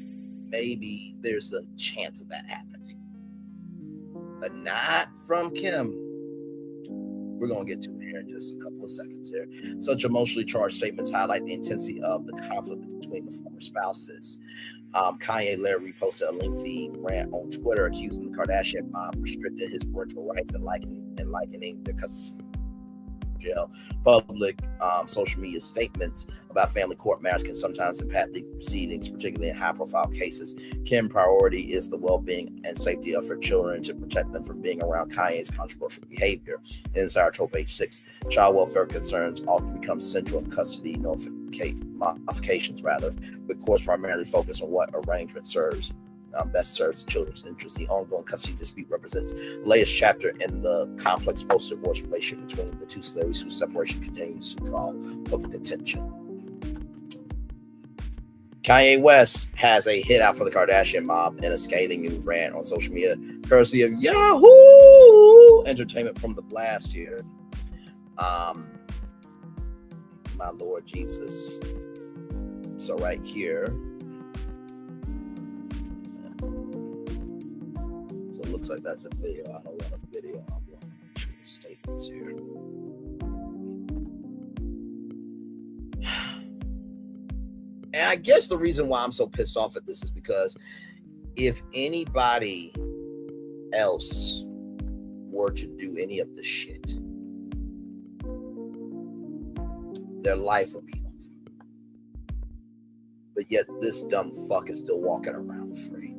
maybe there's a chance of that happening. But not from Kim. We're going to get to it here in just a couple of seconds here. Such emotionally charged statements highlight the intensity of the conflict between the former spouses. Kanye later reposted a lengthy rant on Twitter accusing the Kardashian mob of restricting his parental rights and likening their custody jail. Public social media statements about family court matters can sometimes impact legal proceedings, particularly in high-profile cases. Kim's priority is the well-being and safety of her children to protect them from being around Kanye's controversial behavior. Inside October 6, child welfare concerns often become central in custody modifications, with courts primarily focus on what arrangement best serves the children's interests. The ongoing custody dispute represents the latest chapter in the complex post-divorce relationship between the two celebrities, whose separation continues to draw public attention. Kanye West has a hit out for the Kardashian mob and a scathing new rant on social media, courtesy of Yahoo Entertainment from the blast here. My Lord Jesus. So right here. So it looks like that's a video. I don't want a video. I want actual statements here. And I guess the reason why I'm so pissed off at this is because if anybody else were to do any of this shit, their life would be over. But yet this dumb fuck is still walking around free.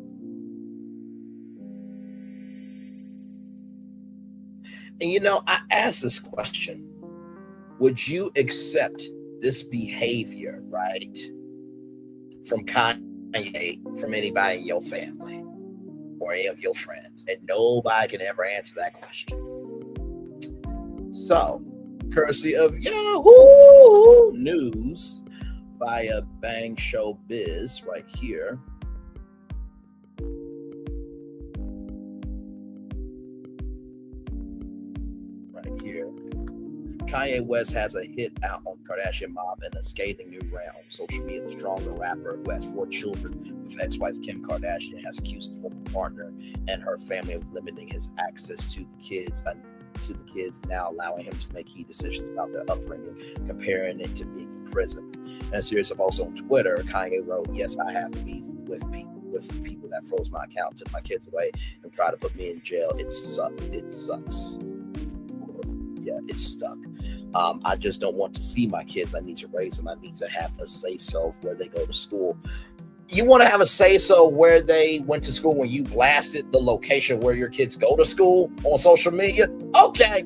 And you know, I asked this question. Would you accept this behavior, right, from Kanye, from anybody in your family or any of your friends? And nobody can ever answer that question. So, courtesy of Yahoo News via Bang Show Biz right here. Right here. Kanye West has a hit out on Kardashian mob and a scathing new rant on social media. The stronger rapper, who has 4 children with ex-wife Kim Kardashian, has accused the former partner and her family of limiting his access to the kids, now allowing him to make key decisions about their upbringing, comparing it to being in prison. And a series of also on Twitter, Kanye wrote, "Yes, I have beef with people that froze my account, took my kids away, and tried to put me in jail. It sucks. Yeah, it's stuck. I just don't want to see my kids. I need to raise them. I need to have a say-so where they go to school." You want to have a say-so where they went to school when you blasted the location where your kids go to school on social media? Okay.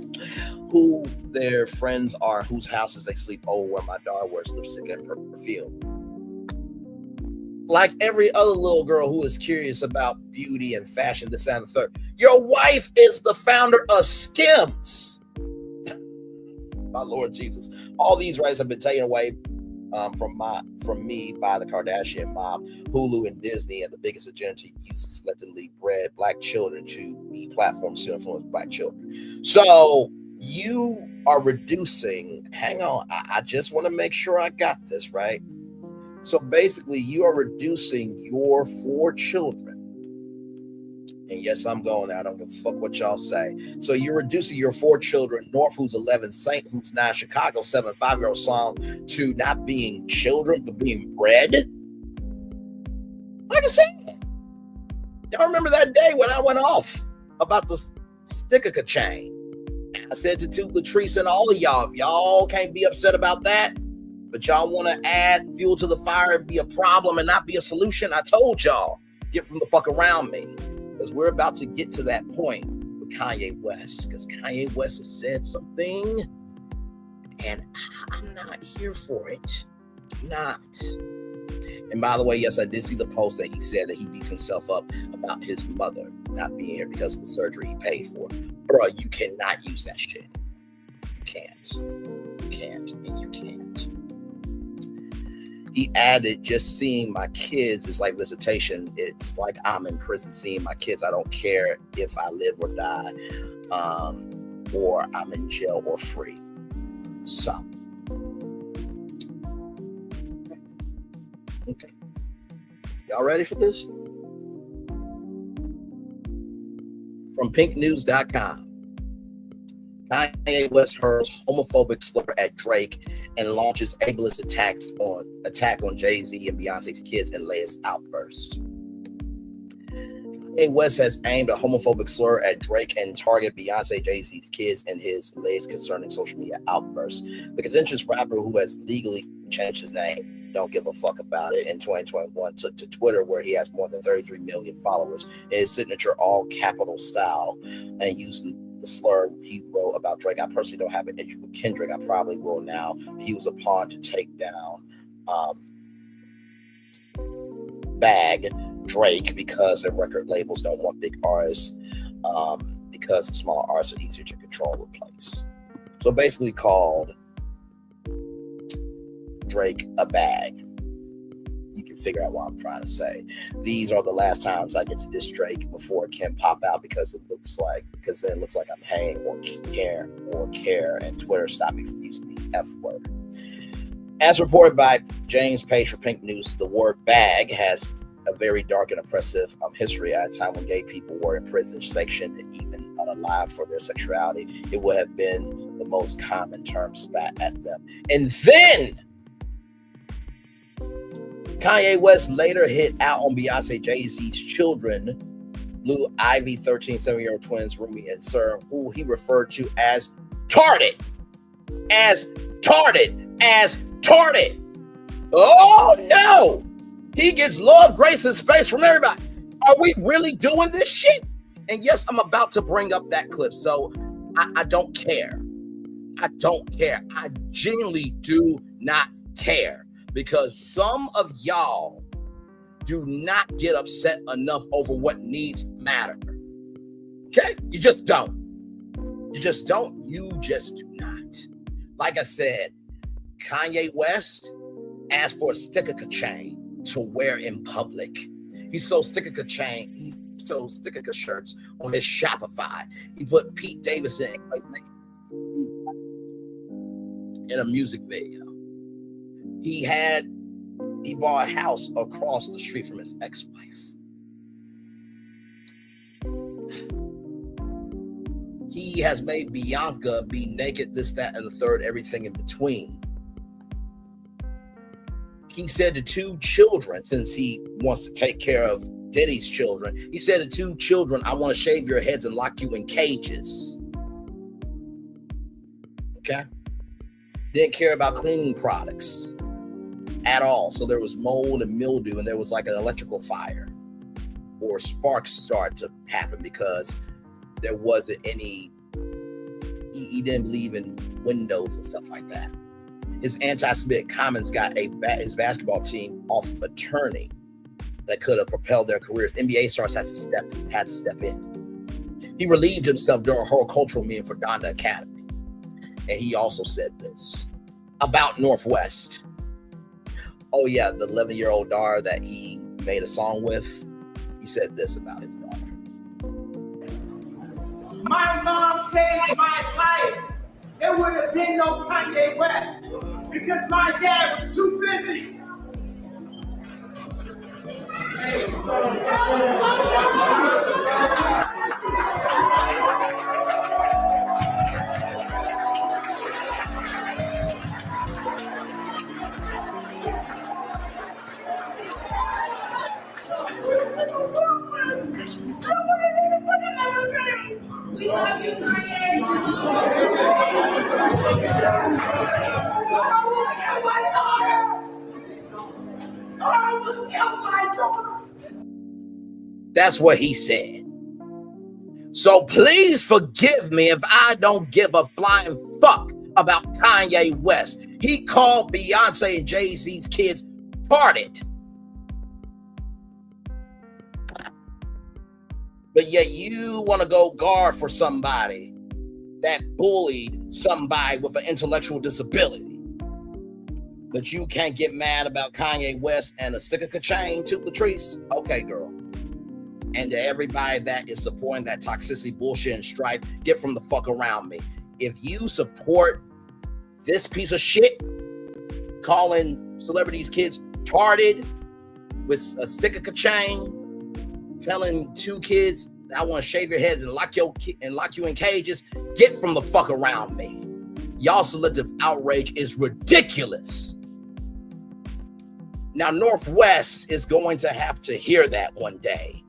Who their friends are, whose houses they sleep over, where my daughter wears lipstick and perfume. Like every other little girl who is curious about beauty and fashion, this and the third. Your wife is the founder of Skims. My Lord Jesus. All these rights have been taken away from me by the Kardashian mob, Hulu, and Disney, and the biggest agenda to use selectively bred black children to be platforms to influence black children. So you are reducing, hang on, I just want to make sure I got this right. So basically you are reducing your 4 children. And yes, I'm going there. I don't give a fuck what y'all say. So you're reducing your 4 children, North, who's 11, Saint, who's 9, Chicago, 7, 5-year-old son, to not being children, but being bred. Like I said, y'all remember that day when I went off about the sticker chain? I said to Latrice and all of y'all, if y'all can't be upset about that, but y'all want to add fuel to the fire and be a problem and not be a solution, I told y'all, get from the fuck around me, because we're about to get to that point with Kanye West, because Kanye West has said something, and I'm not here for it. Not. And by the way, yes, I did see the post that he said that he beats himself up about his mother not being here because of the surgery he paid for. Bro, you cannot use that shit. You can't. You can't, and you can't. He added, just seeing my kids is like visitation. It's like I'm in prison seeing my kids. I don't care if I live or die, or I'm in jail or free. So, okay. Y'all ready for this? From pinknews.com. Kanye West hurls homophobic slur at Drake and launches ableist attack on Jay-Z and Beyonce's kids in latest outburst. Kanye West has aimed a homophobic slur at Drake and targeted Beyonce, Jay-Z's kids in his latest concerning social media outburst. The contentious rapper, who has legally changed his name, don't give a fuck about it, in 2021 took to Twitter, where he has more than 33 million followers, in his signature all capital style, and used the slur he wrote about Drake. I personally don't have an issue with Kendrick. I probably will now. He was a pawn to take down Bag Drake because the record labels don't want big artists, because the small artists are easier to control and replace. So basically called Drake a bag. You can figure out what I'm trying to say. These are the last times I get to diss Drake before it can pop out, because then it looks like I'm hanging or care, and Twitter stopped me from using the F word. As reported by James Page for Pink News, the word bag has a very dark and oppressive history. At a time when gay people were in prison, sectioned, and even unalive for their sexuality, it would have been the most common term spat at them. And then Kanye West later hit out on Beyonce, Jay-Z's children, Blue Ivy, 13 7-year-old twins, Rumi and Sir, who he referred to as tarded. Oh no! He gets love, grace, and space from everybody. Are we really doing this shit? And yes, I'm about to bring up that clip, so I don't care. I don't care. I genuinely do not care, because some of y'all do not get upset enough over what needs matter. Okay? You just don't. You just don't. You just do not. Like I said, Kanye West asked for a sticker chain to wear in public. He sold sticker chain. He sold sticker shirts on his Shopify. He put Pete Davidson in a music video. He bought a house across the street from his ex-wife. He has made Bianca be naked, this, that, and the third, everything in between. He said to 2 children, since he wants to take care of Diddy's children, he said to 2 children, I want to shave your heads and lock you in cages. Okay? Didn't care about cleaning products at all. So there was mold and mildew, and there was like an electrical fire, or sparks start to happen because there wasn't any, he didn't believe in windows and stuff like that. His anti-Semitic comments got his basketball team off of a tourney that could have propelled their careers. NBA stars had to step in. He relieved himself during a whole cultural meeting for Donda Academy. And he also said this about Northwest. Oh yeah, the 11-year-old daughter that he made a song with, he said this about his daughter. My mom saved my life. There would have been no Kanye West because my dad was too busy. We love you, Kanye. That's what he said. So please forgive me if I don't give a flying fuck about Kanye West. He called Beyonce and Jay-Z's kids retarded. But yet you want to go guard for somebody that bullied somebody with an intellectual disability. But you can't get mad about Kanye West and a sticker chain to Latrice? Okay, girl. And to everybody that is supporting that toxicity, bullshit, and strife, get from the fuck around me. If you support this piece of shit, calling celebrities' kids retarded with a sticker chain, telling two kids that I want to shave your heads and lock you in cages, get from the fuck around me. Y'all selective outrage is ridiculous. Now, Northwest is going to have to hear that one day.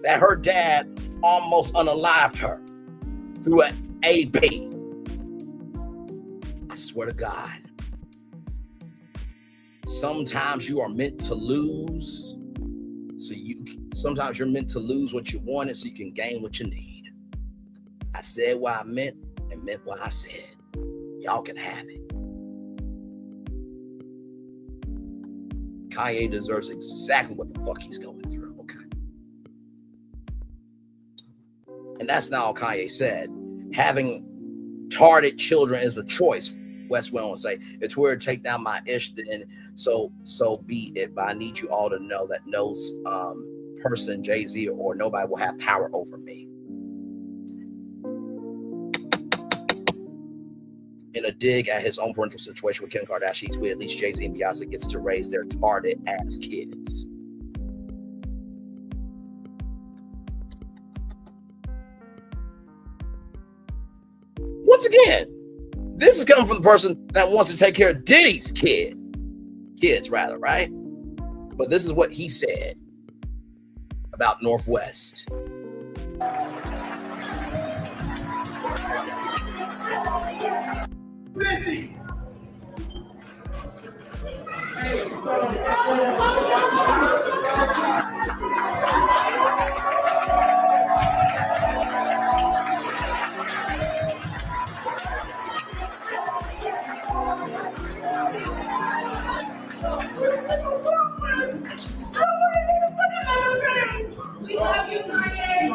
That her dad almost unalived her through an AB. I swear to God. Sometimes you are meant to lose. Sometimes you're meant to lose what you wanted so you can gain what you need. I said what I meant and meant what I said. Y'all can have it. Kanye deserves exactly what the fuck he's going through, okay? And that's not all Kanye said. Having retarded children is a choice. West went on to say, it's weird to take down my ish, then so be it. But I need you all to know that no person, Jay-Z or nobody will have power over me. In a dig at his own parental situation with Kim Kardashian, he tweeted, at least Jay-Z and Beyonce gets to raise their retarded ass kids. Once again, this is coming from the person that wants to take care of Diddy's kids, right? But this is what he said about Northwest. Busy. We love you, Kanye.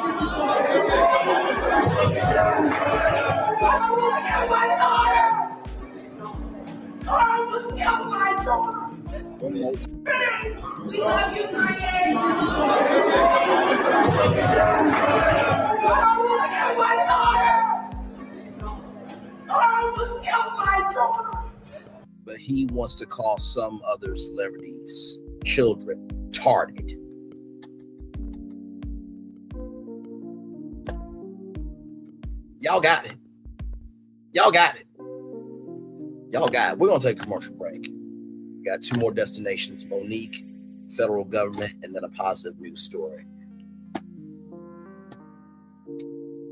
We love you, Kanye. But he wants to call some other celebrities' children retarded. Y'all got it. Y'all got it. Y'all got it. We're going to take a commercial break. We got two more destinations, Monique, federal government, and then a positive news story.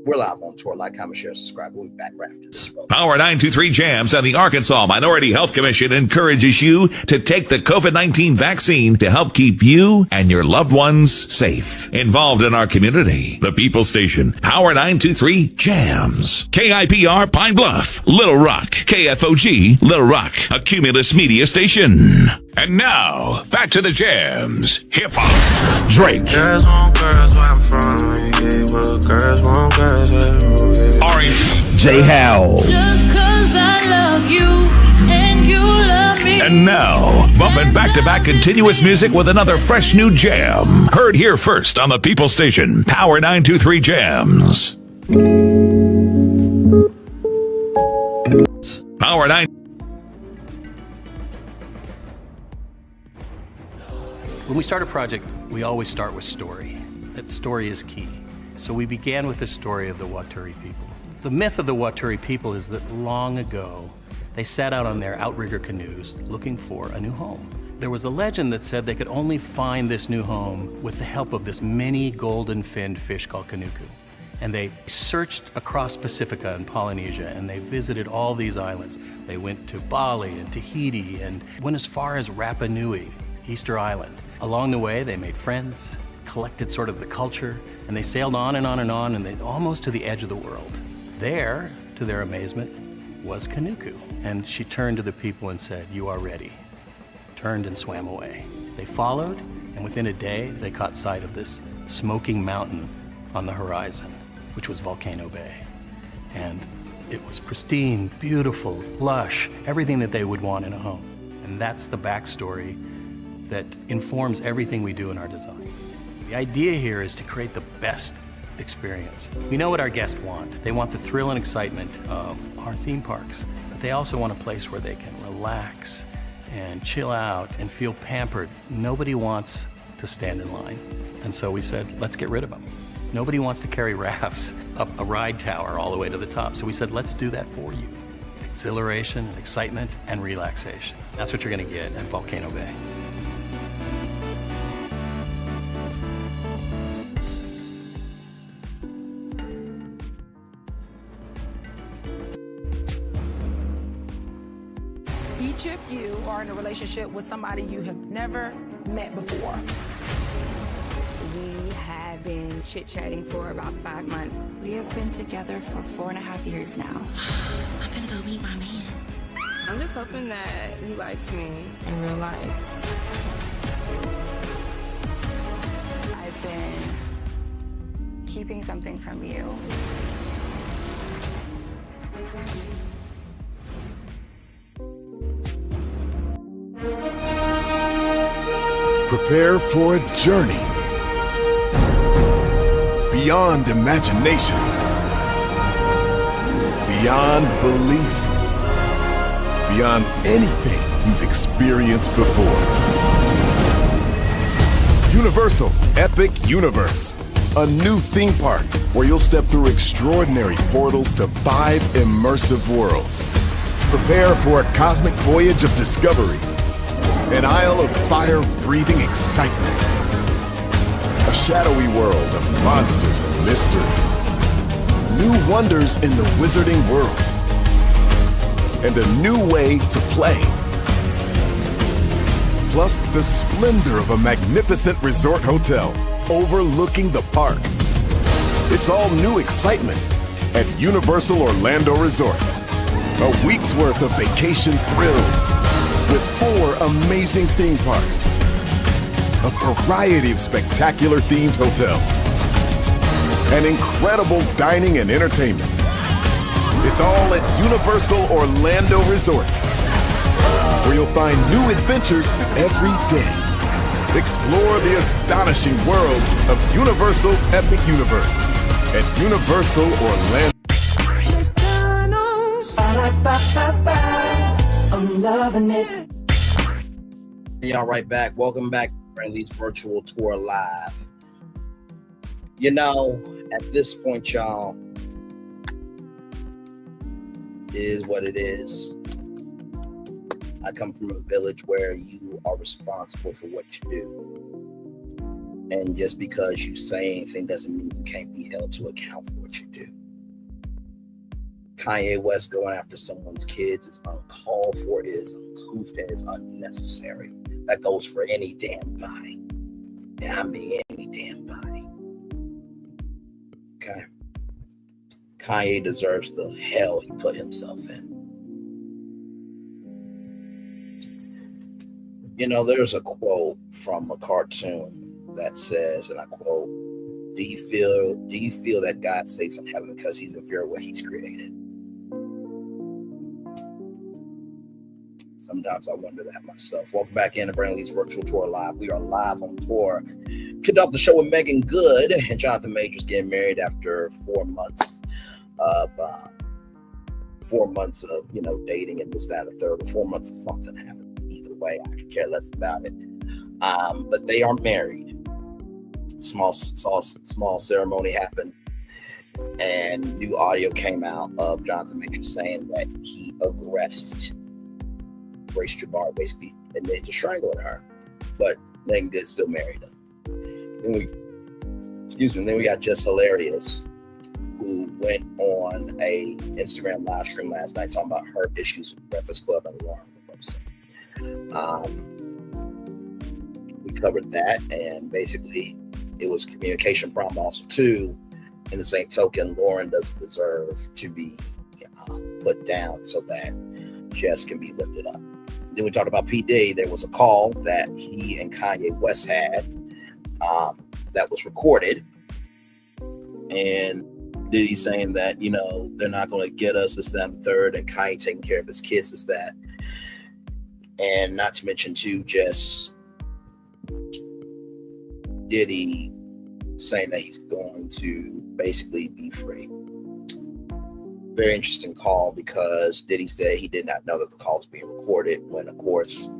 We're live on tour. Like, comment, share, subscribe. We'll be back right after this. Power 923 Jams and the Arkansas Minority Health Commission encourages you to take the COVID-19 vaccine to help keep you and your loved ones safe. Involved in our community, the People Station, Power 923 Jams. KIPR Pine Bluff, Little Rock, KFOG, Little Rock, a Cumulus media station. And now, back to the Jams. Hip Hop. Drake. Girls want girls where I'm from. Yeah, well, girls want girls where R&B. J. Howell. Just 'cause I love you and you love me. And now, bumping back-to-back continuous music with another fresh new jam. Heard here first on the People Station, Power 923 Jams. Power 9. When we start a project, we always start with story. That story is key. So we began with the story of the Waturi people. The myth of the Waturi people is that long ago, they set out on their outrigger canoes looking for a new home. There was a legend that said they could only find this new home with the help of this mini golden-finned fish called kanuku. And they searched across Pacifica and Polynesia, and they visited all these islands. They went to Bali and Tahiti and went as far as Rapa Nui, Easter Island. Along the way, they made friends, collected sort of the culture, and they sailed on and on and on, and they almost to the edge of the world. There, to their amazement, was Kanuku. And she turned to the people and said, "You are ready." Turned and swam away. They followed, and within a day, they caught sight of this smoking mountain on the horizon, which was Volcano Bay. And it was pristine, beautiful, lush, everything that they would want in a home. And that's the backstory that informs everything we do in our design. The idea here is to create the best experience. We know what our guests want. They want the thrill and excitement of our theme parks, but they also want a place where they can relax and chill out and feel pampered. Nobody wants to stand in line. And so we said, let's get rid of them. Nobody wants to carry rafts up a ride tower all the way to the top. So we said, let's do that for you. Exhilaration, excitement, and relaxation. That's what you're gonna get at Volcano Bay. Each of you are in a relationship with somebody you have never met before. We have been chit-chatting for about 5 months. We have been together for 4.5 years now. I'm gonna go meet my man. I'm just hoping that he likes me in real life. I've been keeping something from you. Prepare for a journey beyond imagination, beyond belief, beyond anything you've experienced before. Universal Epic Universe, a new theme park where you'll step through extraordinary portals to 5 immersive worlds. Prepare for a cosmic voyage of discovery, an isle of fire-breathing excitement, a shadowy world of monsters and mystery, new wonders in the wizarding world, and a new way to play. Plus the splendor of a magnificent resort hotel overlooking the park. It's all new excitement at Universal Orlando Resort. A week's worth of vacation thrills with 4 amazing theme parks, a variety of spectacular themed hotels, and incredible dining and entertainment. It's all at Universal Orlando Resort, where you'll find new adventures every day. Explore the astonishing worlds of Universal Epic Universe at Universal Orlando. I'm loving it. Y'all right back. Welcome back to Friendly's Virtual Tour Live. You know, at this point, y'all, is what it is. I come from a village where you are responsible for what you do. And just because you say anything doesn't mean you can't be held to account for what you do. Kanye West going after someone's kids is uncalled for, it is uncouth, and it's unnecessary. That goes for any damn body. Yeah, I mean any damn body. Okay. Kanye deserves the hell he put himself in. You know, there's a quote from a cartoon that says, and I quote, do you feel that God stays in heaven because he's in fear of what he's created? Sometimes I wonder that myself. Welcome back into Brandley's Virtual Tour Live. We are live on tour. Kicked off the show with Meagan Good and Jonathan Majors getting married after 4 months of 4 months of dating and this, that, and the third, or 4 months of something happened. Either way, I could care less about it. But they are married. Small ceremony happened, and new audio came out of Jonathan Majors saying that he aggressed Grace Jabbar, basically admitted to strangling her, but Meagan Good still married him. Then we got Jess Hilarious, who went on a Instagram live stream last night talking about her issues with Breakfast Club and Lauren website. We covered that, and basically it was a communication problem also too. In the same token, Lauren doesn't deserve to be put down so that Jess can be lifted up. Then we talked about P. Diddy. There was a call that he and Kanye West had that was recorded, and Diddy saying that, you know, they're not going to get us, this, that, and the third, and Kanye taking care of his kids, this, that. And not to mention too, Jess, Diddy saying that he's going to basically be free. Very interesting call, because Diddy said he did not know that the call was being recorded, when of course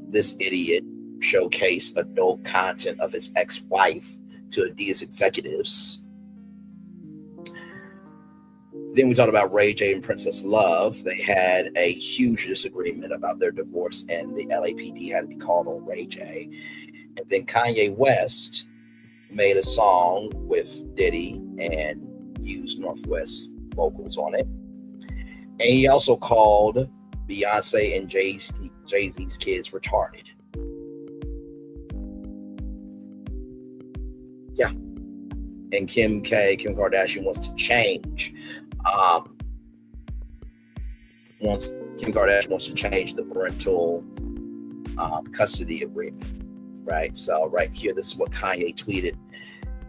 this idiot showcased adult content of his ex-wife to Adidas executives. Then we talked about Ray J and Princess Love. They had a huge disagreement about their divorce, and the LAPD had to be called on Ray J. And then Kanye West made a song with Diddy and used Northwest vocals on it. And he also called Beyonce and Jay-Z's kids retarded. Yeah. And Kim Kardashian wants to change. Kim Kardashian wants to change the parental custody agreement, right? So right here, this is what Kanye tweeted.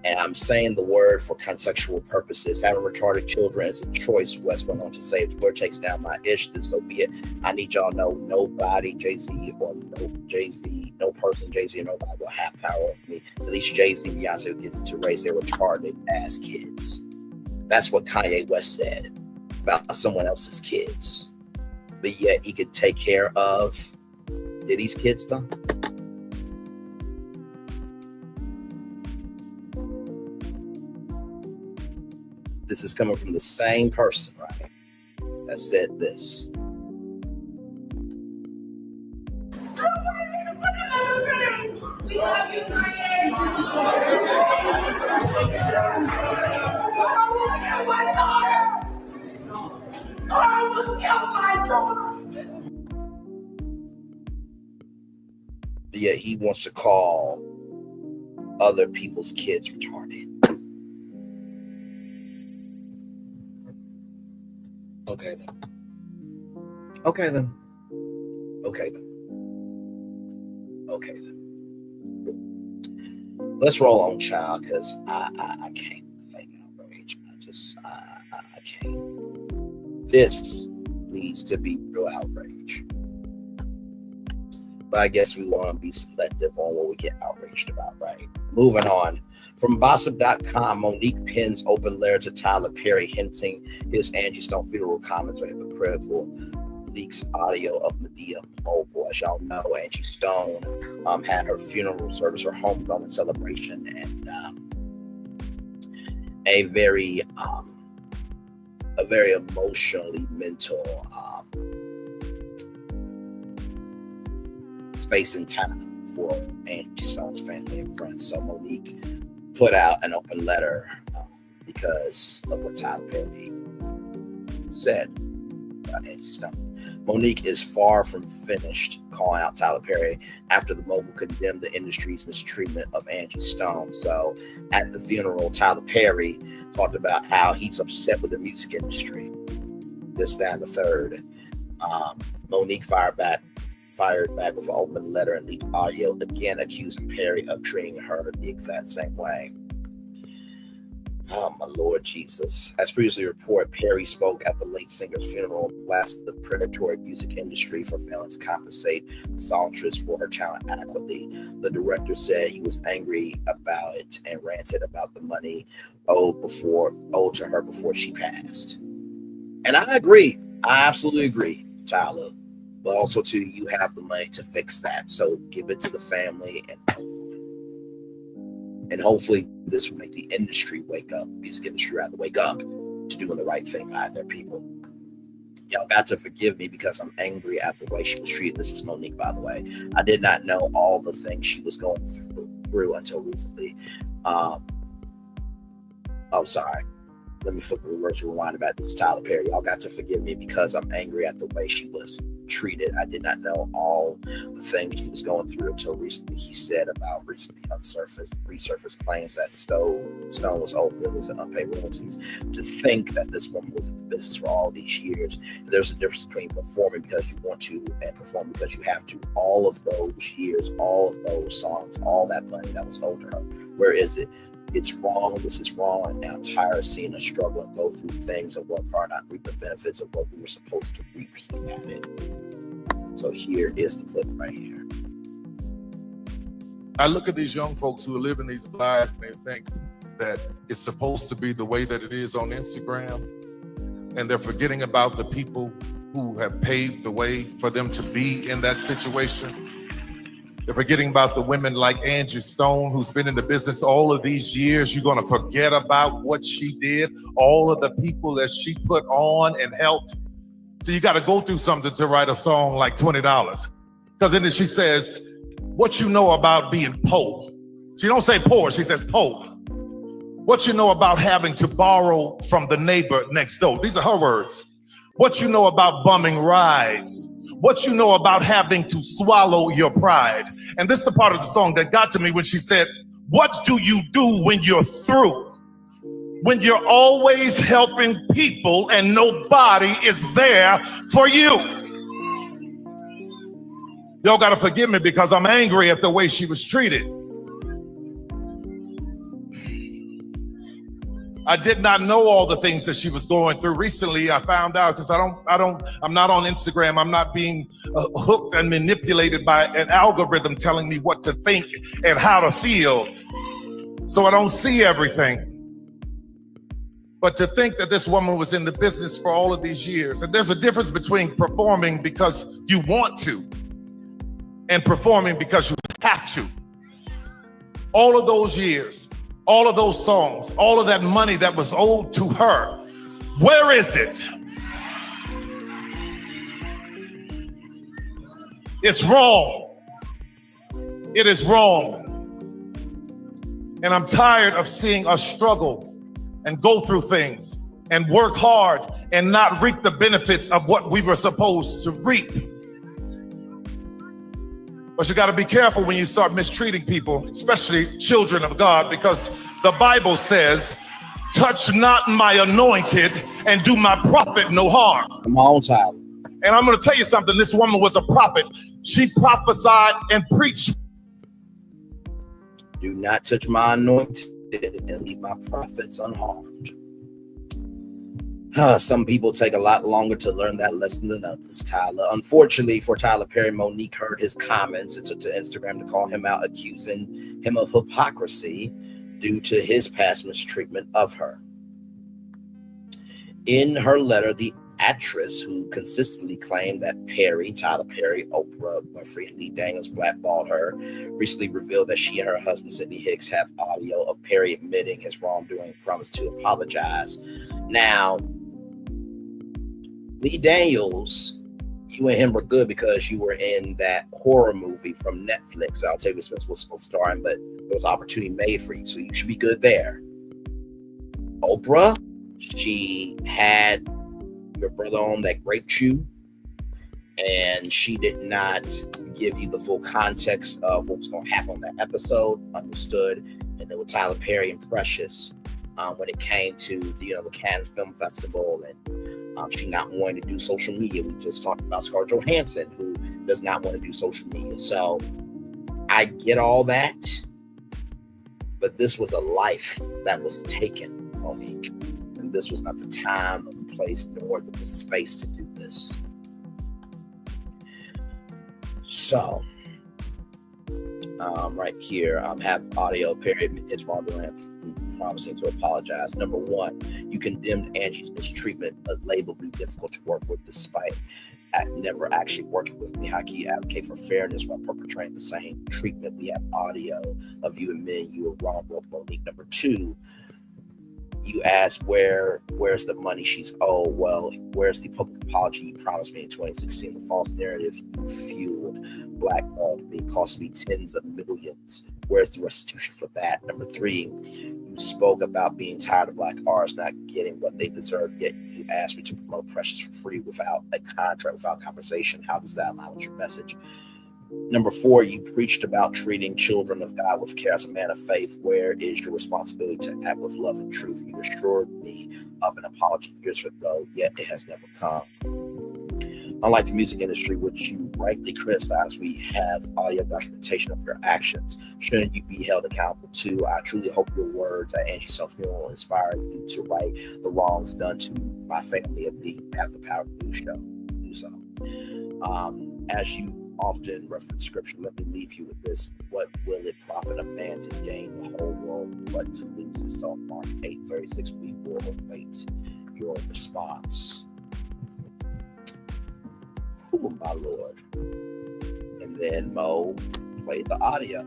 And I'm saying the word for contextual purposes. Having retarded children is a choice. West went on to say, if the word takes down my ish, then so be it. I need y'all to know nobody, Jay-Z or no person, Jay-Z or nobody will have power over me. At least Jay-Z and Beyonce gets to raise their retarded ass kids. That's what Kanye West said about someone else's kids. But yet he could take care of Diddy's kids though. This is coming from the same person, right, that said this. We love you, Kanye. But yet he wants to call other people's kids retarded. Okay then. Okay then. Okay then. Okay then. Let's roll on, child, because I can't fake outrage. I can't. This needs to be real outrage. But I guess we want to be selective on what we get outraged about, right? Moving on. From Gossip.com, Monique pins open letter to Tyler Perry hinting his Angie Stone funeral comments are hypocritical. Leaks audio of Medea Mogul. As y'all know, Angie Stone had her funeral service, her homecoming celebration, and a very emotionally mental space and time for Angie Stone's family and friends. So Monique put out an open letter because of what Tyler Perry said about Angie Stone. Monique is far from finished calling out Tyler Perry after the mogul condemned the industry's mistreatment of Angie Stone. So at the funeral, Tyler Perry talked about how he's upset with the music industry, this, that, and the third. Monique fired back with an open letter and leaked audio, again accusing Perry of treating her the exact same way. Oh, my Lord Jesus. As previously reported, Perry spoke at the late singer's funeral and blasted the predatory music industry for failing to compensate the songstress for her talent adequately. The director said he was angry about it and ranted about the money owed to her before she passed. And I agree. I absolutely agree, Tyler. But also, too, you have the money to fix that. So give it to the family and hopefully this will make the industry wake up, music industry rather, wake up to doing the right thing by their people. Y'all got to forgive me because I'm angry at the way she was treated. This is Monique, by the way. I did not know all the things she was going through until recently. Sorry. Let me flip reverse rewind about this Tyler Perry. Y'all got to forgive me because I'm angry at the way she was treated. I did not know all the things he was going through until recently. He said about recently resurfaced claims that Stone was owed millions in unpaid royalties. To think that this woman was in the business for all these years, there's a difference between performing because you want to and perform because you have to. All of those years, all of those songs, all that money that was owed to her, where is it? It's wrong. This is wrong. And I'm tired of seeing us struggle and go through things and work hard, not reap the benefits of what we were supposed to reap at it. So here is the clip right here. I look at these young folks who are living these lives and they think that it's supposed to be the way that it is on Instagram. And they're forgetting about the people who have paved the way for them to be in that situation. They're forgetting about the women like Angie Stone, who's been in the business all of these years. You're gonna forget about what she did, all of the people that she put on and helped. So you gotta go through something to write a song like $20. Because in it she says, what you know about being poor. She don't say poor, she says poor. What you know about having to borrow from the neighbor next door. These are her words. What you know about bumming rides. What you know about having to swallow your pride. And this is the part of the song that got to me when she said, what do you do when you're through? When you're always helping people and nobody is there for you. Y'all gotta forgive me because I'm angry at the way she was treated. I did not know all the things that she was going through. Recently, I found out because I'm not on Instagram. I'm not being hooked and manipulated by an algorithm telling me what to think and how to feel. So I don't see everything. But to think that this woman was in the business for all of these years, and there's a difference between performing because you want to and performing because you have to. All of those years, all of those songs, all of that money that was owed to her, where is it? It's wrong. It is wrong. And I'm tired of seeing us struggle and go through things and work hard and not reap the benefits of what we were supposed to reap. But you got to be careful when you start mistreating people, especially children of God, because the Bible says, touch not my anointed and do my prophet no harm. Come on, Tyler. And I'm going to tell you something. This woman was a prophet. She prophesied and preached. Do not touch my anointed and leave my prophets unharmed. Some people take a lot longer to learn that lesson than others, Tyler. Unfortunately for Tyler Perry, Monique heard his comments and took to Instagram to call him out, accusing him of hypocrisy due to his past mistreatment of her. In her letter, the actress, who consistently claimed that Tyler Perry, Oprah Winfrey, and Lee Daniels blackballed her, recently revealed that she and her husband, Sidney Hicks, have audio of Perry admitting his wrongdoing and promised to apologize. Now, Lee Daniels, you and him were good because you were in that horror movie from Netflix. Octavia Smith was supposed to star in, but there was opportunity made for you, so you should be good there. Oprah, she had your brother on that raped you, and she did not give you the full context of what was going to happen on that episode. Understood. And then with Tyler Perry and Precious, when it came to the Cannes Film Festival, and she not wanting to do social media. We just talked about Scarlett Johansson, who does not want to do social media. So I get all that, but this was a life that was taken, Monique, and this was not the time or the place nor the space to do this. So right here, have audio. Perry admits wrongdoing, promising to apologize. Number one, you condemned Angie's mistreatment, a label be difficult to work with despite never actually working with me. How can you advocate for fairness while perpetrating the same treatment? We have audio of you admitting you were wrong with Monique. Number two, you asked where's the money she's owed. Well, where's the public apology you promised me in 2016? The false narrative you fueled, blackballed me, cost me tens of millions. Where's the restitution for that? Number three, you You spoke about being tired of Black artists not getting what they deserve, yet you asked me to promote Precious for free without a contract, without compensation. How does that align with your message? Number 4, you preached about treating children of God with care. As a man of faith, where is your responsibility to act with love and truth? You assured me of an apology years ago, yet it has never come. Unlike the music industry, which you rightly criticize, we have audio documentation of your actions. Shouldn't you be held accountable too? I truly hope your words at Angie Stone's funeral will inspire you to right the wrongs done to my family and me at the Power News Show. As you often reference scripture, let me leave you with this. What will it profit a man to gain the whole world but to lose himself? Mark 8:36. We will await your response. Oh my Lord. And then Mo played the audio.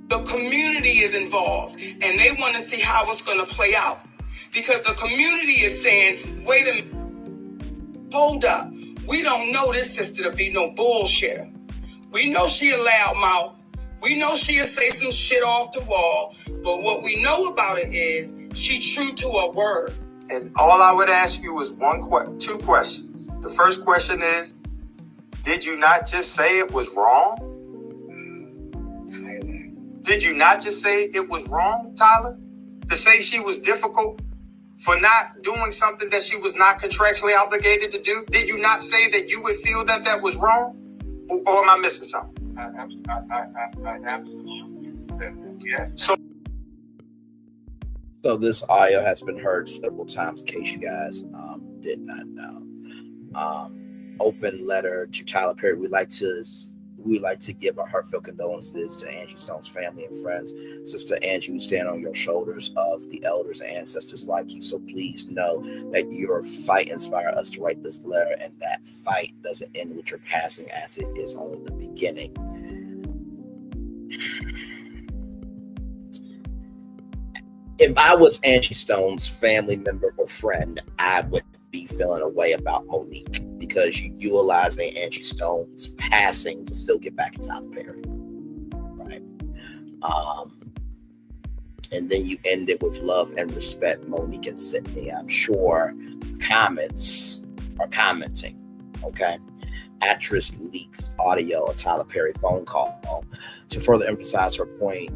The community is involved and they want to see how it's going to play out, because the community is saying, wait a minute, hold up. We don't know this sister to be no bullshitter. We know she a loudmouth. We know she'll say some shit off the wall. But what we know about it is she true to her word. And all I would ask you is two questions. The first question is, did you not just say it was wrong? Did you not just say it was wrong, Tyler? To say she was difficult for not doing something that she was not contractually obligated to do? Did you not say that you would feel that that was wrong? Or am I missing something? I absolutely. Yeah. So this audio has been heard several times, in case you guys did not know. Open letter to Tyler Perry. We like to give our heartfelt condolences to Angie Stone's family and friends. Sister Angie, we stand on your shoulders of the elders and ancestors like you. So please know that your fight inspired us to write this letter, and that fight doesn't end with your passing, as it is only the beginning. If I was Angie Stone's family member or friend, I would be feeling a way about Monique, because you're utilizing Angie Stone's passing to still get back at Tyler Perry, right? And then you end it with love and respect, Monique and Sydney. I'm sure the comments are commenting, okay? Actress leaks audio of Tyler Perry phone call. To further emphasize her point,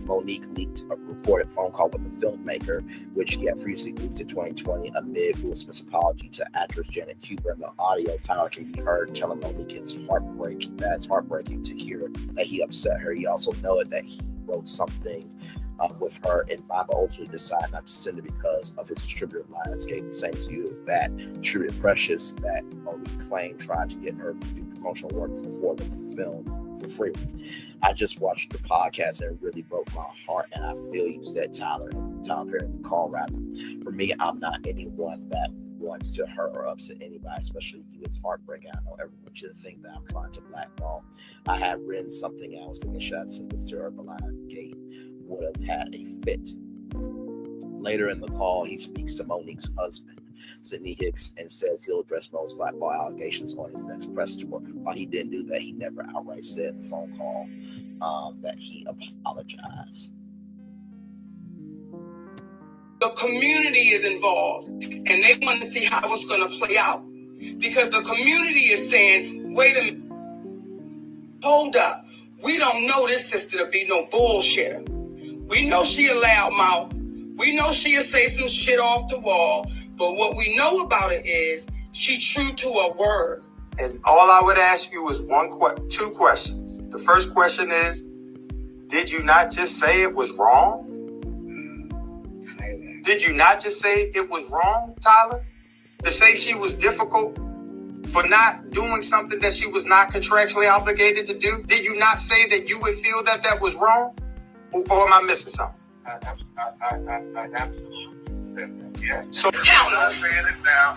Monique leaked a recorded phone call with the filmmaker, which he had previously leaked in 2020 amid Will Smith's apology to actress Janet Huber. In the audio, Tyler can be heard telling Monique it's heartbreaking to hear that he upset her. He also noted that he wrote something with her in mind, but ultimately decided not to send it because of his distributor Lionsgate. The same as you, that distributed Precious, that Monique claimed tried to get her to do promotional work for the film for free. I just watched the podcast and it really broke my heart, and I feel you said Tyler Perry in the call, rather. For me, I'm not anyone that wants to hurt or upset anybody, especially you. It's heartbreaking. I know everyone should think that I'm trying to blackball. I had written something else thinking should send this to her, but Lionsgate would have had a fit. Later in the call, he speaks to Monique's husband, Sidney Hicks, and says he'll address Mo's blackball allegations on his next press tour. While he didn't do that, he never outright said in the phone call that he apologized. The community is involved and they want to see how it's going to play out, because the community is saying, wait a minute, hold up. We don't know this sister to be no bullshitter. We know she a loudmouth. We know she'll say some shit off the wall. But what we know about it is she true to her word. And all I would ask you is two questions. The first question is, did you not just say it was wrong? Did you not just say it was wrong, Tyler? To say she was difficult for not doing something that she was not contractually obligated to do? Did you not say that you would feel that that was wrong? Or am I missing something? I absolutely. Yeah. So I'm saying it now.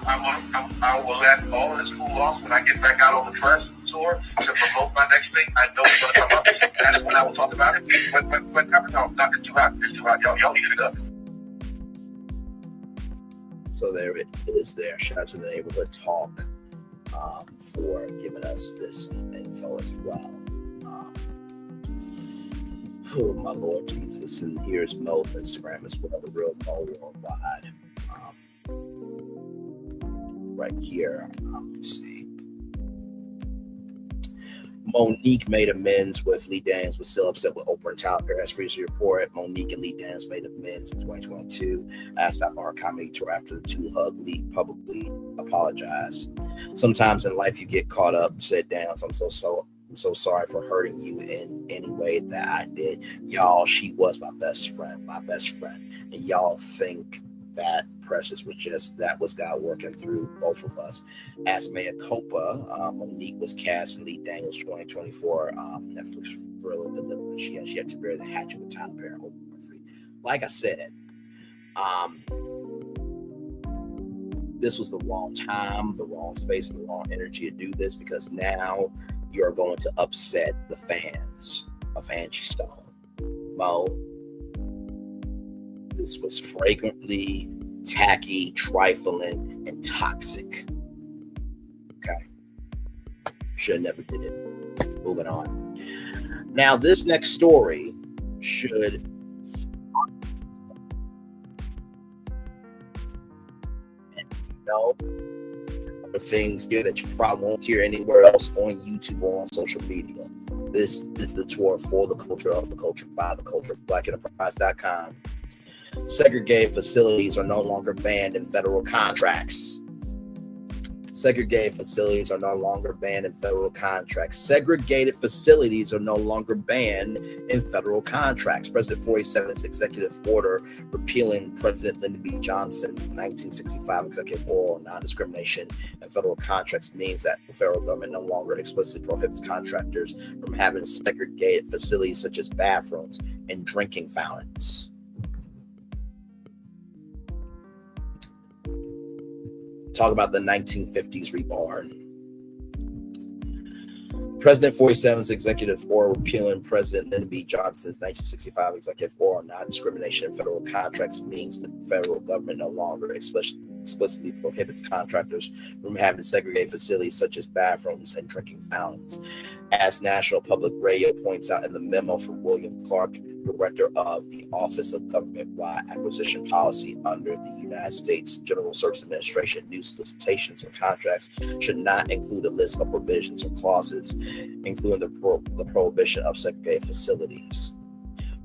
I will let all of this cool off when I get back out on the press tour to promote my next thing. I know it's going to come up. That is when I will talk about it. But no, it's too hot. It's too hot. Y'all heat it up. So there it is there. Shout out to the Neighborhood Talk for giving us this info as well. Oh, my Lord Jesus. And here's Mo's Instagram as well, the real Mo worldwide. Right here. Let's see. Monique made amends with Lee Daniels, was still upset with Oprah and Tyler Perry. As previously reported, Monique and Lee Daniels made amends in 2022 at Stop Our Comedy Tour after the two hugged. Lee publicly apologized. Sometimes in life you get caught up, said Daniels. I'm so sorry for hurting you in any way that I did. Y'all, she was my best friend. And y'all think that Precious was just, that was God working through both of us. As mea culpa, Monique was cast in Lee Daniels' 2024 Netflix thriller Deliverance. She had to bear the hatchet with Tyler Perry and Oprah Winfrey. Like I said, this was the wrong time, the wrong space, and the wrong energy to do this, because now you're going to upset the fans of Angie Stone. Mo, this was flagrantly tacky, trifling, and toxic. Okay. Should have never did it. Moving on. Now, this next story should the things here that you probably won't hear anywhere else on YouTube or on social media. This is the tour for the culture, of the culture, by the culture, blackenterprise.com. Segregated facilities are no longer banned in federal contracts. Segregated facilities are no longer banned in federal contracts. Segregated facilities are no longer banned in federal contracts. President 47's executive order repealing President Lyndon B. Johnson's 1965 executive order on non-discrimination in federal contracts means that the federal government no longer explicitly prohibits contractors from having segregated facilities such as bathrooms and drinking fountains. Talk about the 1950s reborn. President 47's executive order repealing President Lyndon B. Johnson's 1965 executive order on non-discrimination in federal contracts means the federal government no longer explicitly prohibits contractors from having segregated facilities such as bathrooms and drinking fountains. As National Public Radio points out in the memo from William Clark, Director of the Office of Government-Wide Acquisition Policy under the United States General Services Administration, new solicitations or contracts should not include a list of provisions or clauses, including the prohibition of segregated facilities.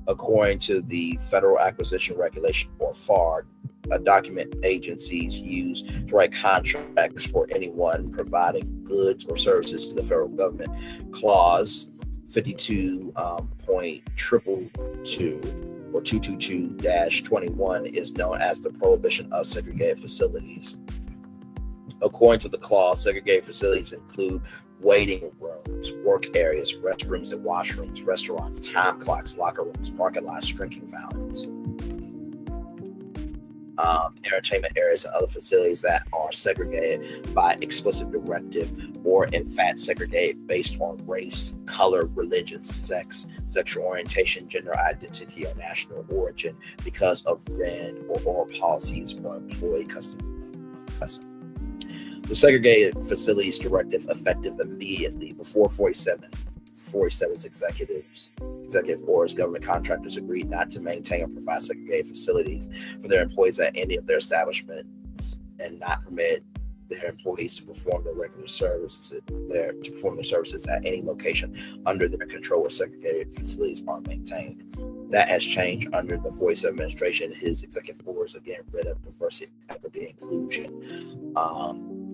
According to the Federal Acquisition Regulation, or FAR, a document agencies use to write contracts for anyone providing goods or services to the federal government. Clause 52.222 or 222-21 is known as the prohibition of segregated facilities. According to the clause, segregated facilities include waiting rooms, work areas, restrooms and washrooms, restaurants, time clocks, locker rooms, parking lots, drinking fountains, entertainment areas, and other facilities that are segregated by explicit directive or in fact segregated based on race, color, religion, sex, sexual orientation, gender identity, or national origin because of rent or oral policies or employee custom. The Segregated Facilities Directive, effective immediately before 47's executive orders, government contractors agreed not to maintain or provide segregated facilities for their employees at any of their establishments and not permit their employees to perform their services at any location under their control where segregated facilities are maintained. That has changed under the 47 administration. His executive orders again rid of diversity, equity, inclusion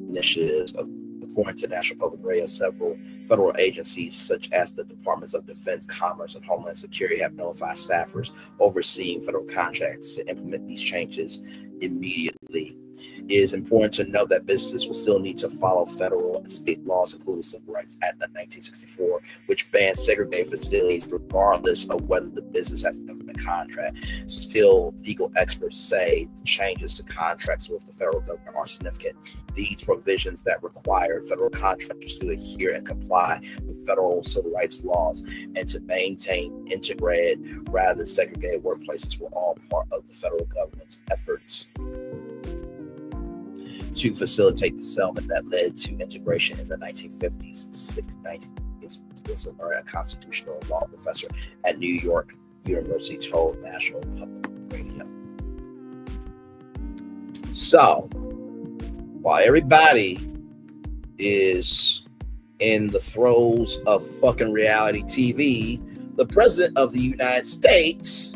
initiatives. According to National Public Radio, several federal agencies, such as the Departments of Defense, Commerce, and Homeland Security, have notified staffers overseeing federal contracts to implement these changes immediately. It is important to note that businesses will still need to follow federal and state laws, including Civil Rights Act of 1964, which bans segregated facilities regardless of whether the business has a government contract. Still, legal experts say the changes to contracts with the federal government are significant. These provisions that require federal contractors to adhere and comply with federal civil rights laws and to maintain integrated rather than segregated workplaces were all part of the federal government's efforts to facilitate the settlement that led to integration in the 1950s. A constitutional law professor at New York University told National Public Radio. So, while everybody is in the throes of fucking reality TV, the president of the United States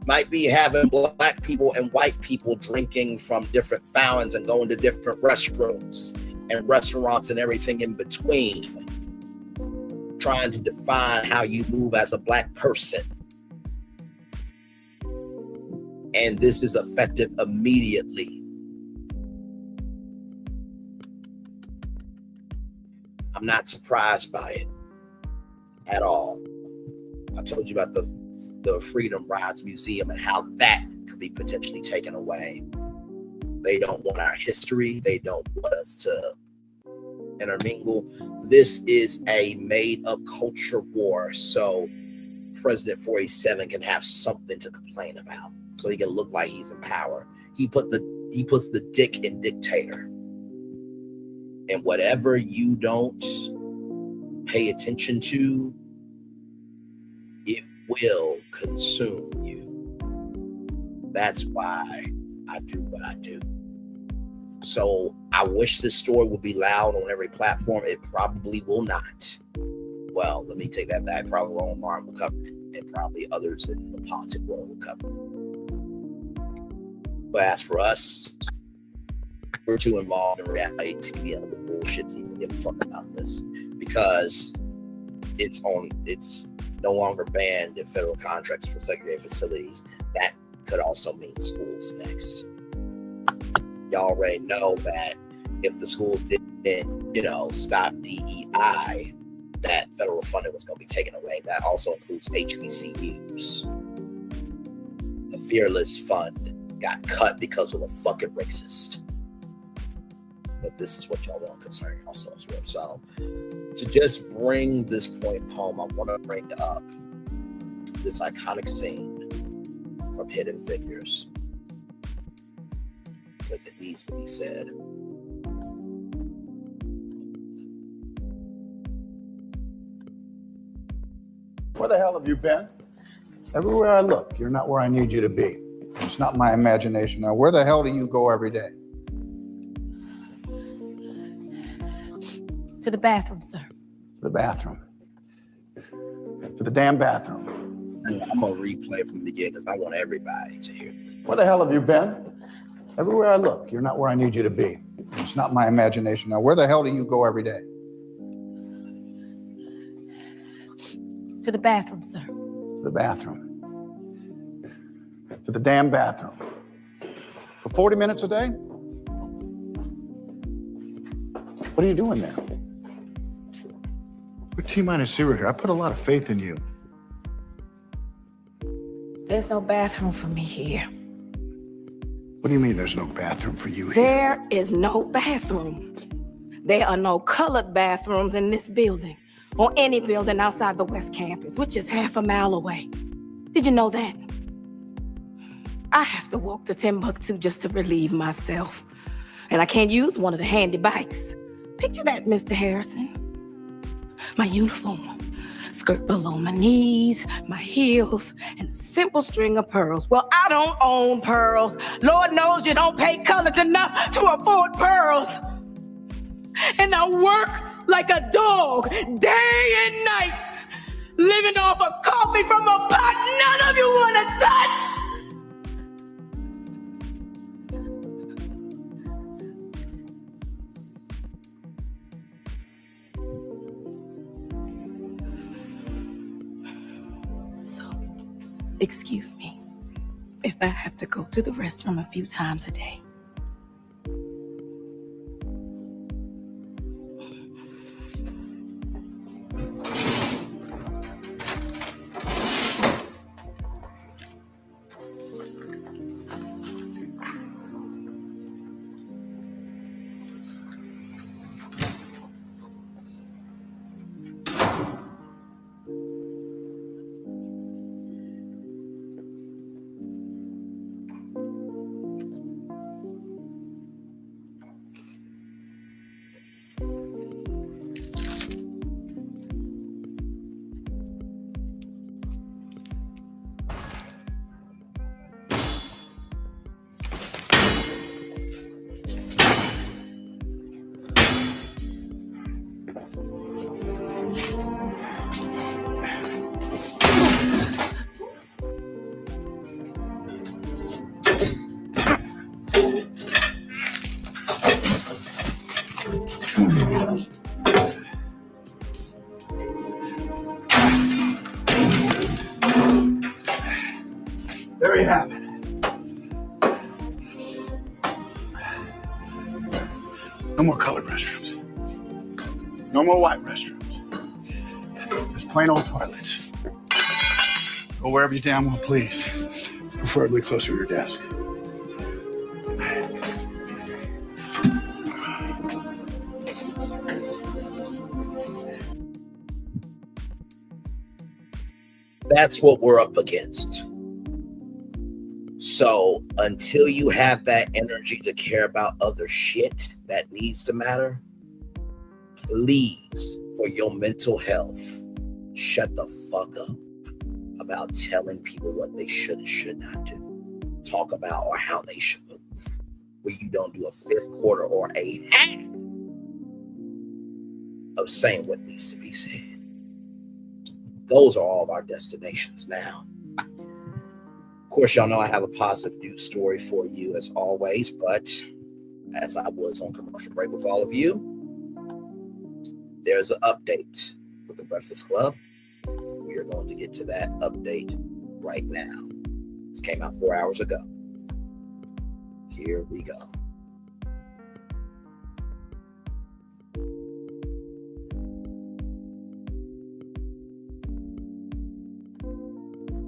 might be having black people and white people drinking from different fountains and going to different restrooms and restaurants and everything in between, trying to define how you move as a black person. And this is effective immediately. I'm not surprised by it at all. I told you about the Freedom Rides Museum and how that could be potentially taken away. They don't want our history. They don't want us to intermingle. This is a made-up culture war, so President 47 can have something to complain about, so he can look like he's in power. He puts the dick in dictator, and whatever you don't pay attention to, it will consume you. That's why I do what I do. So I wish this story would be loud on every platform. It probably will not. Well, let me take that back. Probably Roland Martin will cover it, and probably others in the politics world will cover it. But as for us, we're too involved in reality TV and the bullshit to even give a fuck about this, because it's no longer banned in federal contracts for segregated facilities. That could also mean schools next. Y'all already know that if the schools didn't, stop DEI, that federal funding was going to be taken away. That also includes HBCUs. The Fearless Fund got cut because of a fucking racist. But this is what y'all want concerning yourselves with. So, to just bring this point home, I want to bring up this iconic scene from Hidden Figures, because it needs to be said. Where the hell have you been? Everywhere I look, you're not where I need you to be. It's not my imagination. Now, where the hell do you go every day? To the bathroom, sir. To the bathroom. To the damn bathroom. I'm going to replay from the beginning because I want everybody to hear this. Where the hell have you been? Everywhere I look, you're not where I need you to be. It's not my imagination. Now, where the hell do you go every day? To the bathroom, sir. To the bathroom. To the damn bathroom. For 40 minutes a day? What are you doing there? We're T-minus 0 here. I put a lot of faith in you. There's no bathroom for me here. What do you mean there's no bathroom for you here? There is no bathroom. There are no colored bathrooms in this building or any building outside the West Campus, which is half a mile away. Did you know that? I have to walk to Timbuktu just to relieve myself. And I can't use one of the handy bikes. Picture that, Mr. Harrison. My uniform, skirt below my knees, my heels, and a simple string of pearls. Well, I don't own pearls. Lord knows you don't pay colored enough to afford pearls. And I work like a dog day and night, living off of coffee from a pot none of you want to touch. Excuse me if I have to go to the restroom a few times a day. There you have it. No more colored restrooms. No more white restrooms. Just plain old toilets. Go wherever you damn well please. Preferably closer to your desk. That's what we're up against. So until you have that energy to care about other shit that needs to matter, please, for your mental health, shut the fuck up about telling people what they should and should not do. Talk about or how they should move. Where you don't do a fifth quarter or a half of saying what needs to be said. Those are all of our destinations now. Of course, y'all know I have a positive news story for you as always, but as I was on commercial break with all of you, there's an update with the Breakfast Club. We are going to get to that update right now. This came out 4 hours ago. Here we go.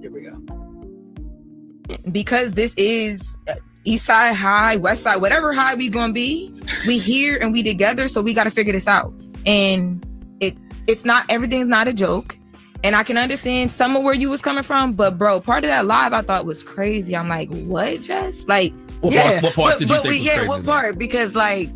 Here we go. Because this is East Side High, West Side, whatever high we gonna be, we here and we together, so we got to figure this out. And it's not, everything's not a joke. And I can understand some of where you was coming from, but bro, part of that live I thought was crazy. I'm like, what, Jess? Like, what part did you think was crazy? What part? Because like,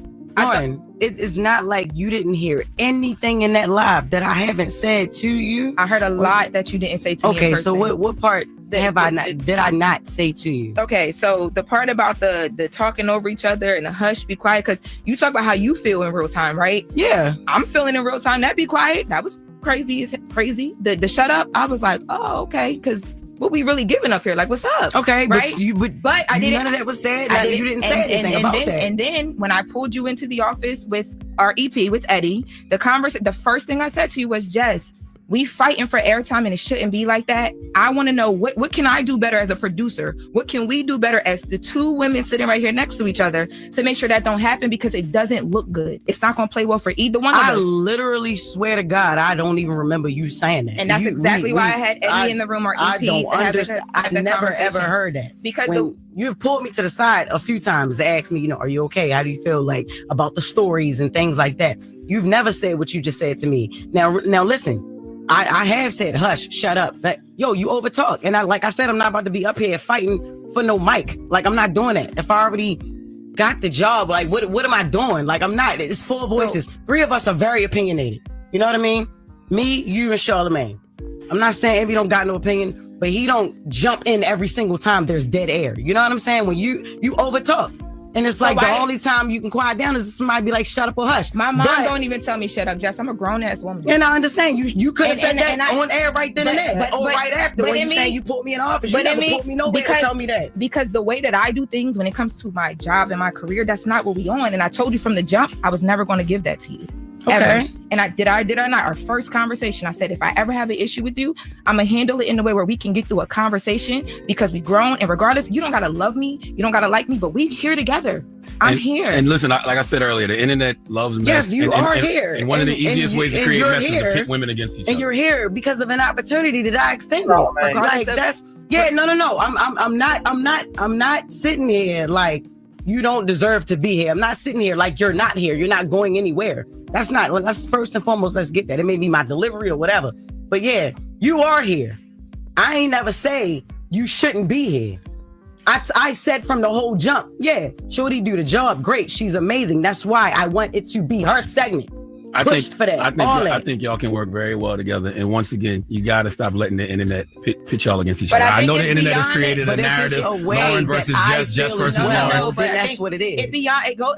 it's not like you didn't hear anything in that live that I haven't said to you. I heard a lot that you didn't say to me. Okay, so what part did I not say to you? Okay, so the part about the talking over each other and the hush, be quiet, because you talk about how you feel in real time, right? Yeah, I'm feeling in real time. That be quiet. That was crazy. The shut up. I was like, oh, okay, because what we really giving up here? Like, what's up? Okay, right? But I didn't. None of that was said. You didn't say anything about that. And then when I pulled you into the office with our EP with Eddie, the first thing I said to you was, Jess, we fighting for airtime and it shouldn't be like that. I want to know what can I do better as a producer? What can we do better as the two women sitting right here next to each other to make sure that don't happen, because it doesn't look good. It's not going to play well for either one of us. I literally swear to God, I don't even remember you saying that. And that's exactly why I had Eddie in the room, or EP. I never ever heard that. Because you've pulled me to the side a few times to ask me, are you okay? How do you feel like about the stories and things like that? You've never said what you just said to me. Now listen. I have said, hush, shut up. But yo, you overtalk. And like I said, I'm not about to be up here fighting for no mic. Like, I'm not doing that. If I already got the job, like, what am I doing? Like, I'm not. It's four voices. Three of us are very opinionated. You know what I mean? Me, you, and Charlamagne. I'm not saying Envy don't got no opinion, but he don't jump in every single time there's dead air. You know what I'm saying? When you overtalk. And it's like the only time you can quiet down is somebody be like, shut up or hush. My mom don't even tell me shut up, Jess. I'm a grown ass woman. And I understand. You could have said that on air right then and there. Or right after when you saying you put me in office. You never put me nowhere to tell me that. Because the way that I do things when it comes to my job and my career, that's not what we on. And I told you from the jump, I was never going to give that to you. Okay. Ever. And I did or not. Our first conversation, I said, if I ever have an issue with you, I'm gonna handle it in a way where we can get through a conversation, because we grown. And regardless, you don't gotta love me, you don't gotta like me, but we here together. I'm here. And listen, like I said earlier, the internet loves mess. Yes, you are here. And one of the easiest ways to create mess is to pit women against each other. And you're here because of an opportunity that I extended. No, like that's no. I'm not sitting here like you don't deserve to be here. I'm not sitting here like you're not here. You're not going anywhere. That's first and foremost. Let's get that. It may be my delivery or whatever. But yeah, you are here. I ain't never say you shouldn't be here. I said from the whole jump, yeah, Shorty do the job. Great. She's amazing. That's why I want it to be her segment. I think y'all can work very well together. And once again, you got to stop letting the internet pit y'all against each other. I know the internet has created a narrative, Lauren versus Jess, Jess versus Lauren. But that's what it is. And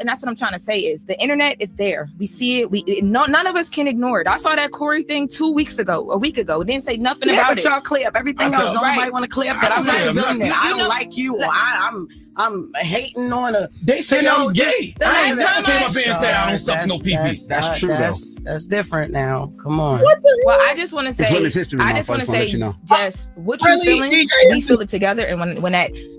that's what I'm trying to say is the internet is there. We see it. None of us can ignore it. I saw that Corey thing a week ago. It didn't say nothing about it. Y'all clear up everything else. Nobody want to clear up that I'm not doing that. I don't like you, or I'm hating on a. They say I'm gay. I ain't never came up here and said I don't suck no pee. That's true though. That's different now. Come on. Well, I just want to say, I just want to say, Jess, what you feeling? We feel it together. And when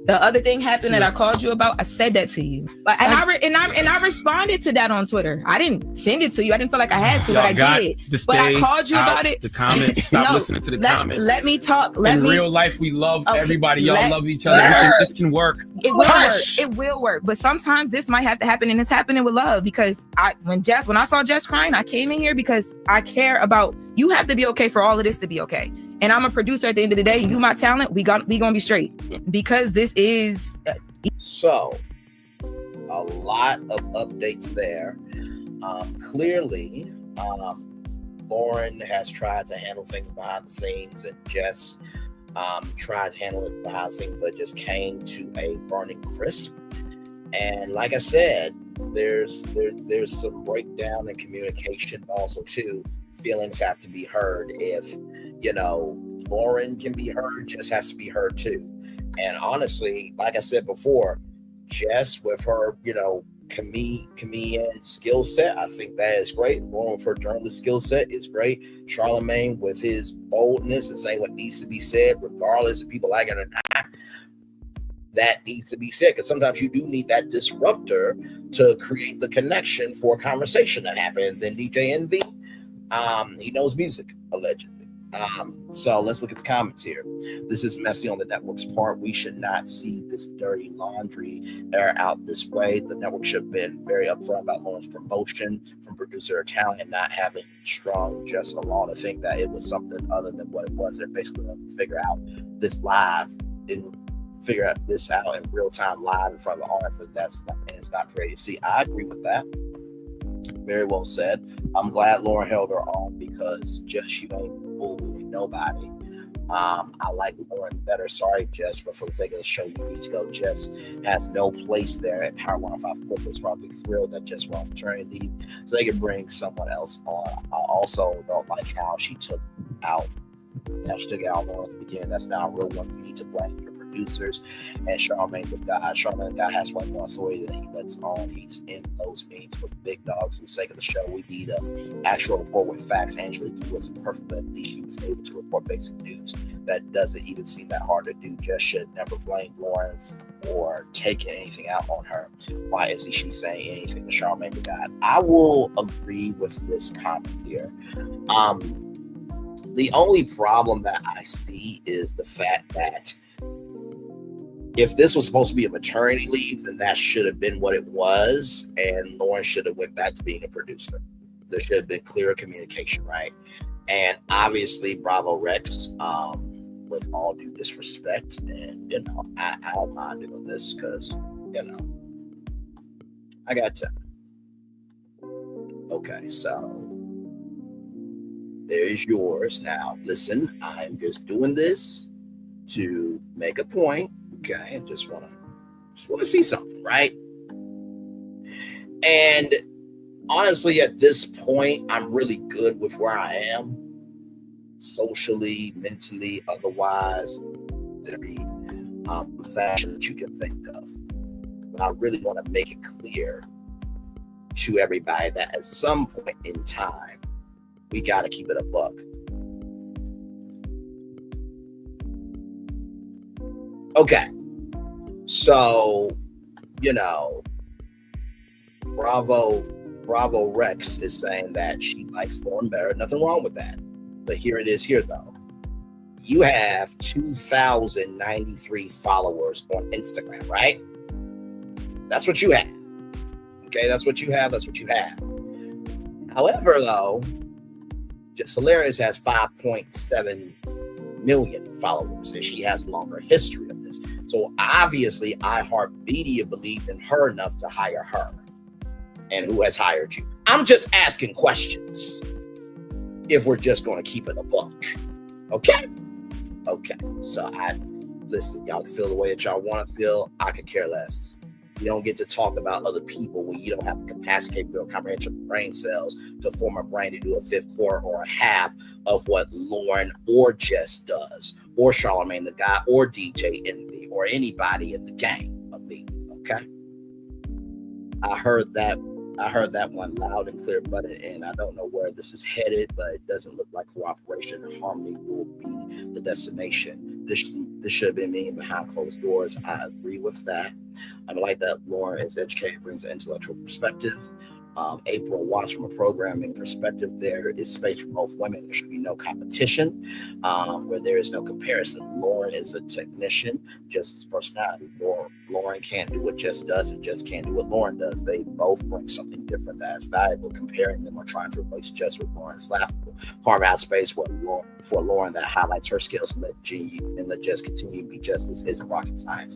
the other thing happened that I called you about, I said that to you. But I responded to that on Twitter. I didn't send it to you. I didn't feel like I had to, but I did. But I called you about it. The comments. Stop listening to the comments. Let me talk. In real life, we love everybody. Y'all love each other. This can work. It will work. It will work. But sometimes this might have to happen, and it's happening with love. Because when I saw Jess crying, I came in here because I care about you. Have to be okay for all of this to be okay. And I'm a producer at the end of the day. You my talent. We gonna be straight because this is so a lot of updates there. Clearly, Lauren has tried to handle things behind the scenes, and Jess tried to handle it behind the scenes, but just came to a burning crisp. And like I said, there's some breakdown in communication also too. Feelings have to be heard. If Lauren can be heard, Jess has to be heard too. And honestly, like I said before, Jess with her comedian skill set, I think that is great. Lauren with her journalist skill set is great. Charlamagne with his boldness and saying what needs to be said, regardless if people like it or not, that needs to be said. Because sometimes you do need that disruptor to create the connection for a conversation that happened. Then DJ Envy, he knows music, allegedly. So let's look at the comments here. This is messy on the network's part. We should not see this dirty laundry air out this way. The network should have been very upfront about Lauren's promotion from producer or talent and not having strong Jess alone to think that it was something other than what it was. They're basically going to figure out this live and figure out this out in real time live in front of the audience. It's not pretty. See, I agree with that. Very well said. I'm glad Lauren held her own because Jess, you ain't bullying nobody. I like Lauren better. Sorry, Jess, but for the sake of the show, you need to go. Jess has no place there at Power 105 Corporate. Probably thrilled that Jess went on maternity leave so they could bring someone else on. I also don't like how she took out Lauren at the beginning. That's not a real one. You need to blame your producers and Charlamagne the guy. Charlamagne the guy has way more authority than he lets on. He's in those meetings with big dogs. For the sake of the show, we need an actual report with facts. Angela wasn't perfect, but at least she was able to report basic news. That doesn't even seem that hard to do. Just should never blame Lauren or taking anything out on her. Why isn't she saying anything to Charlamagne the guy? I will agree with this comment here. The only problem that I see is the fact that if this was supposed to be a maternity leave, then that should have been what it was, and Lauren should have went back to being a producer. There should have been clearer communication, right? And obviously, Bravo Rex, with all due disrespect, and I don't mind doing this because I got time. Okay, so there's yours. Now, listen, I'm just doing this to make a point. Okay, I just want to see something, right? And honestly, at this point, I'm really good with where I am, socially, mentally, otherwise, every fashion that you can think of. But I really want to make it clear to everybody that at some point in time, we got to keep it a buck. Okay, so, Bravo Rex is saying that she likes Lauren better. Nothing wrong with that. But here it is here, though. You have 2,093 followers on Instagram, right? That's what you have. Okay, that's what you have. That's what you have. However, though, Just Hilarious has 5.7 million followers, and she has a longer history of this. So obviously, iHeartMedia believed in her enough to hire her. And who has hired you? I'm just asking questions. If we're just going to keep it a buck, okay? Okay. So listen. Y'all can feel the way that y'all want to feel. I could care less. You don't get to talk about other people when you don't have the capacity or comprehensive brain cells to form a brain to do a fifth quarter or a half of what Lauren or Jess does, or Charlamagne the guy, or DJ Envy, or anybody in the game of me. I heard that one loud and clear, but and I don't know where this is headed, but it doesn't look like cooperation and harmony will be the destination. This should have been meeting behind closed doors. I agree with that. I like that Lauren is educated, brings an intellectual perspective. April Watts, from a programming perspective, there is space for both women. There should be no competition, where there is no comparison. Lauren is a technician, Jess's personality. Lauren can't do what Jess does, and Jess can't do what Lauren does. They both bring something different that is valuable. Comparing them or trying to replace Jess with Lauren is laughable. Carve out space for Lauren that highlights her skills and let Jess continue to be Jess. This isn't rocket science.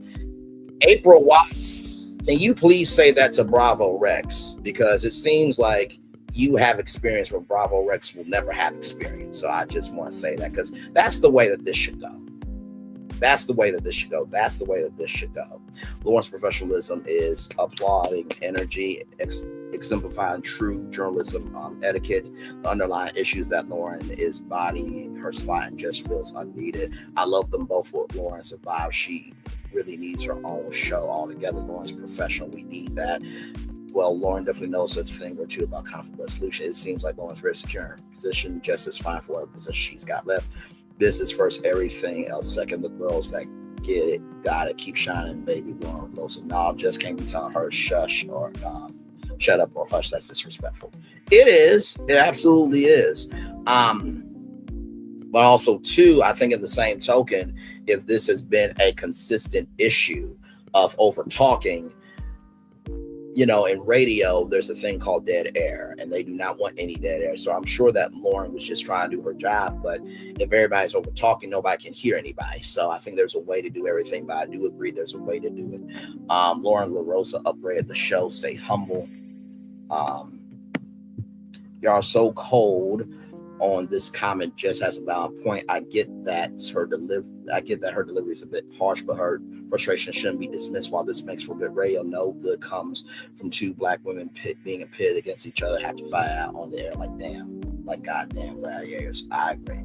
April Watts, can you please say that to Bravo Rex? Because it seems like you have experience where Bravo Rex will never have experience. So I just want to say that, because that's the way that this should go. That's the way that this should go. That's the way that this should go. Lauren's professionalism is applauding energy, exemplifying true journalism etiquette. The underlying issues that Lauren is bodying her spot and just feels unneeded. I love them both. What Lauren survived, she really needs her own show altogether. Lauren's professional. We need that. Well, Lauren definitely knows a thing or two about conflict resolution. It seems like Lauren's very secure in her position. Just as fine for whatever position she's got left. Business first, everything else second. The girls that get it, got it, keep shining, baby. Lauren Wilson. No, just can't be telling her shush or shut up or hush. That's disrespectful. It is. It absolutely is. But also, too, I think in the same token, if this has been a consistent issue of over talking, in radio, there's a thing called dead air, and they do not want any dead air. So I'm sure that Lauren was just trying to do her job, but if everybody's over talking, nobody can hear anybody. So I think there's a way to do everything, but I do agree there's a way to do it. Lauren LaRosa upgraded the show. Stay humble. Y'all are so cold on this comment. Just has a valid point. I get that her delivery is a bit harsh, but her frustration shouldn't be dismissed. While this makes for good radio, no good comes from two black women being pitted against each other, have to fight out on the air like goddamn gladiators. I agree.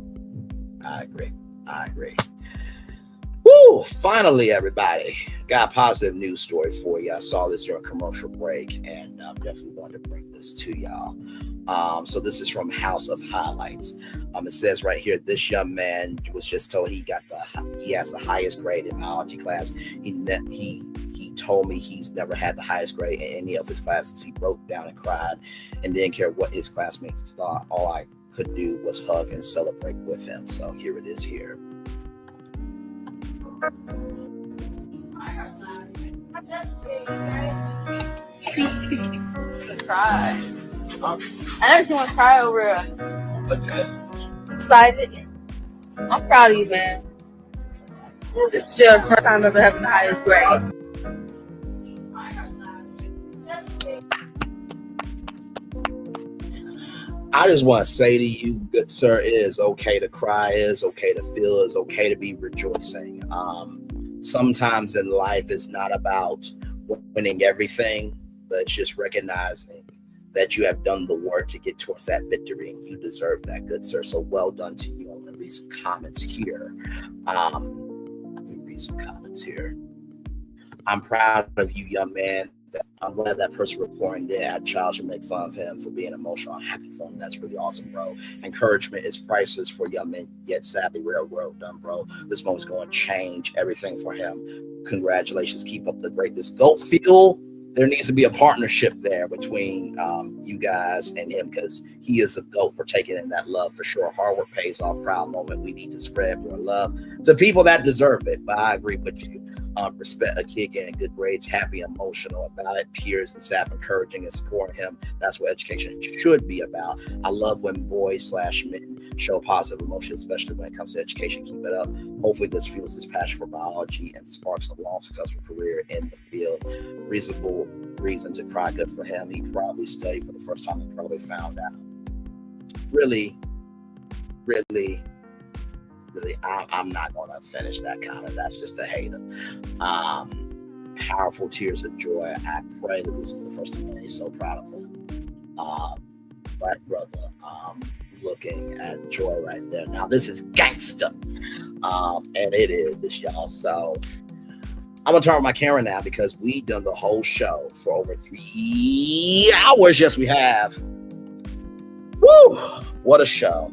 Woo! Finally, everybody, got a positive news story for you. I saw this during a commercial break, and definitely wanted to bring this to y'all. So this is from House of Highlights. It says right here, this young man was just told he has the highest grade in biology class. He told me he's never had the highest grade in any of his classes. He broke down and cried and didn't care what his classmates thought. All I could do was hug and celebrate with him. So here it is here. Cry. I never seen one cry over a test. Excited. I'm proud of you, man. This is your first time ever having the highest grade. I just want to say to you, good sir, it is okay to cry, it is okay to feel, it is okay to be rejoicing. Sometimes in life, it's not about winning everything, but it's just recognizing that you have done the work to get towards that victory, and you deserve that, good sir. So well done to you. I'm going to read some comments here. I'm proud of you, young man. I'm glad that person reporting didn't have child should make fun of him for being emotional. I'm happy for him. That's really awesome, bro. Encouragement is priceless for young men, yet sadly, rare. Well done, bro. This moment's going to change everything for him. Congratulations. Keep up the greatness. Go feel. There needs to be a partnership there between you guys and him, because he is a GOAT for taking in that love for sure. Hard work pays off. Proud moment. We need to spread more love to people that deserve it. But I agree with you. Respect a kid getting good grades, happy, emotional about it, peers and staff encouraging and supporting him. That's what education should be about. I love when boys/men show positive emotions, especially when it comes to education. Keep it up. Hopefully this fuels his passion for biology and sparks a long, successful career in the field. Reasonable reason to cry. Good for him. He probably studied for the first time and probably found out. Really, I'm not going to finish that comment. That's just a hater. Powerful tears of joy. I pray that this is the first time he's so proud of him. Black brother, looking at joy right there. Now, this is gangster. And it is, y'all. So, I'm gonna turn on my camera now because we done the whole show for over 3 hours. Yes, we have. Woo! What a show!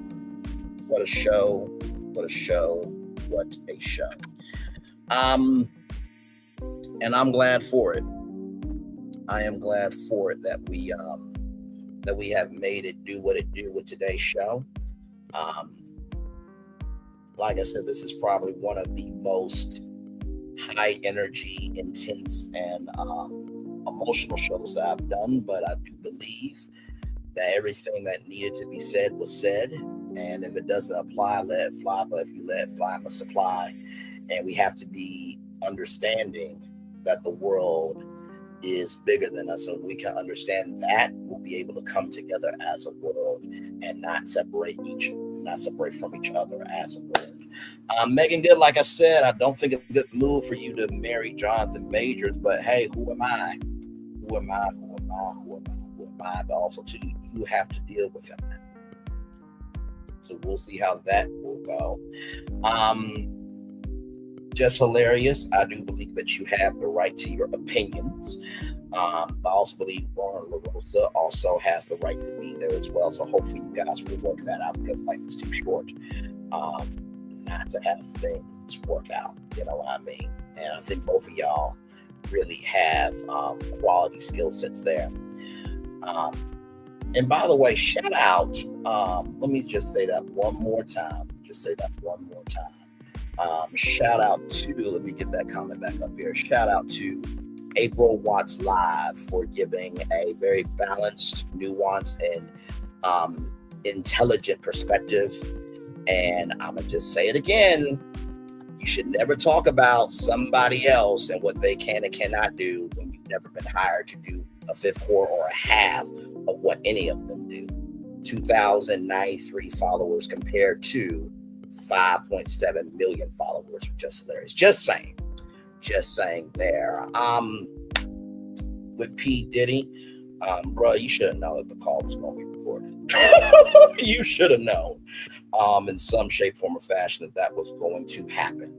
What a show! What a show! What a show! And I'm glad for it. I am glad for it that we have made it do what it do with today's show. Like I said, this is probably one of the most high energy, intense, and emotional shows that I've done, but I do believe that everything that needed to be said was said, and if it doesn't apply, let it fly, but if you let it fly, it must apply. And we have to be understanding that the world is bigger than us, and we can understand that, we'll be able to come together as a world and not separate from each other as a world. Meagan Good, like I said, I don't think it's a good move for you to marry Jonathan Majors, but hey, who am I? Who am I? But also, too, you have to deal with him. So we'll see how that will go. Just hilarious. I do believe that you have the right to your opinions. I also believe Lauren LaRosa also has the right to be there as well. So hopefully you guys will work that out because life is too short not to have things work out. You know what I mean? And I think both of y'all really have quality skill sets there. And by the way, shout out. Let me just say that one more time. Shout out to, let me get that comment back up here. Shout out to April Watts Live for giving a very balanced, nuanced, and intelligent perspective. And I'm going to just say it again. You should never talk about somebody else and what they can and cannot do when you've never been hired to do a fifth quarter or a half of what any of them do. 2,093 followers compared to 5.7 million followers, just hilarious. Just saying there. With P. Diddy, bro, you should have known that the call was going to be recorded. You should have known, in some shape, form, or fashion that was going to happen.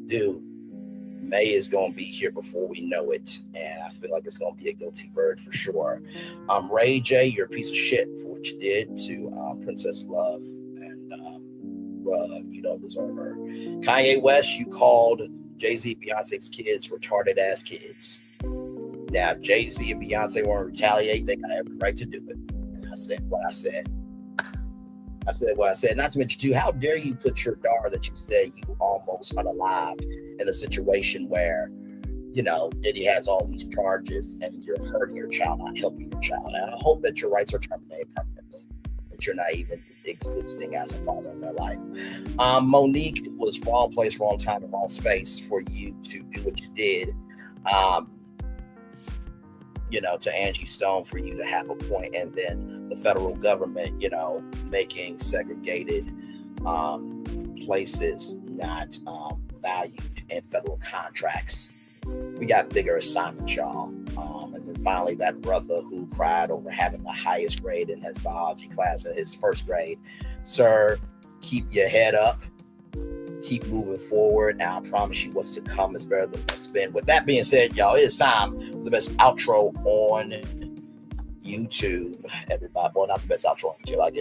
Dude, May is going to be here before we know it, and I feel like it's going to be a guilty verdict for sure. Ray J, you're a piece of shit for what you did to Princess Love. You don't deserve her. Kanye West, you called Jay-Z, Beyonce's kids retarded ass kids. Now, if Jay-Z and Beyonce want to retaliate, they got every right to do it. And I said what I said. Not to mention, too, how dare you put your daughter that you said you almost unalived in a situation where, you know, Diddy has all these charges and you're hurting your child, not helping your child. And I hope that your rights are terminated permanently, that you're not even existing as a father in their life. Monique, it was wrong place, wrong time, and wrong space for you to do what you did. You know, to Angie Stone for you to have a point, and then the federal government, you know, making segregated places not valued in federal contracts. We got bigger assignments, y'all. And then finally, that brother who cried over having the highest grade in his biology class in his first grade. Sir, keep your head up. Keep moving forward. And I promise you what's to come is better than what's been. With that being said, y'all, it's time for the best outro on YouTube, everybody. Well, not the best outro on YouTube. I'll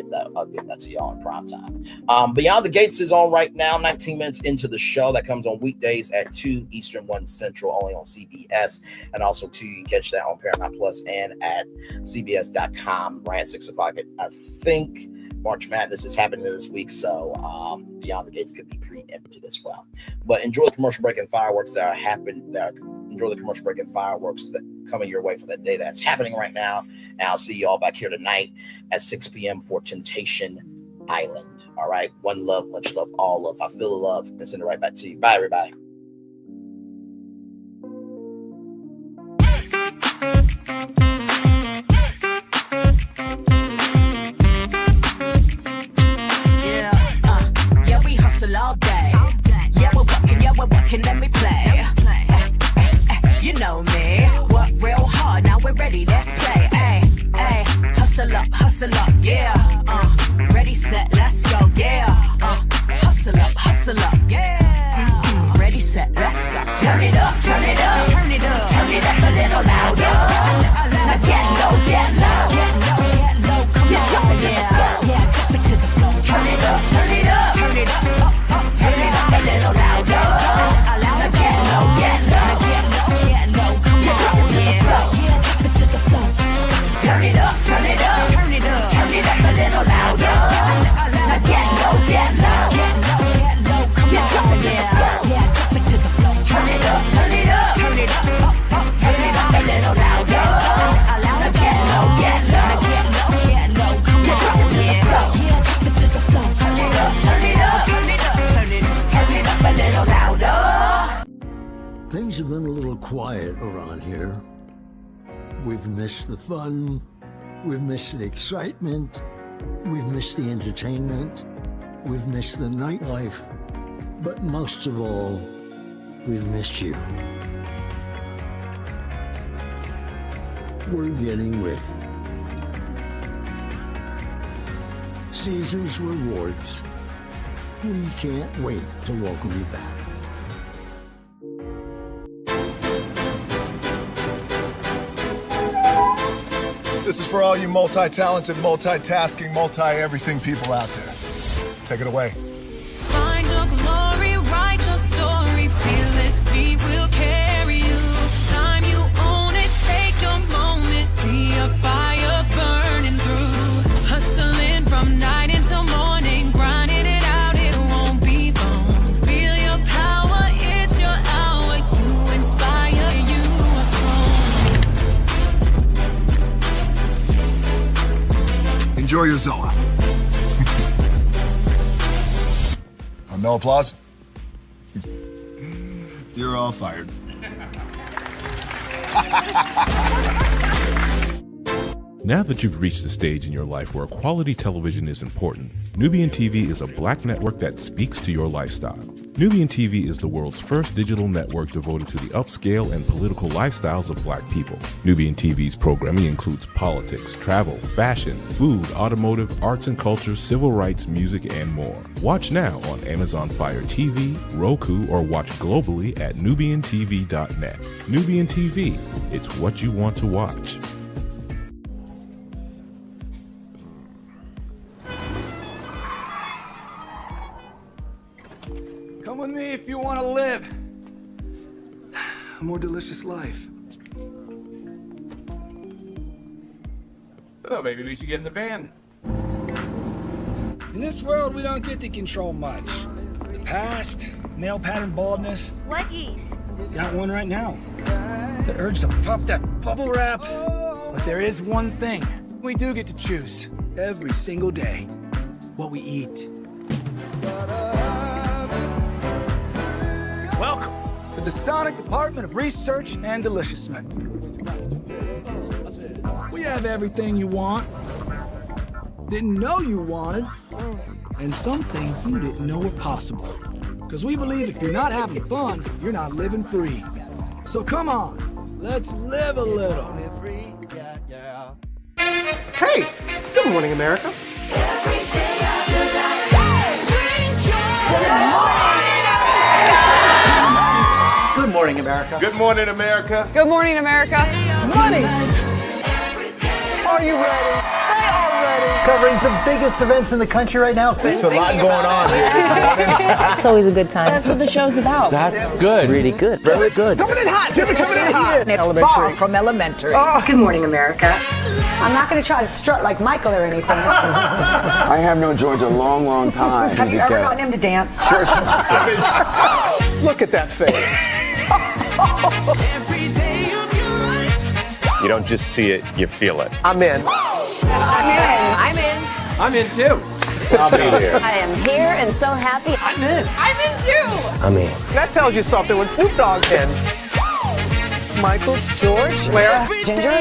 give that to y'all in prime time. Beyond the Gates is on right now, 19 minutes into the show. That comes on weekdays at 2 Eastern, 1 Central, only on CBS. And also, too, you can catch that on Paramount Plus and at CBS.com right at 6 o'clock. I think March Madness is happening this week, so Beyond the Gates could be preempted as well. But enjoy the commercial break and fireworks that are happening. Enjoy the commercial break and fireworks that coming your way for that day that's happening right now. And I'll see you all back here tonight at 6 p.m. for Temptation Island. All right. One love, much love, all love. I feel the love and send it right back to you. Bye, everybody. Yeah, we hustle all day. Yeah, we're working, let me play. You know me, work real hard, now we're ready, let's play. Ay, hustle up, yeah. Ready, set, let's go, yeah. Hustle up, yeah. Ready, set, Turn it up, turn it up, turn it up, turn it up a little louder. Now get low, get low, get low, get low. Come on, drop it to the floor, yeah, drop it to the floor. Turn it up, turn it up, turn it up, turn it up a little louder. Now get low, get low, get low, get low. Come on, drop it to the floor, yeah, drop it to the floor. Turn it up, turn it up, turn it up, turn it up a little louder. Now get low, get low, get low, get low. Come on, drop it to the floor, yeah, drop it to the floor. Turn it up, turn it up, turn it up, turn it up a little louder. Now get low, get low, get low, get low. Come on, drop it to the floor, yeah, drop it to the floor. Turn it up, turn it up, turn it up, turn it up, turn it up a little louder. Things have been a little quiet around here. We've missed the fun, we've missed the excitement, we've missed the entertainment, we've missed the nightlife, but most of all, we've missed you. We're getting ready. Caesar's Rewards. We can't wait to welcome you back. This is for all you multi-talented, multitasking, multi-everything people out there. Take it away. Find your glory, write your story, fearless, we will carry you. Time you own it, take your moment, be a fire burning through. Hustling from night until morning, grinding it out, it won't be long. Feel your power, it's your hour, you inspire, you are strong. Enjoy your Zoa. No applause? You're all fired. Now that you've reached the stage in your life where quality television is important, Nubian TV is a black network that speaks to your lifestyle. Nubian TV is the world's first digital network devoted to the upscale and political lifestyles of black people. Nubian TV's programming includes politics, travel, fashion, food, automotive, arts and culture, civil rights, music, and more. Watch now on Amazon Fire TV, Roku, or watch globally at nubiantv.net. Nubian TV, it's what you want to watch. Come with me if you want to live a more delicious life. Oh, maybe we should get in the van. In this world, we don't get to control much. The past, male pattern baldness. What geese? Got one right now. The urge to pop that bubble wrap. But there is one thing we do get to choose every single day: what we eat. Welcome to the Sonic Department of Research and Deliciousment. We have everything you want, didn't know you wanted, and some things you didn't know were possible. Because we believe if you're not having fun, you're not living free. So come on, let's live a little. Hey, good morning, America. Good morning, America. Good morning, America. Good morning, America. Money. Are you ready? They are ready. Covering the biggest events in the country right now. There's a lot going on here. It's always a good time. That's what the show's about. That's good. Really good. Very good. Coming in hot. Jimmy coming in hot. It's far from elementary. Oh. Good morning, America. I'm not going to try to strut like Michael or anything. I have known George a long, long time. Have you ever known him to dance? Look at that face. You don't just see it, you feel it. I'm in. I'm in. I'm in too. I'll be here. I am here and so happy. I'm in. I'm in too. I'm in. That tells you something when Snoop Dogg's in. Michael, George, Lara, Ginger.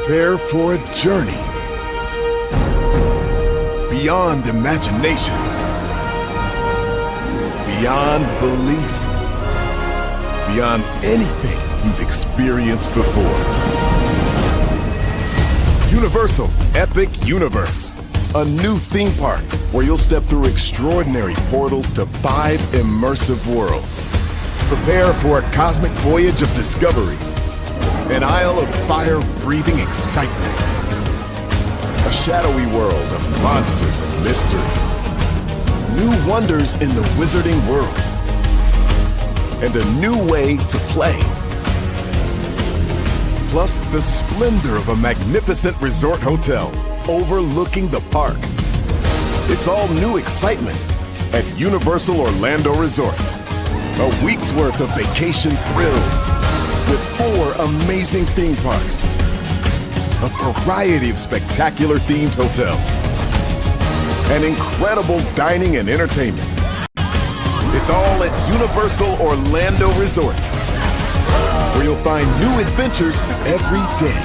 Prepare for a journey beyond imagination, beyond belief, beyond anything you've experienced before. Universal Epic Universe, a new theme park where you'll step through extraordinary portals to 5 immersive worlds. Prepare for a cosmic voyage of discovery, an isle of fire-breathing excitement, a shadowy world of monsters and mystery, new wonders in the wizarding world, and a new way to play. Plus the splendor of a magnificent resort hotel overlooking the park. It's all new excitement at Universal Orlando Resort. A week's worth of vacation thrills with 4 amazing theme parks, a variety of spectacular themed hotels, and incredible dining and entertainment. It's all at Universal Orlando Resort, where you'll find new adventures every day.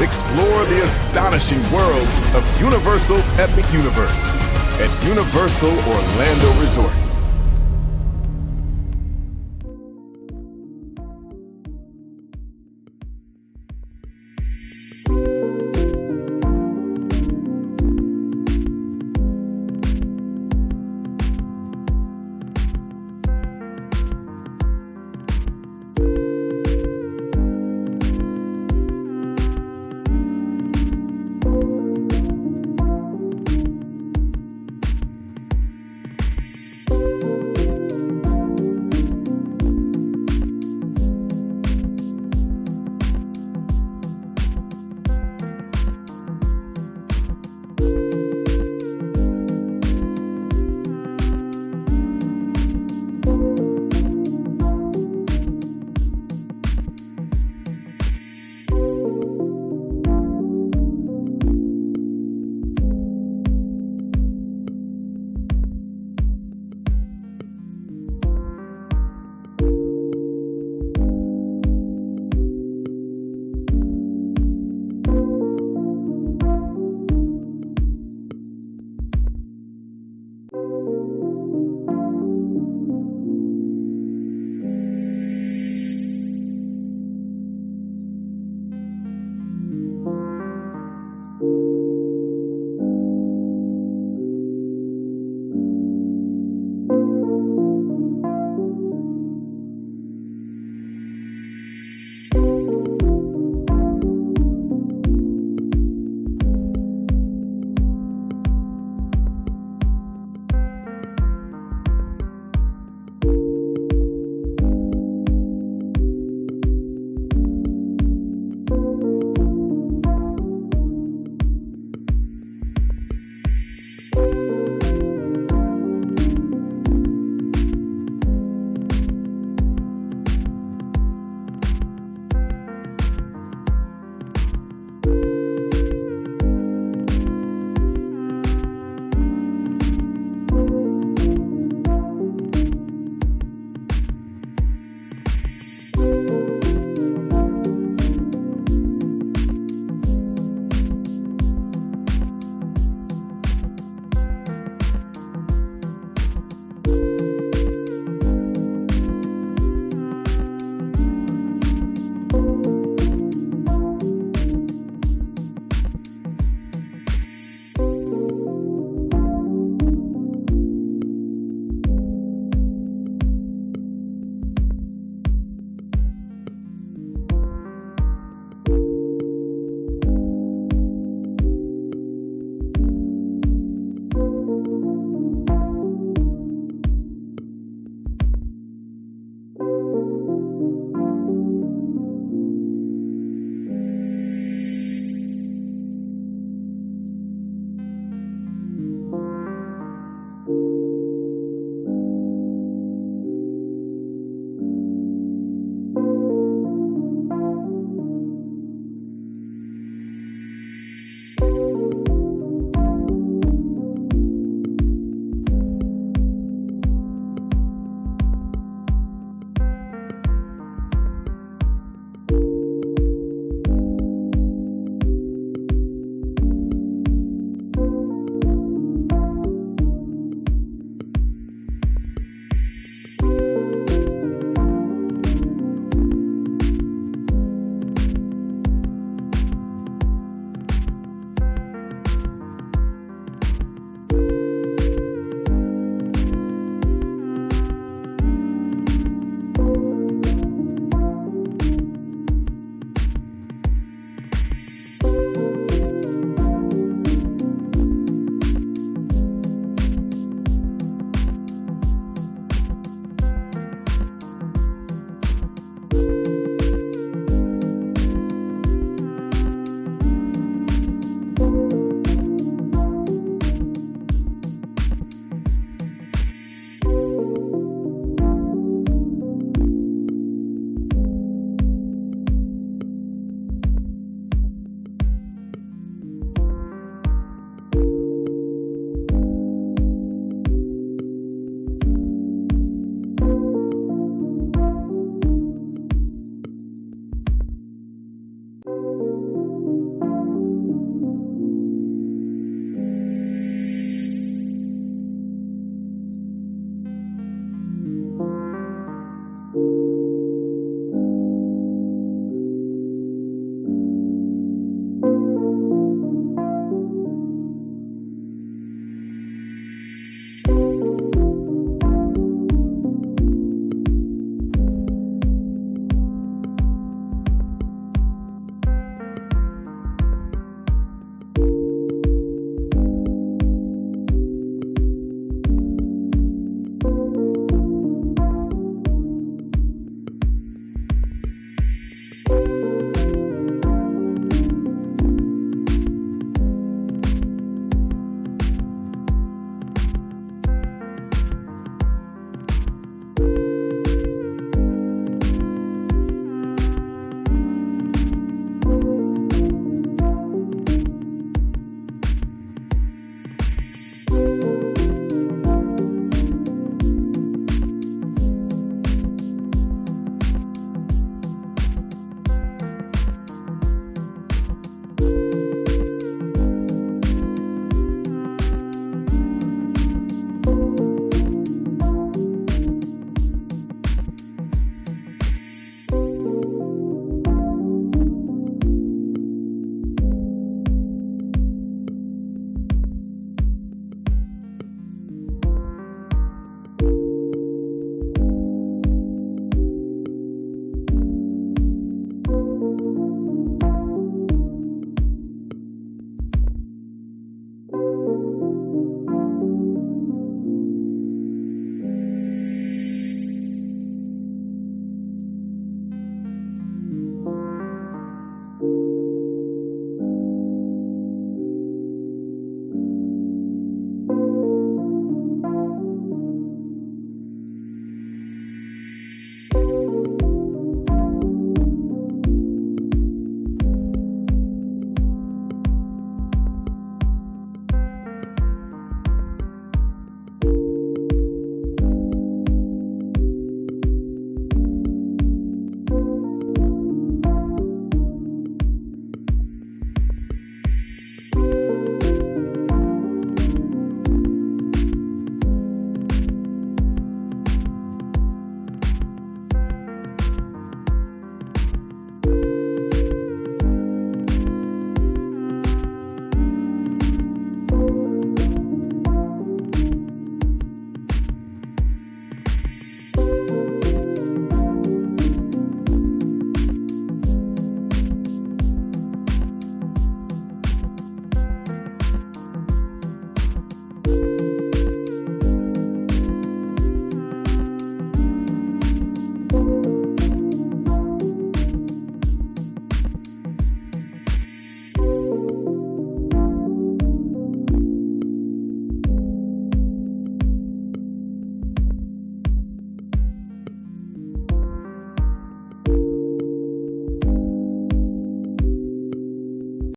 Explore the astonishing worlds of Universal Epic Universe at Universal Orlando Resort.